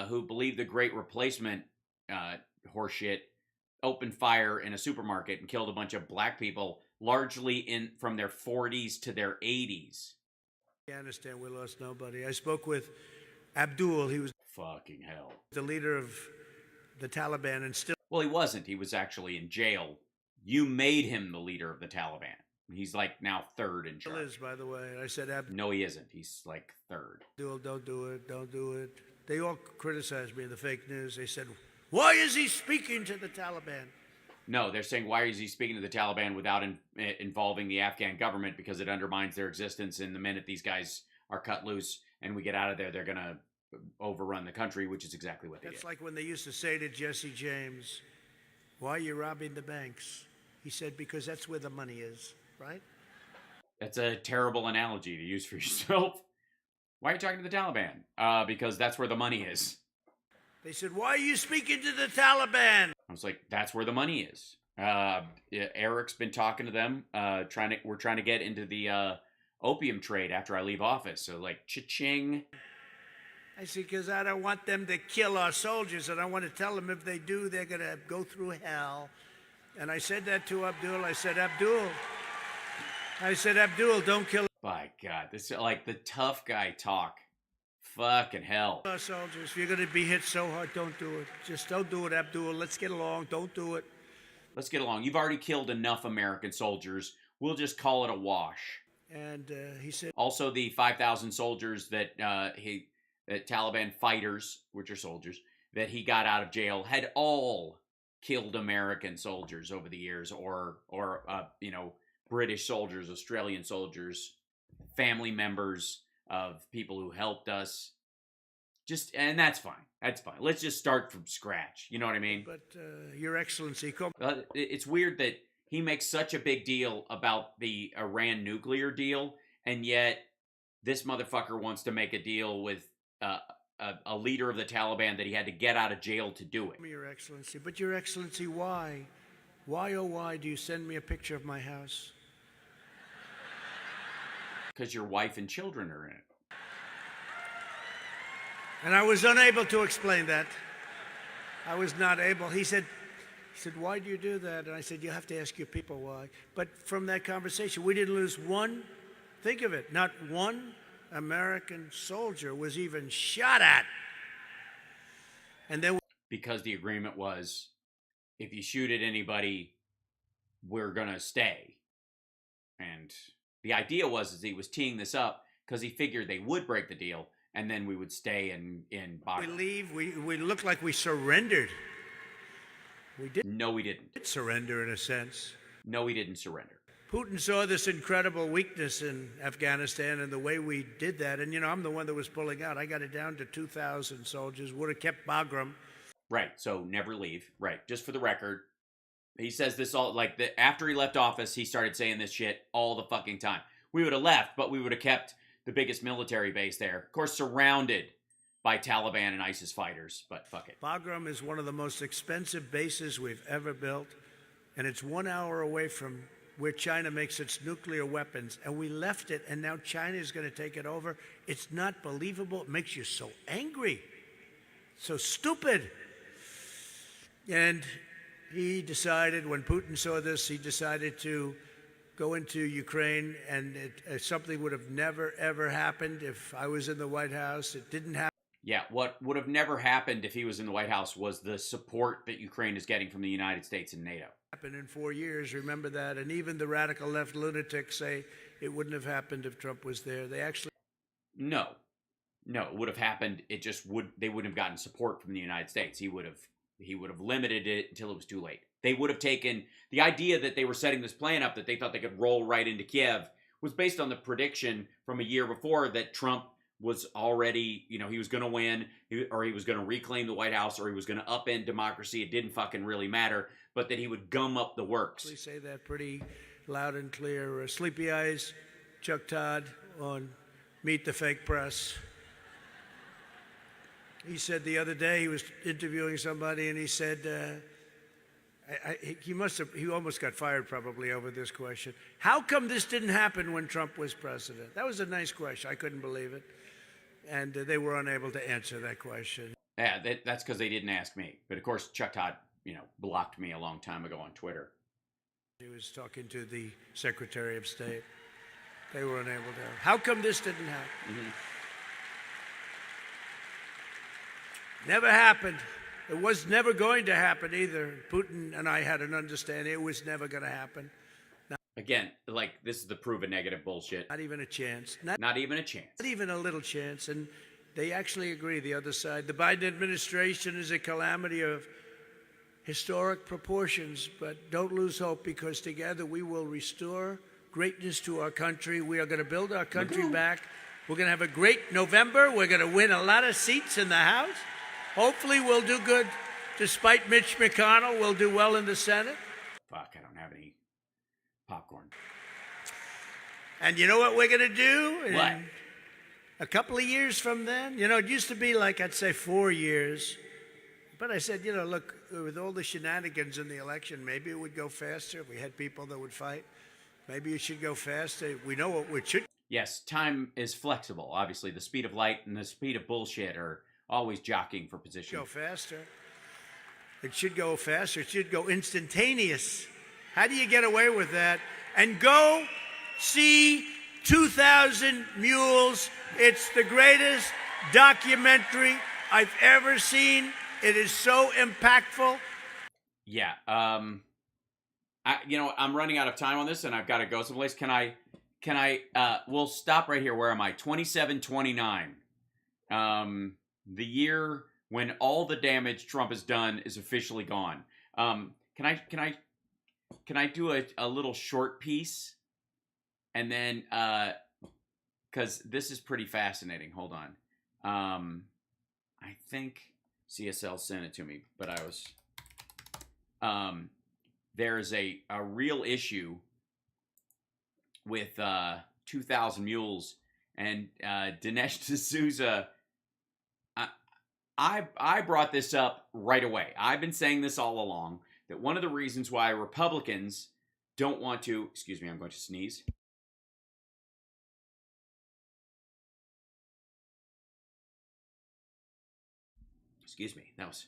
Speaker 1: who believed the Great Replacement horseshit opened fire in a supermarket and killed a bunch of black people, largely from their 40s to their 80s.
Speaker 6: Afghanistan, we lost nobody. I spoke with Abdul. He was
Speaker 1: fucking hell
Speaker 6: the leader of the Taliban, and still.
Speaker 1: Well, he wasn't. He was actually in jail. You made him the leader of the Taliban. He's like now third in charge.
Speaker 6: Is, by the way. I said,
Speaker 1: no, he isn't. He's like third.
Speaker 6: Don't do it. Don't do it. They all criticized me in the fake news. They said, why is he speaking to the Taliban?
Speaker 1: No, they're saying, why is he speaking to the Taliban without involving the Afghan government? Because it undermines their existence. And the minute these guys are cut loose and we get out of there, they're going to overrun the country, which is exactly what they did.
Speaker 6: That's like when they used to say to Jesse James, why are you robbing the banks? He said, because that's where the money is, right?
Speaker 1: That's a terrible analogy to use for yourself. Why are you talking to the Taliban? Because that's where the money is.
Speaker 6: They said, why are you speaking to the Taliban?
Speaker 1: I was like, that's where the money is. Eric's been talking to them. We're trying to get into the opium trade after I leave office. So like, cha-ching.
Speaker 6: I said, because I don't want them to kill our soldiers, and I want to tell them if they do, they're going to go through hell. And I said that to Abdul. I said, Abdul, don't kill.
Speaker 1: By God, this is like the tough guy talk. Fucking hell.
Speaker 6: Our soldiers, if you're going to be hit so hard, don't do it. Just don't do it, Abdul. Let's get along. Don't do it.
Speaker 1: Let's get along. You've already killed enough American soldiers. We'll just call it a wash.
Speaker 6: And he said.
Speaker 1: Also, the 5,000 soldiers that Taliban fighters, which are soldiers, that he got out of jail had all killed American soldiers over the years, or British soldiers, Australian soldiers, family members of people who helped us. And that's fine. That's fine. Let's just start from scratch. You know what I mean?
Speaker 6: But Your Excellency,
Speaker 1: it's weird that he makes such a big deal about the Iran nuclear deal, and yet this motherfucker wants to make a deal with a leader of the Taliban that he had to get out of jail to do it.
Speaker 6: Your Excellency, but Your Excellency, why? Why, oh why, do you send me a picture of my house?
Speaker 1: Because your wife and children are in it.
Speaker 6: And I was unable to explain that. I was not able. He said, why do you do that? And I said, you have to ask your people why. But from that conversation, we didn't lose one, think of it, not one American soldier was even shot at. And then
Speaker 1: because the agreement was, if you shoot at anybody, we're going to stay. And the idea was he was teeing this up because he figured they would break the deal, and then we would stay in Bagram.
Speaker 6: We leave. We look like we surrendered. We didn't.
Speaker 1: No, we didn't.
Speaker 6: Surrender in a sense.
Speaker 1: No, we didn't surrender.
Speaker 6: Putin saw this incredible weakness in Afghanistan and the way we did that. And, I'm the one that was pulling out. I got it down to 2,000 soldiers, would have kept Bagram.
Speaker 1: Right, so never leave. Right, just for the record, he says this all, after he left office, he started saying this shit all the fucking time. We would have left, but we would have kept the biggest military base there. Of course, surrounded by Taliban and ISIS fighters, but fuck it.
Speaker 6: Bagram is one of the most expensive bases we've ever built, and it's 1 hour away from where China makes its nuclear weapons, and we left it, and now China is going to take it over. It's not believable. It makes you so angry, so stupid. And he decided, when Putin saw this, he decided to go into Ukraine, and something would have never, ever happened if I was in the White House. It didn't happen.
Speaker 1: Yeah, what would have never happened if he was in the White House was the support that Ukraine is getting from the United States and NATO.
Speaker 6: Happened in 4 years, remember that. And even the radical left lunatics say it wouldn't have happened if Trump was there. They actually...
Speaker 1: No, it would have happened. It just they wouldn't have gotten support from the United States. He would have limited it until it was too late. They would have taken the idea that they were setting this plan up, that they thought they could roll right into Kiev, was based on the prediction from a year before that Trump was already, he was going to win, or he was going to reclaim the White House, or he was going to upend democracy. It didn't fucking really matter, but that he would gum up the works.
Speaker 6: We say that pretty loud and clear. Sleepy Eyes, Chuck Todd on Meet the Fake Press. He said the other day, he was interviewing somebody, and he said, he almost got fired probably over this question. How come this didn't happen when Trump was president? That was a nice question. I couldn't believe it. And they were unable to answer that question.
Speaker 1: Yeah, that's because they didn't ask me. But of course, Chuck Todd, blocked me a long time ago on Twitter.
Speaker 6: He was talking to the Secretary of State. They were unable to. How come this didn't happen?
Speaker 1: Mm-hmm.
Speaker 6: Never happened. It was never going to happen either. Putin and I had an understanding it was never going to happen.
Speaker 1: Again, this is the proven negative bullshit.
Speaker 6: Not even a chance.
Speaker 1: Not even a chance.
Speaker 6: Not even a little chance. And they actually agree, the other side. The Biden administration is a calamity of historic proportions, but don't lose hope, because together we will restore greatness to our country. We are going to build our country back. We're going to have a great November. We're going to win a lot of seats in the House. Hopefully we'll do good. Despite Mitch McConnell, we'll do well in the Senate.
Speaker 1: Fuck, I don't have any popcorn.
Speaker 6: And you know what we're going to do?
Speaker 1: What?
Speaker 6: A couple of years from then? It used to be I'd say 4 years. But I said, look, with all the shenanigans in the election, maybe it would go faster if we had people that would fight. Maybe it should go faster. We know what it should.
Speaker 1: Yes, time is flexible. Obviously, the speed of light and the speed of bullshit are always jockeying for position.
Speaker 6: Go faster. It should go faster. It should go instantaneous. How do you get away with that? And go see 2,000 Mules. It's the greatest documentary I've ever seen. It is so impactful.
Speaker 1: Yeah. I'm running out of time on this, and I've got to go someplace. Can I, we'll stop right here. Where am I? 2729. The year when all the damage Trump has done is officially gone. Can I do a little short piece? And then, because this is pretty fascinating. Hold on. I think CSL sent it to me, but I was, there's a real issue with 2,000 Mules and Dinesh D'Souza. I brought this up right away. I've been saying this all along, that one of the reasons why Republicans don't want to, excuse me, I'm going to sneeze. Excuse me, that was,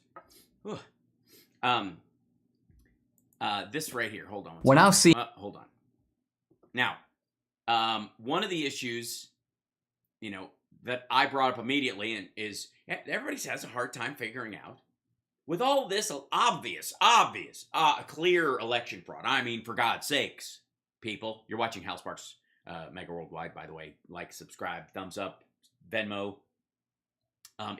Speaker 1: this right here, hold on.
Speaker 7: When I'll see,
Speaker 1: hold on. Now, one of the issues, that I brought up immediately and is everybody has a hard time figuring out, with all this obvious, clear election fraud. I mean, for God's sakes, people, you're watching HAL SPARKS Mega Worldwide, by the way. Like, subscribe, thumbs up, Venmo,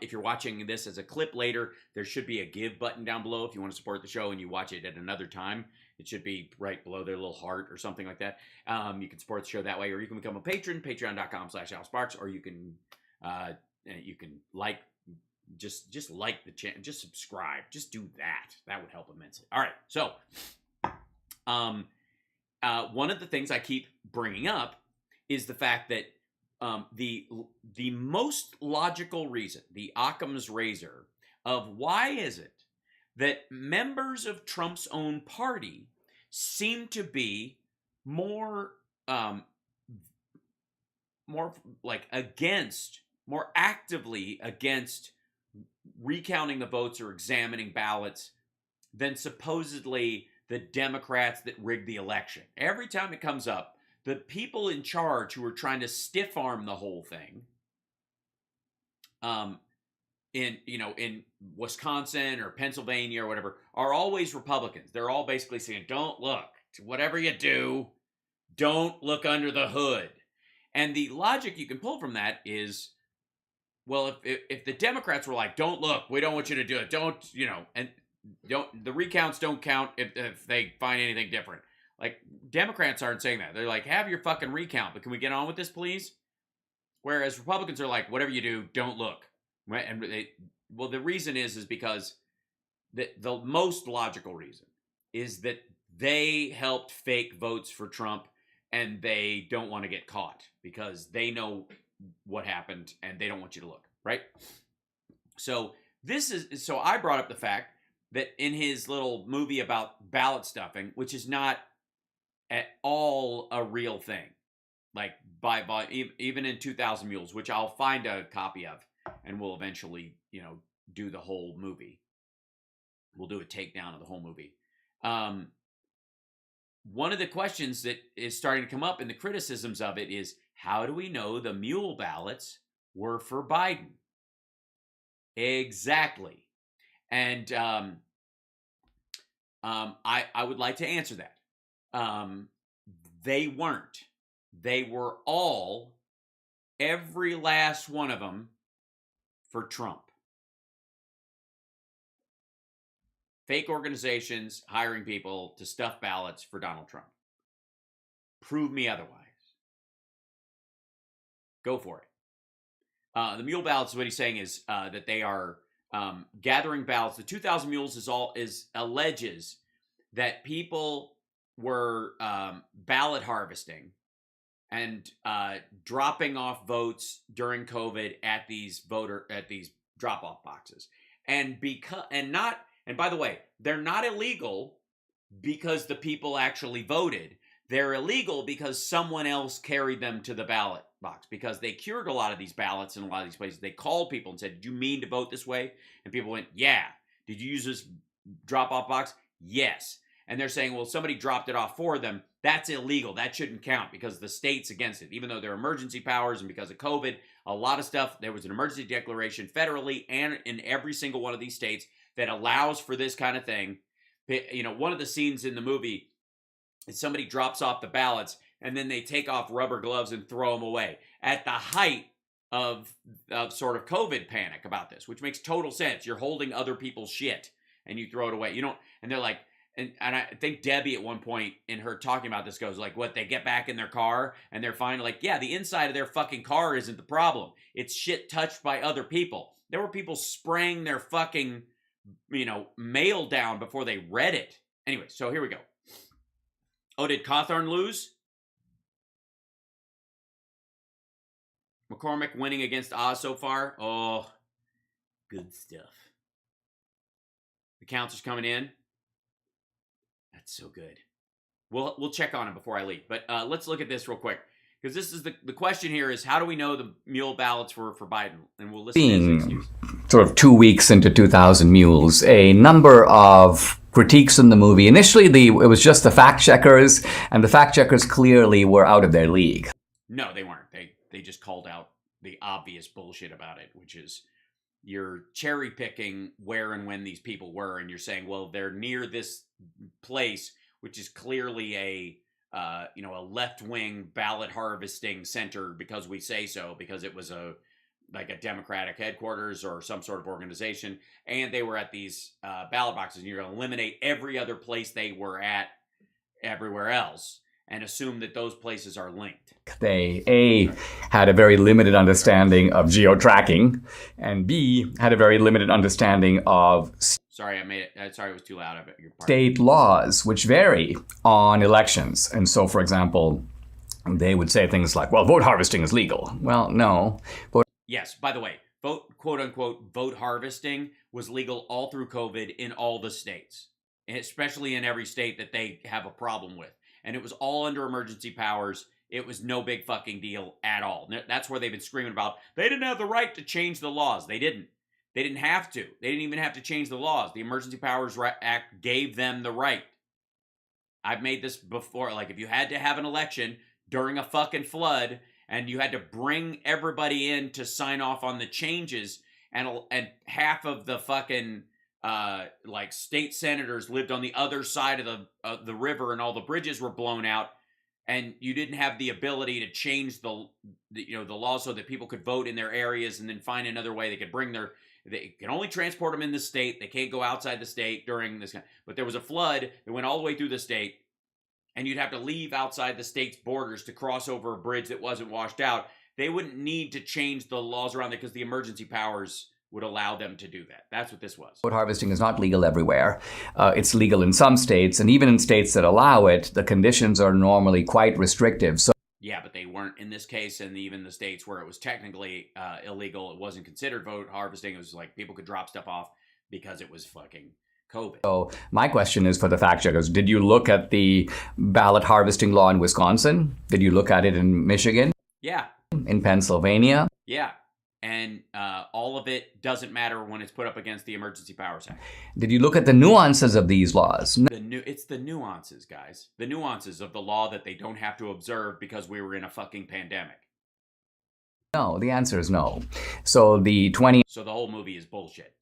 Speaker 1: If you're watching this as a clip later, there should be a give button down below if you want to support the show and you watch it at another time. It should be right below their little heart or something like that. You can support the show that way, or you can become a patron, patreon.com/HALSparks, or you can like, just like the channel, just subscribe, just do that. That would help immensely. All right, so one of the things I keep bringing up is the fact that the most logical reason, the Occam's razor, of why is it that members of Trump's own party seem to be more actively against recounting the votes or examining ballots than supposedly the Democrats that rigged the election. Every time it comes up, the people in charge who are trying to stiff arm the whole thing, in Wisconsin or Pennsylvania or whatever, are always Republicans. They're all basically saying, don't look, whatever you do, don't look under the hood. And the logic you can pull from that is, well, if the Democrats were like, don't look, we don't want you to do it, the recounts don't count if they find anything different. Like, Democrats aren't saying that. They're like, have your fucking recount, but can we get on with this, please? Whereas Republicans are like, whatever you do, don't look. Right? And the reason is because the most logical reason is that they helped fake votes for Trump, and they don't want to get caught because they know what happened and they don't want you to look, right? So I brought up the fact that in his little movie about ballot stuffing, which is not at all a real thing, like by even in 2000 Mules, which I'll find a copy of, and we'll eventually do the whole movie. We'll do a takedown of the whole movie. One of the questions that is starting to come up in the criticisms of it is, how do we know the mule ballots were for Biden? Exactly. And I would like to answer that. They weren't. They were all, every last one of them, for Trump. Fake organizations hiring people to stuff ballots for Donald Trump. Prove me otherwise. Go for it. The mule ballots, what he's saying is that they are gathering ballots. The 2000 Mules alleges that people were ballot harvesting and dropping off votes during COVID at these drop-off boxes, and by the way, they're not illegal because the people actually voted. They're illegal because someone else carried them to the ballot box, because they cured a lot of these ballots in a lot of these places. They called people and said, "Did you mean to vote this way?" And people went, "Yeah." "Did you use this drop-off box?" "Yes." And they're saying, well, somebody dropped it off for them. That's illegal. That shouldn't count because the state's against it. Even though there are emergency powers and because of COVID, a lot of stuff, there was an emergency declaration federally and in every single one of these states that allows for this kind of thing. One of the scenes in the movie is somebody drops off the ballots and then they take off rubber gloves and throw them away at the height of sort of COVID panic about this, which makes total sense. You're holding other people's shit and you throw it away. And they're like, and I think Debbie at one point in her talking about this goes like, what, they get back in their car and they're fine? Like, yeah, the inside of their fucking car isn't the problem. It's shit touched by other people. There were people spraying their fucking, mail down before they read it. Anyway, so here we go. Oh, did Cawthorn lose? McCormick winning against Oz so far? Oh, good stuff. The counts are coming in. That's so good. We'll check on it before I leave. But let's look at this real quick. Because this is the question here is, how do we know the mule ballots were for Biden? And we'll listen to his excuse.
Speaker 7: Sort of 2 weeks into 2000 Mules, a number of critiques in the movie. Initially, it was just the fact checkers, and the fact checkers clearly were out of their league.
Speaker 1: No, they weren't. They just called out the obvious bullshit about it, which is you're cherry picking where and when these people were, and you're saying, well, they're near this place, which is clearly a left-wing ballot harvesting center because we say so, because it was a like a Democratic headquarters or some sort of organization, and they were at these ballot boxes, and you're going to eliminate every other place they were at everywhere else and assume that those places are linked.
Speaker 7: They, A, had a very limited understanding of geo-tracking, and B, had a very limited understanding of
Speaker 1: sorry, it was too loud. I beg your pardon.
Speaker 7: State laws, which vary on elections. And so, for example, they would say things like, well, vote harvesting is legal. Well, no.
Speaker 1: Yes, by the way, quote-unquote vote harvesting was legal all through COVID in all the states, especially in every state that they have a problem with. And it was all under emergency powers. It was no big fucking deal at all. That's where they've been screaming about, they didn't have the right to change the laws. They didn't. They didn't have to. They didn't even have to change the laws. The Emergency Powers Act gave them the right. I've made this before. Like, if you had to have an election during a fucking flood and you had to bring everybody in to sign off on the changes, and half of the fucking like state senators lived on the other side of the river and all the bridges were blown out, and you didn't have the ability to change the law so that people could vote in their areas and then find another way they could bring they can only transport them in the state. They can't go outside the state during this. But there was a flood that went all the way through the state, and you'd have to leave outside the state's borders to cross over a bridge that wasn't washed out. They wouldn't need to change the laws around there because the emergency powers would allow them to do that. That's what this was.
Speaker 7: Vote harvesting is not legal everywhere. It's legal in some states, and even in states that allow it, the conditions are normally quite restrictive. So
Speaker 1: yeah, but they weren't in this case, and even the states where it was technically illegal, it wasn't considered vote harvesting. It was like people could drop stuff off because it was fucking COVID.
Speaker 7: So my question is for the fact checkers, did you look at the ballot harvesting law in Wisconsin? Did you look at it in Michigan?
Speaker 1: Yeah.
Speaker 7: In Pennsylvania?
Speaker 1: Yeah. And all of it doesn't matter when it's put up against the Emergency Powers Act.
Speaker 7: Did you look at the nuances of these laws?
Speaker 1: It's the nuances, guys. The nuances of the law that they don't have to observe because we were in a fucking pandemic.
Speaker 7: No, the answer is no. So the
Speaker 1: So the whole movie is bullshit.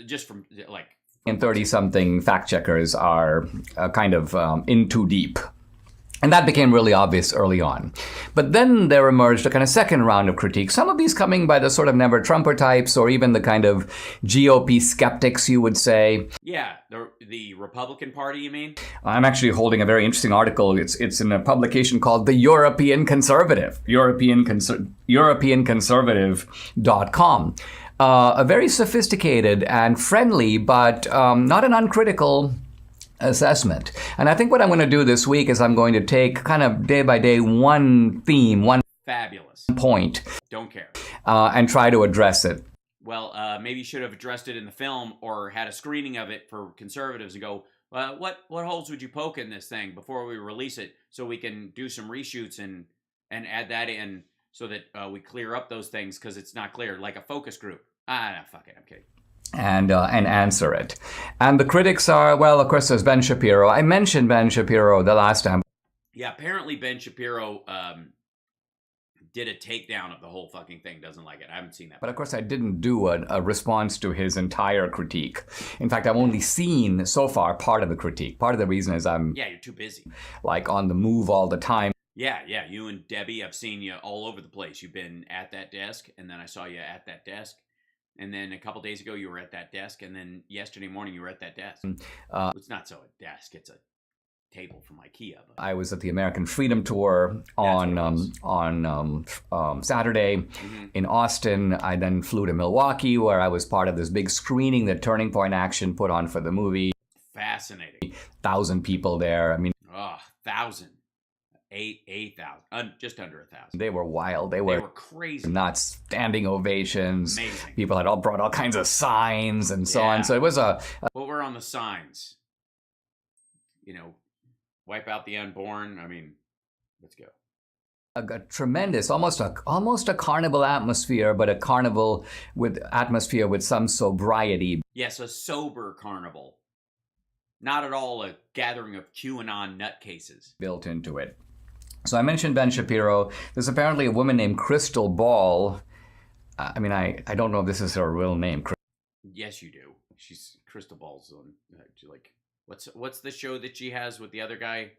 Speaker 1: Just from like...
Speaker 7: and 30-something fact checkers are kind of in too deep. And that became really obvious early on. But then there emerged a kind of second round of critique, some of these coming by the sort of never-Trumper types or even the kind of GOP skeptics, you would say.
Speaker 1: Yeah, the Republican Party, you mean?
Speaker 7: I'm actually holding a very interesting article. It's in a publication called The European Conservative, EuropeanConservative.com. A very sophisticated and friendly, but not an uncritical assessment. And I think what I'm going to do this week is I'm going to take kind of day by day one theme, one
Speaker 1: fabulous
Speaker 7: point.
Speaker 1: Don't care.
Speaker 7: And try to address it.
Speaker 1: Well, maybe you should have addressed it in the film or had a screening of it for conservatives and go, what holes would you poke in this thing before we release it so we can do some reshoots and add that in so that we clear up those things because it's not clear, like a focus group. Fuck it, I'm kidding.
Speaker 7: And answer it. And the critics are, well, of course, there's Ben Shapiro. I mentioned Ben Shapiro the last time.
Speaker 1: Yeah, apparently Ben Shapiro did a takedown of the whole fucking thing. Doesn't like it. I haven't seen that.
Speaker 7: But of course, I didn't do a response to his entire critique. In fact, I've only seen so far part of the critique. Part of the reason is
Speaker 1: yeah, you're too busy.
Speaker 7: Like on the move all the time.
Speaker 1: Yeah, you and Debbie, I've seen you all over the place. You've been at that desk, and then I saw you at that desk. And then a couple days ago, you were at that desk. And then yesterday morning, you were at that desk. It's not so a desk. It's a table from IKEA. But
Speaker 7: I was at the American Freedom Tour on Saturday in Austin. I then flew to Milwaukee, where I was part of this big screening that Turning Point Action put on for the movie.
Speaker 1: Fascinating.
Speaker 7: 1,000 people there. I mean...
Speaker 1: 1,000. 8,000, just under 1,000.
Speaker 7: They were wild. They were
Speaker 1: crazy.
Speaker 7: Not standing ovations.
Speaker 1: Amazing.
Speaker 7: People had brought all kinds of signs and so on. So it was
Speaker 1: what were on the signs? Wipe out the unborn. I mean, let's go.
Speaker 7: A tremendous, almost a carnival atmosphere, but a carnival with atmosphere with some sobriety.
Speaker 1: Yes, a sober carnival. Not at all a gathering of QAnon nutcases.
Speaker 7: Built into it. So I mentioned Ben Shapiro. There's apparently a woman named Crystal Ball. I mean, I don't know if this is her real name.
Speaker 1: Yes, you do. She's Crystal Ball's on. Like, what's the show that she has with the other guy?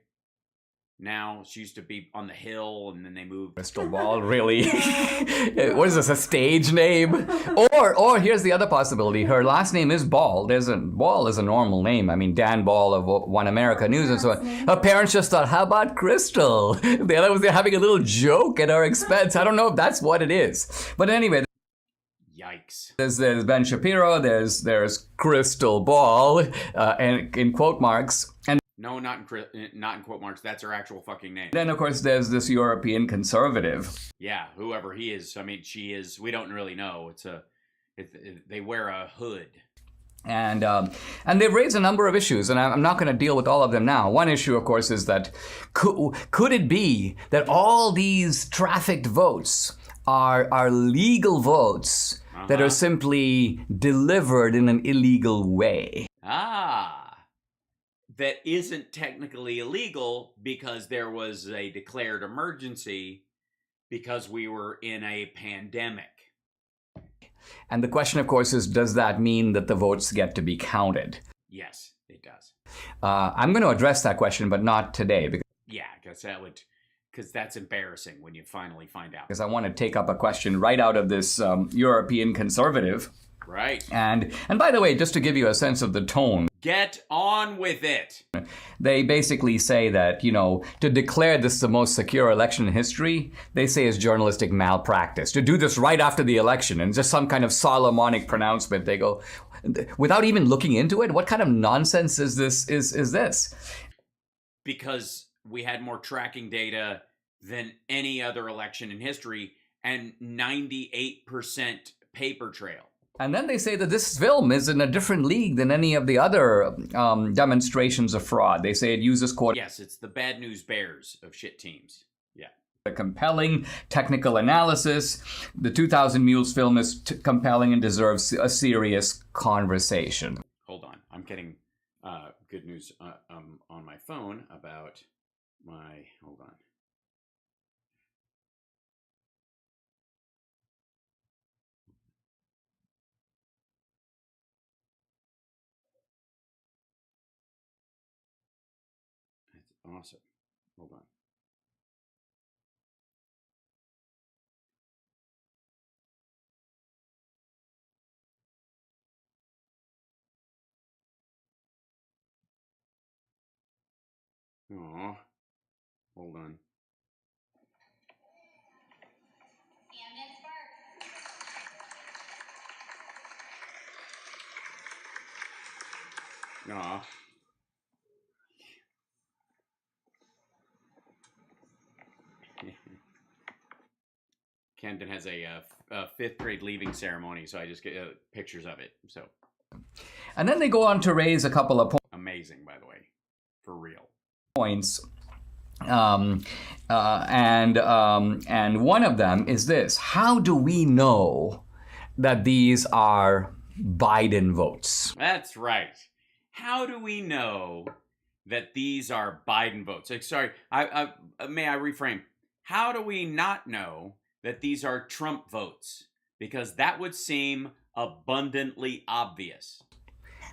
Speaker 1: now. She used to be on the Hill, and then they moved.
Speaker 7: Crystal Ball, really? What is this, a stage name? Or here's the other possibility. Her last name is Ball. Ball is a normal name. I mean, Dan Ball of One America News and so on. Her parents just thought, how about Crystal? They're having a little joke at our expense. I don't know if that's what it is. But anyway.
Speaker 1: Yikes.
Speaker 7: There's Ben Shapiro, there's Crystal Ball, and in quote marks. And
Speaker 1: no, not in quote marks. That's her actual fucking name.
Speaker 7: Then, of course, there's this European conservative.
Speaker 1: Yeah, whoever he is. I mean, she is. We don't really know. They wear a hood.
Speaker 7: And they've raised a number of issues, and I'm not going to deal with all of them now. One issue, of course, is that could it be that all these trafficked votes are legal votes that are simply delivered in an illegal way?
Speaker 1: That isn't technically illegal because there was a declared emergency because we were in a pandemic.
Speaker 7: And the question, of course, is, does that mean that the votes get to be counted?
Speaker 1: Yes, it does.
Speaker 7: I'm going to address that question, but not today.
Speaker 1: Because that's embarrassing when you finally find out.
Speaker 7: Because I want to take up a question right out of this European conservative.
Speaker 1: Right.
Speaker 7: And by the way, just to give you a sense of the tone.
Speaker 1: Get on with it.
Speaker 7: They basically say that, to declare this the most secure election in history, they say is journalistic malpractice. To do this right after the election and just some kind of Solomonic pronouncement, they go, without even looking into it, what kind of nonsense is this?
Speaker 1: Because we had more tracking data than any other election in history and 98% paper trail.
Speaker 7: And then they say that this film is in a different league than any of the other demonstrations of fraud. They say it uses quote.
Speaker 1: Yes, it's the bad news bears of shit teams. Yeah.
Speaker 7: A compelling technical analysis. The 2000 Mules film is compelling and deserves a serious conversation.
Speaker 1: Hold on. I'm getting good news on my phone about my... Hold on. Awesome. Hold on. Aw. Hold on. Aw. Camden has a fifth grade leaving ceremony, so I just get pictures of it. So,
Speaker 7: and then they go on to raise a couple of points.
Speaker 1: Amazing, by the way, for real.
Speaker 7: Points, and one of them is this: how do we know that these are Biden votes?
Speaker 1: That's right. How do we know that these are Biden votes? Sorry, may I reframe? How do we not know that these are Trump votes? Because that would seem abundantly obvious.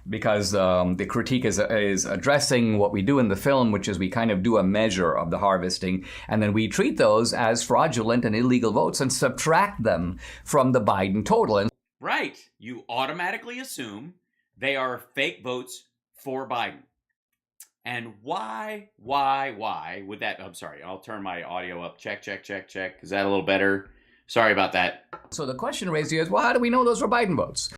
Speaker 7: Because the critique is addressing what we do in the film, which is we kind of do a measure of the harvesting, and then we treat those as fraudulent and illegal votes and subtract them from the Biden total.
Speaker 1: Right. You automatically assume they are fake votes for Biden. And why would that... I'm sorry, I'll turn my audio up. Check. Is that a little better? Sorry about that.
Speaker 7: So the question raised here is, well, how do we know those were Biden votes?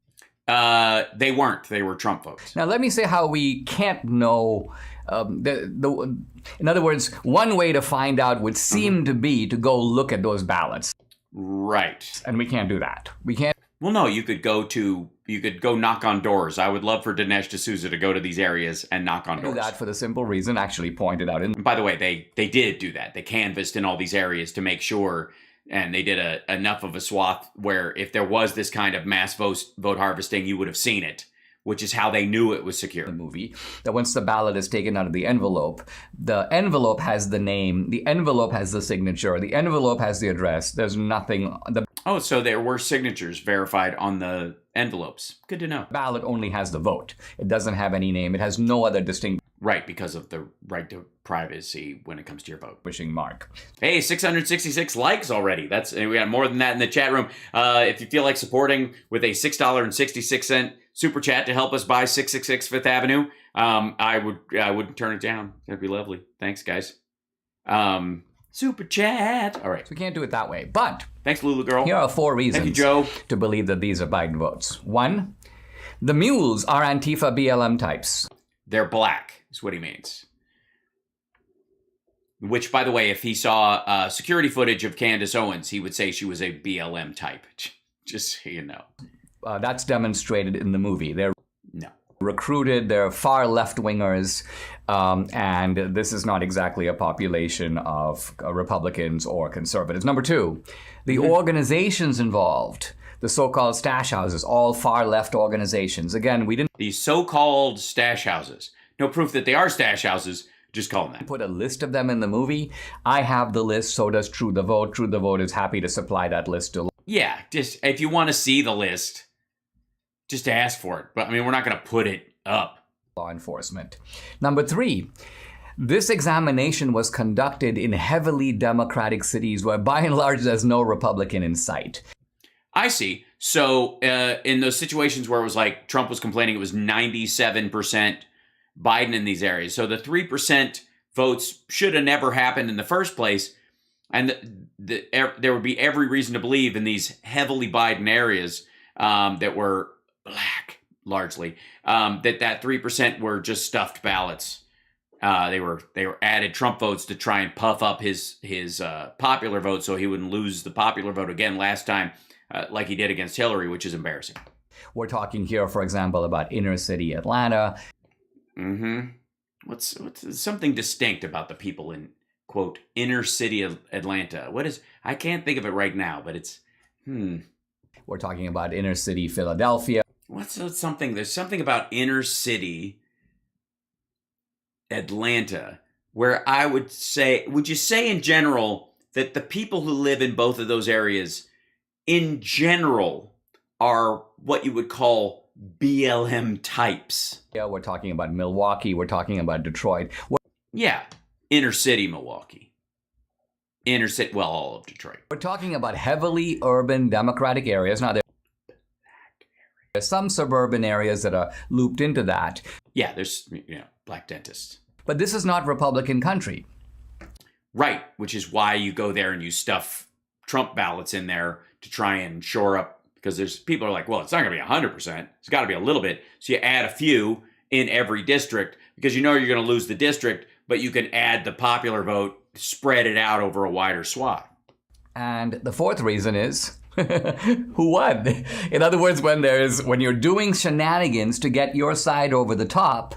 Speaker 1: They weren't. They were Trump votes.
Speaker 7: Now, let me say how we can't know. In other words, one way to find out would seem to be to go look at those ballots.
Speaker 1: Right.
Speaker 7: And we can't do that. We can't.
Speaker 1: Well, no, you could go knock on doors. I would love for Dinesh D'Souza to go to these areas and knock on doors.
Speaker 7: Do that for the simple reason, actually pointed out in.
Speaker 1: By the way, they did do that. They canvassed in all these areas to make sure, and they did enough of a swath where if there was this kind of mass vote harvesting, you would have seen it, which is how they knew it was secure.
Speaker 7: The movie, that once the ballot is taken out of the envelope has the name, the envelope has the signature, the envelope has the address. There's nothing.
Speaker 1: Oh, so there were signatures verified on the envelopes. Good to know.
Speaker 7: Ballot only has the vote. It doesn't have any name. It has no other distinct.
Speaker 1: Right, because of the right to privacy when it comes to your vote.
Speaker 7: Wishing mark.
Speaker 1: Hey, 666 likes already. We got more than that in the chat room. If you feel like supporting with a $6.66 super chat to help us buy 666 Fifth Avenue, I wouldn't turn it down. That'd be lovely. Thanks, guys. Super chat. All right.
Speaker 7: So we can't do it that way. But
Speaker 1: thanks, Lulu girl.
Speaker 7: Here are 4 reasons
Speaker 1: Thank you, Joe.
Speaker 7: to believe that these are Biden votes. 1, the Mules are Antifa BLM types.
Speaker 1: They're black, is what he means. Which, by the way, if he saw security footage of Candace Owens, he would say she was a BLM type. Just so you know.
Speaker 7: That's demonstrated in the movie. They're recruited, they're far left-wingers, and this is not exactly a population of Republicans or conservatives. Number 2, the organizations involved, the so-called stash houses, all far-left organizations. Again, we didn't...
Speaker 1: These so-called stash houses. No proof that they are stash houses, just call them that.
Speaker 7: Put a list of them in the movie. I have the list, so does True the Vote. True the Vote is happy to supply that list to...
Speaker 1: Yeah, just if you want to see the list, just ask for it. But, I mean, we're not going to put it up.
Speaker 7: Law enforcement. Number 3, this examination was conducted in heavily Democratic cities where, by and large, there's no Republican in sight.
Speaker 1: I see. So in those situations where it was like Trump was complaining it was 97% Biden in these areas. So the 3% votes should have never happened in the first place. And there would be every reason to believe in these heavily Biden areas that were black, largely, that 3% were just stuffed ballots. They were added Trump votes to try and puff up his popular vote so he wouldn't lose the popular vote again last time, like he did against Hillary, which is embarrassing.
Speaker 7: We're talking here, for example, about inner city Atlanta.
Speaker 1: What's something distinct about the people in, quote, inner city Atlanta? What is, I can't think of it right now, but it's,
Speaker 7: We're talking about inner city Philadelphia.
Speaker 1: There's something about inner city Atlanta where I would you say in general that the people who live in both of those areas in general are what you would call BLM types?
Speaker 7: Yeah, we're talking about Milwaukee. We're talking about Detroit.
Speaker 1: Yeah, inner city Milwaukee. Inner city, well, all of Detroit.
Speaker 7: We're talking about heavily urban Democratic areas. Now, there's some suburban areas that are looped into that.
Speaker 1: Yeah, there's black dentists.
Speaker 7: But this is not Republican country.
Speaker 1: Right, which is why you go there and you stuff Trump ballots in there to try and shore up, because there's people are like, well, it's not going to be 100%. It's got to be a little bit. So you add a few in every district because you know you're going to lose the district, but you can add the popular vote, spread it out over a wider swath.
Speaker 7: And the 4th reason is who won? In other words, when you're doing shenanigans to get your side over the top,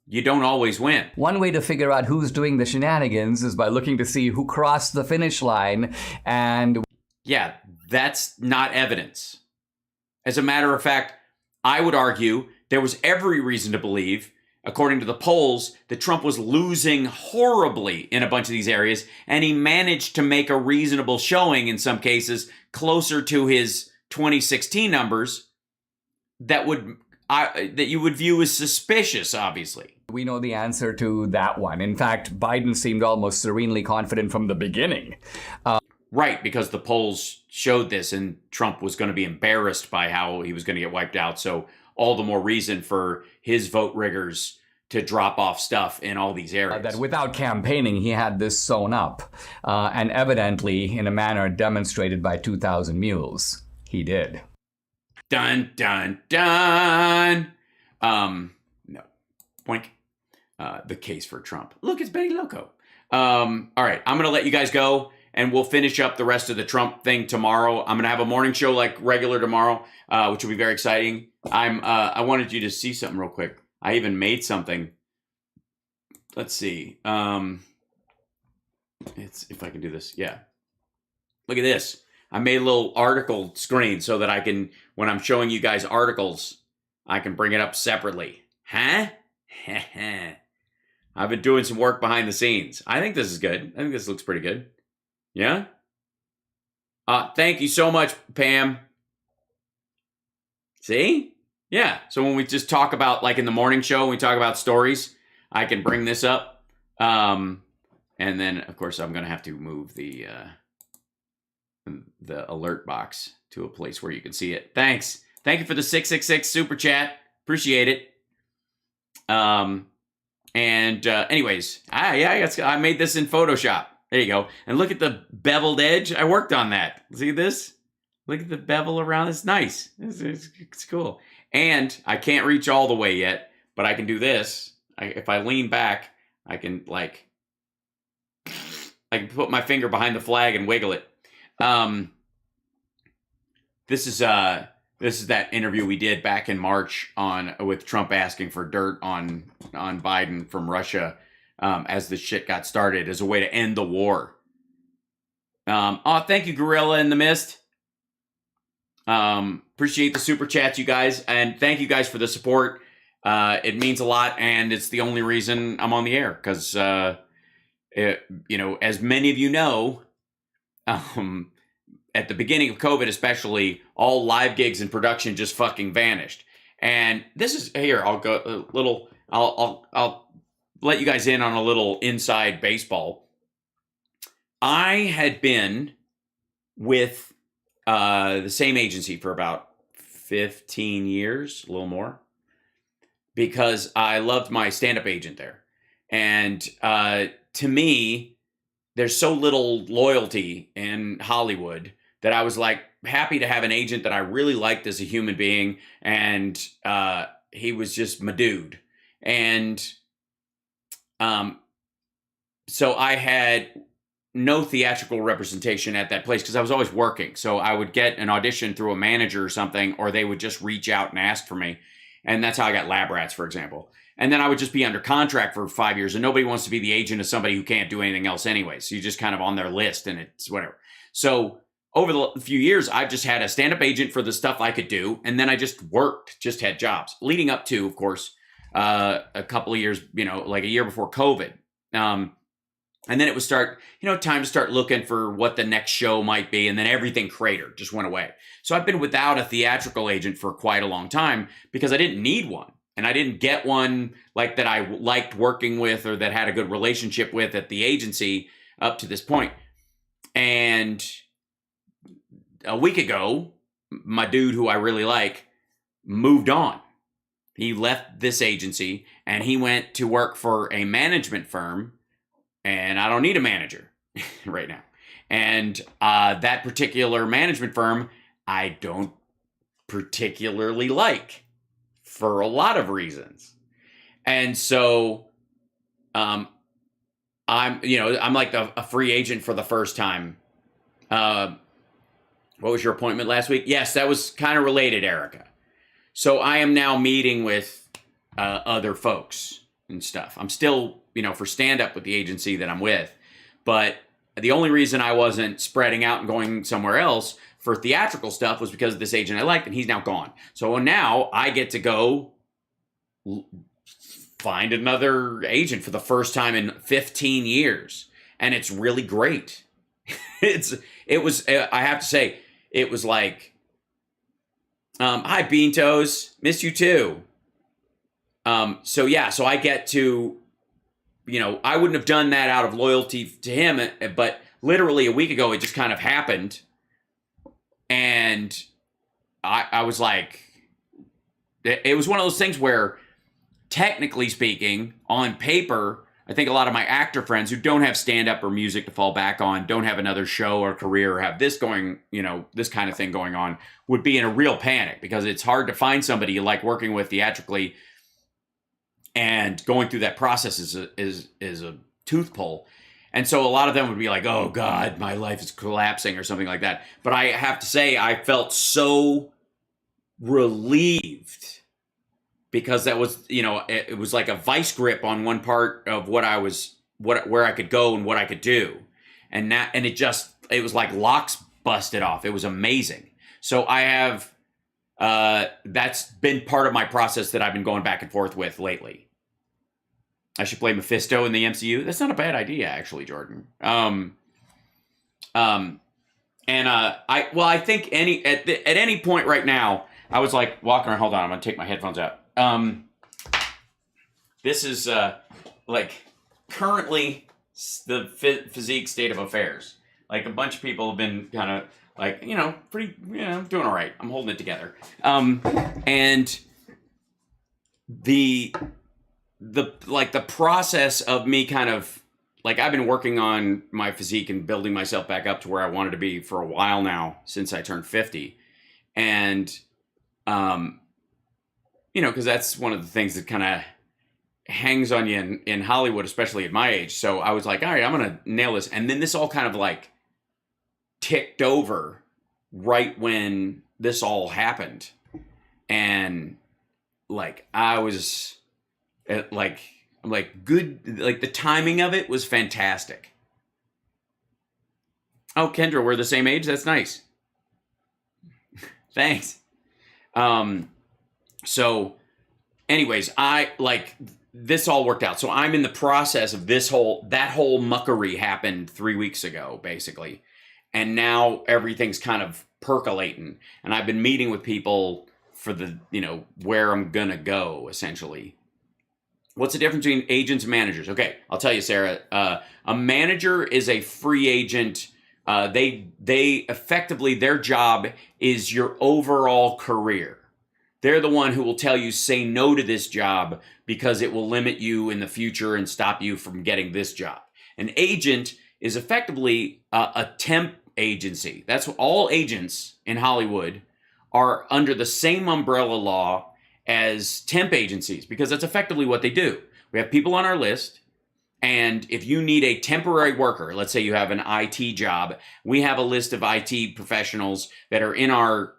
Speaker 1: you don't always win.
Speaker 7: One way to figure out who's doing the shenanigans is by looking to see who crossed the finish line. And
Speaker 1: yeah, that's not evidence. As a matter of fact, I would argue there was every reason to believe, according to the polls, that Trump was losing horribly in a bunch of these areas, and he managed to make a reasonable showing in some cases closer to his 2016 numbers that you would view as suspicious, obviously.
Speaker 7: We know the answer to that one. In fact, Biden seemed almost serenely confident from the beginning.
Speaker 1: Right, because the polls showed this, and Trump was going to be embarrassed by how he was going to get wiped out. So all the more reason for his vote riggers to drop off stuff in all these areas.
Speaker 7: That without campaigning, he had this sewn up. And evidently, in a manner demonstrated by 2,000 Mules, he did.
Speaker 1: Dun, dun, dun. No. Boink. The case for Trump. Look, it's Betty Loco. All right, I'm going to let you guys go, and we'll finish up the rest of the Trump thing tomorrow. I'm going to have a morning show like regular tomorrow, which will be very exciting. I wanted you to see something real quick. I even made something. Let's see. If I can do this. Yeah. Look at this. I made a little article screen so that I can, when I'm showing you guys articles, I can bring it up separately. Huh? I've been doing some work behind the scenes. I think this is good. I think this looks pretty good. Yeah? Thank you so much, Pam. See? Yeah. So when we just talk about, like in the morning show, when we talk about stories, I can bring this up. And then, of course, I'm going to have to move the alert box to a place where you can see it. Thanks. Thank you for the 666 super chat. Appreciate it. Anyways, I made this in Photoshop. There you go. And look at the beveled edge. I worked on that. See this? Look at the bevel around. It's nice. It's cool. And I can't reach all the way yet, but I can do this. If I lean back, I can put my finger behind the flag and wiggle it. This is that interview we did back in March with Trump asking for dirt on Biden from Russia as the shit got started as a way to end the war. Thank you, Gorilla in the Mist. Appreciate the super chats, you guys, and thank you guys for the support. It means a lot, and it's the only reason I'm on the air because, as many of you know, at the beginning of COVID, especially, all live gigs and production just fucking vanished. And this is here. I'll go a little. I'll let you guys in on a little inside baseball. I had been with the same agency for about 15 years, a little more, because I loved my stand-up agent there. And to me, there's so little loyalty in Hollywood that I was like happy to have an agent that I really liked as a human being. And he was just my dude. And so I had no theatrical representation at that place because I was always working. So I would get an audition through a manager or something, or they would just reach out and ask for me. And that's how I got Lab Rats, for example. And then I would just be under contract for 5 years, and nobody wants to be the agent of somebody who can't do anything else anyway. So you're just kind of on their list, and it's whatever. So over the few years, I've just had a stand-up agent for the stuff I could do, and then I just worked, just had jobs. Leading up to, of course, a couple of years, like a year before COVID. And then it would start, time to start looking for what the next show might be. And then everything cratered, just went away. So I've been without a theatrical agent for quite a long time because I didn't need one. And I didn't get one like that I liked working with or that had a good relationship with at the agency up to this point. And a week ago, my dude who I really like moved on. He left this agency and he went to work for a management firm. And I don't need a manager right now. And that particular management firm, I don't particularly like for a lot of reasons. And so I'm like a free agent for the first time. What was your appointment last week? Yes, that was kind of related, Erica. So I am now meeting with other folks and stuff. I'm still, for stand-up with the agency that I'm with. But the only reason I wasn't spreading out and going somewhere else for theatrical stuff was because of this agent I liked, and he's now gone. So now I get to go find another agent for the first time in 15 years. And it's really great. I have to say, it was like, hi, Bean Toes. Missed you too. So I get to, I wouldn't have done that out of loyalty to him, but literally a week ago, it just kind of happened. And I was like, it was one of those things where, technically speaking, on paper, I think a lot of my actor friends who don't have stand-up or music to fall back on, don't have another show or career or have this going, this kind of thing going on, would be in a real panic because it's hard to find somebody you like working with theatrically. And going through that process is a tooth pull. And so a lot of them would be like, oh, God, my life is collapsing or something like that. But I have to say, I felt so relieved because that was, it was like a vice grip on one part of where I could go and what I could do. And it was like locks busted off. It was amazing. So I have, that's been part of my process that I've been going back and forth with lately. I should play Mephisto in the MCU. That's not a bad idea, actually, Jordan. I think at any point right now, I was like walking around. Hold on, I'm gonna take my headphones out. This is like currently the physique state of affairs. Like a bunch of people have been kind of like, pretty, I'm doing all right. I'm holding it together. And the process of me kind of, like, I've been working on my physique and building myself back up to where I wanted to be for a while now, since I turned 50. And, because that's one of the things that kind of hangs on you in Hollywood, especially at my age. So I was like, all right, I'm going to nail this. And then this all kind of like ticked over right when this all happened. And like, I was like good, like the timing of it was fantastic. Oh, Kendra, we're the same age. That's nice. Thanks. So anyways, this all worked out. So I'm in the process of that whole muckery happened 3 weeks ago, basically. And now everything's kind of percolating. And I've been meeting with people for the, where I'm going to go, essentially. What's the difference between agents and managers? Okay, I'll tell you, Sarah. A manager is a free agent. They effectively, their job is your overall career. They're the one who will tell you, say no to this job because it will limit you in the future and stop you from getting this job. An agent is effectively a temp agency. That's what all agents in Hollywood are under the same umbrella law as temp agencies, because that's effectively what they do. We have people on our list, and if you need a temporary worker, let's say you have an IT job, we have a list of IT professionals that are in our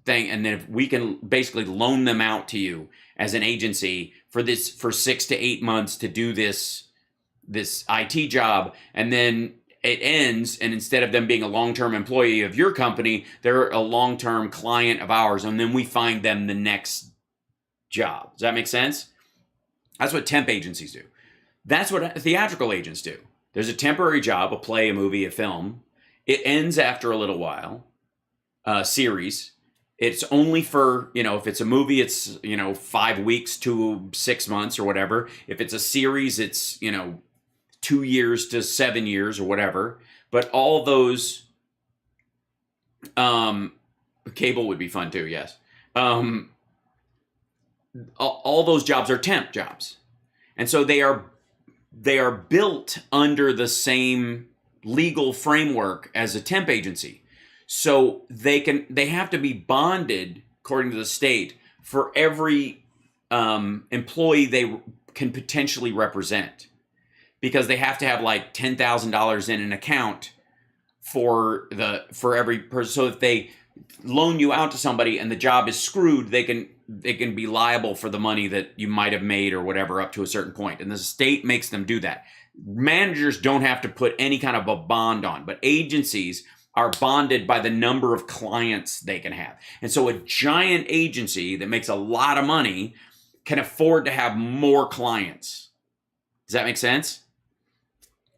Speaker 1: thing, and then if we can basically loan them out to you as an agency for 6 to 8 months to do this IT job, and then it ends, and instead of them being a long-term employee of your company, they're a long-term client of ours, and then we find them the next job. Does that make sense? That's what temp agencies do. That's what theatrical agents do. There's a temporary job, a play, a movie, a film. It ends after a little while. Series. It's only for, if it's a movie, it's, 5 weeks to 6 months or whatever. If it's a series, it's, 2 years to 7 years or whatever. But all those, cable would be fun too, yes. All those jobs are temp jobs. And so they are built under the same legal framework as a temp agency. So they have to be bonded, according to the state, for every employee they can potentially represent, because they have to have like $10,000 in an account for every person. So if they loan you out to somebody and the job is screwed, they can be liable for the money that you might have made or whatever up to a certain point. And the state makes them do that. Managers don't have to put any kind of a bond on, but agencies are bonded by the number of clients they can have. And so a giant agency that makes a lot of money can afford to have more clients. Does that make sense?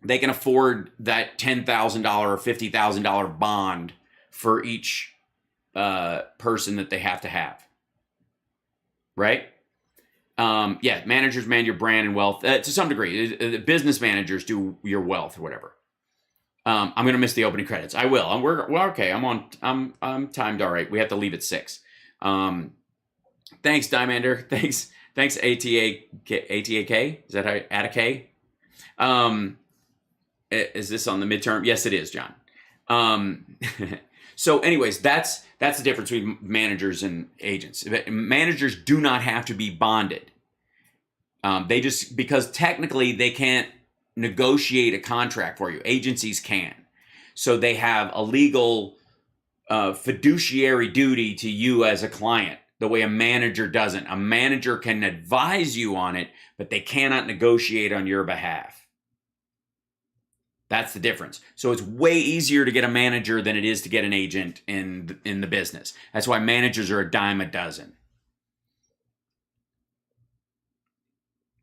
Speaker 1: They can afford that $10,000 or $50,000 bond for each person that they have to have. Right? Yeah, managers manage your brand and wealth to some degree. Business managers do your wealth or whatever. I'm gonna miss the opening credits. I will. We're okay. I'm timed all right. We have to leave at 6. Thanks, Diamander. Thanks, ATAK. Is that how Attak? Is this on the midterm? Yes, it is, John. So, anyways, that's the difference between managers and agents. Managers do not have to be bonded. They just, because technically they can't negotiate a contract for you. Agencies can. So they have a legal fiduciary duty to you as a client, the way a manager doesn't. A manager can advise you on it, but they cannot negotiate on your behalf. That's the difference. So it's way easier to get a manager than it is to get an agent in the business. That's why managers are a dime a dozen.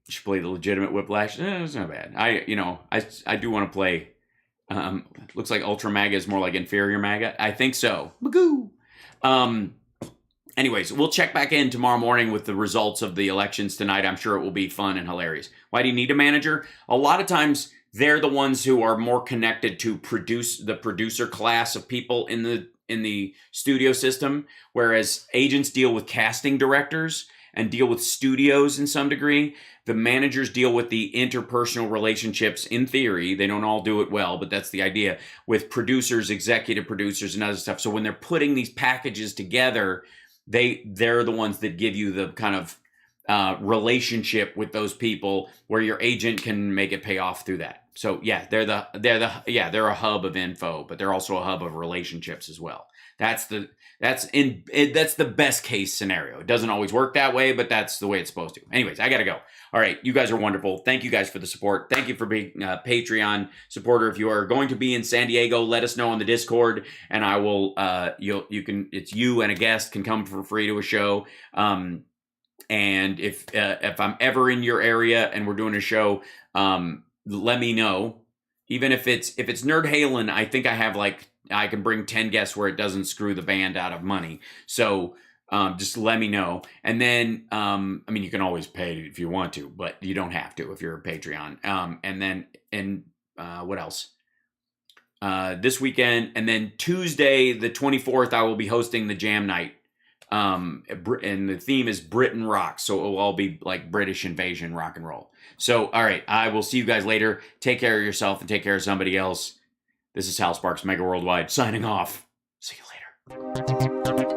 Speaker 1: You should play the legitimate Whiplash. It's not bad. I do want to play. Looks like Ultra Maga is more like Inferior Maga. I think so. Magoo. Anyways, we'll check back in tomorrow morning with the results of the elections tonight. I'm sure it will be fun and hilarious. Why do you need a manager? A lot of times they're the ones who are more connected to the producer class of people in the studio system, whereas agents deal with casting directors and deal with studios in some degree. The managers deal with the interpersonal relationships in theory. They don't all do it well, but that's the idea, with producers, executive producers, and other stuff. So when they're putting these packages together, they're the ones that give you the kind of relationship with those people where your agent can make it pay off through that. So yeah, they're a hub of info, but they're also a hub of relationships as well. That's the best case scenario. It doesn't always work that way, but that's the way it's supposed to. Anyways, I got to go. All right. You guys are wonderful. Thank you guys for the support. Thank you for being a Patreon supporter. If you are going to be in San Diego, let us know on the Discord, and I will, it's you and a guest can come for free to a show. And if I'm ever in your area and we're doing a show, let me know. Even if it's Nerd Halen, I think I can bring 10 guests where it doesn't screw the band out of money. So just let me know. And then, you can always pay if you want to, but you don't have to if you're a Patreon. What else? This weekend, and then Tuesday, the 24th, I will be hosting the Jam Night. And the theme is Britain Rocks. So it will all be like British invasion rock and roll. So, all right, I will see you guys later. Take care of yourself and take care of somebody else. This is HAL Sparks Mega Worldwide signing off. See you later.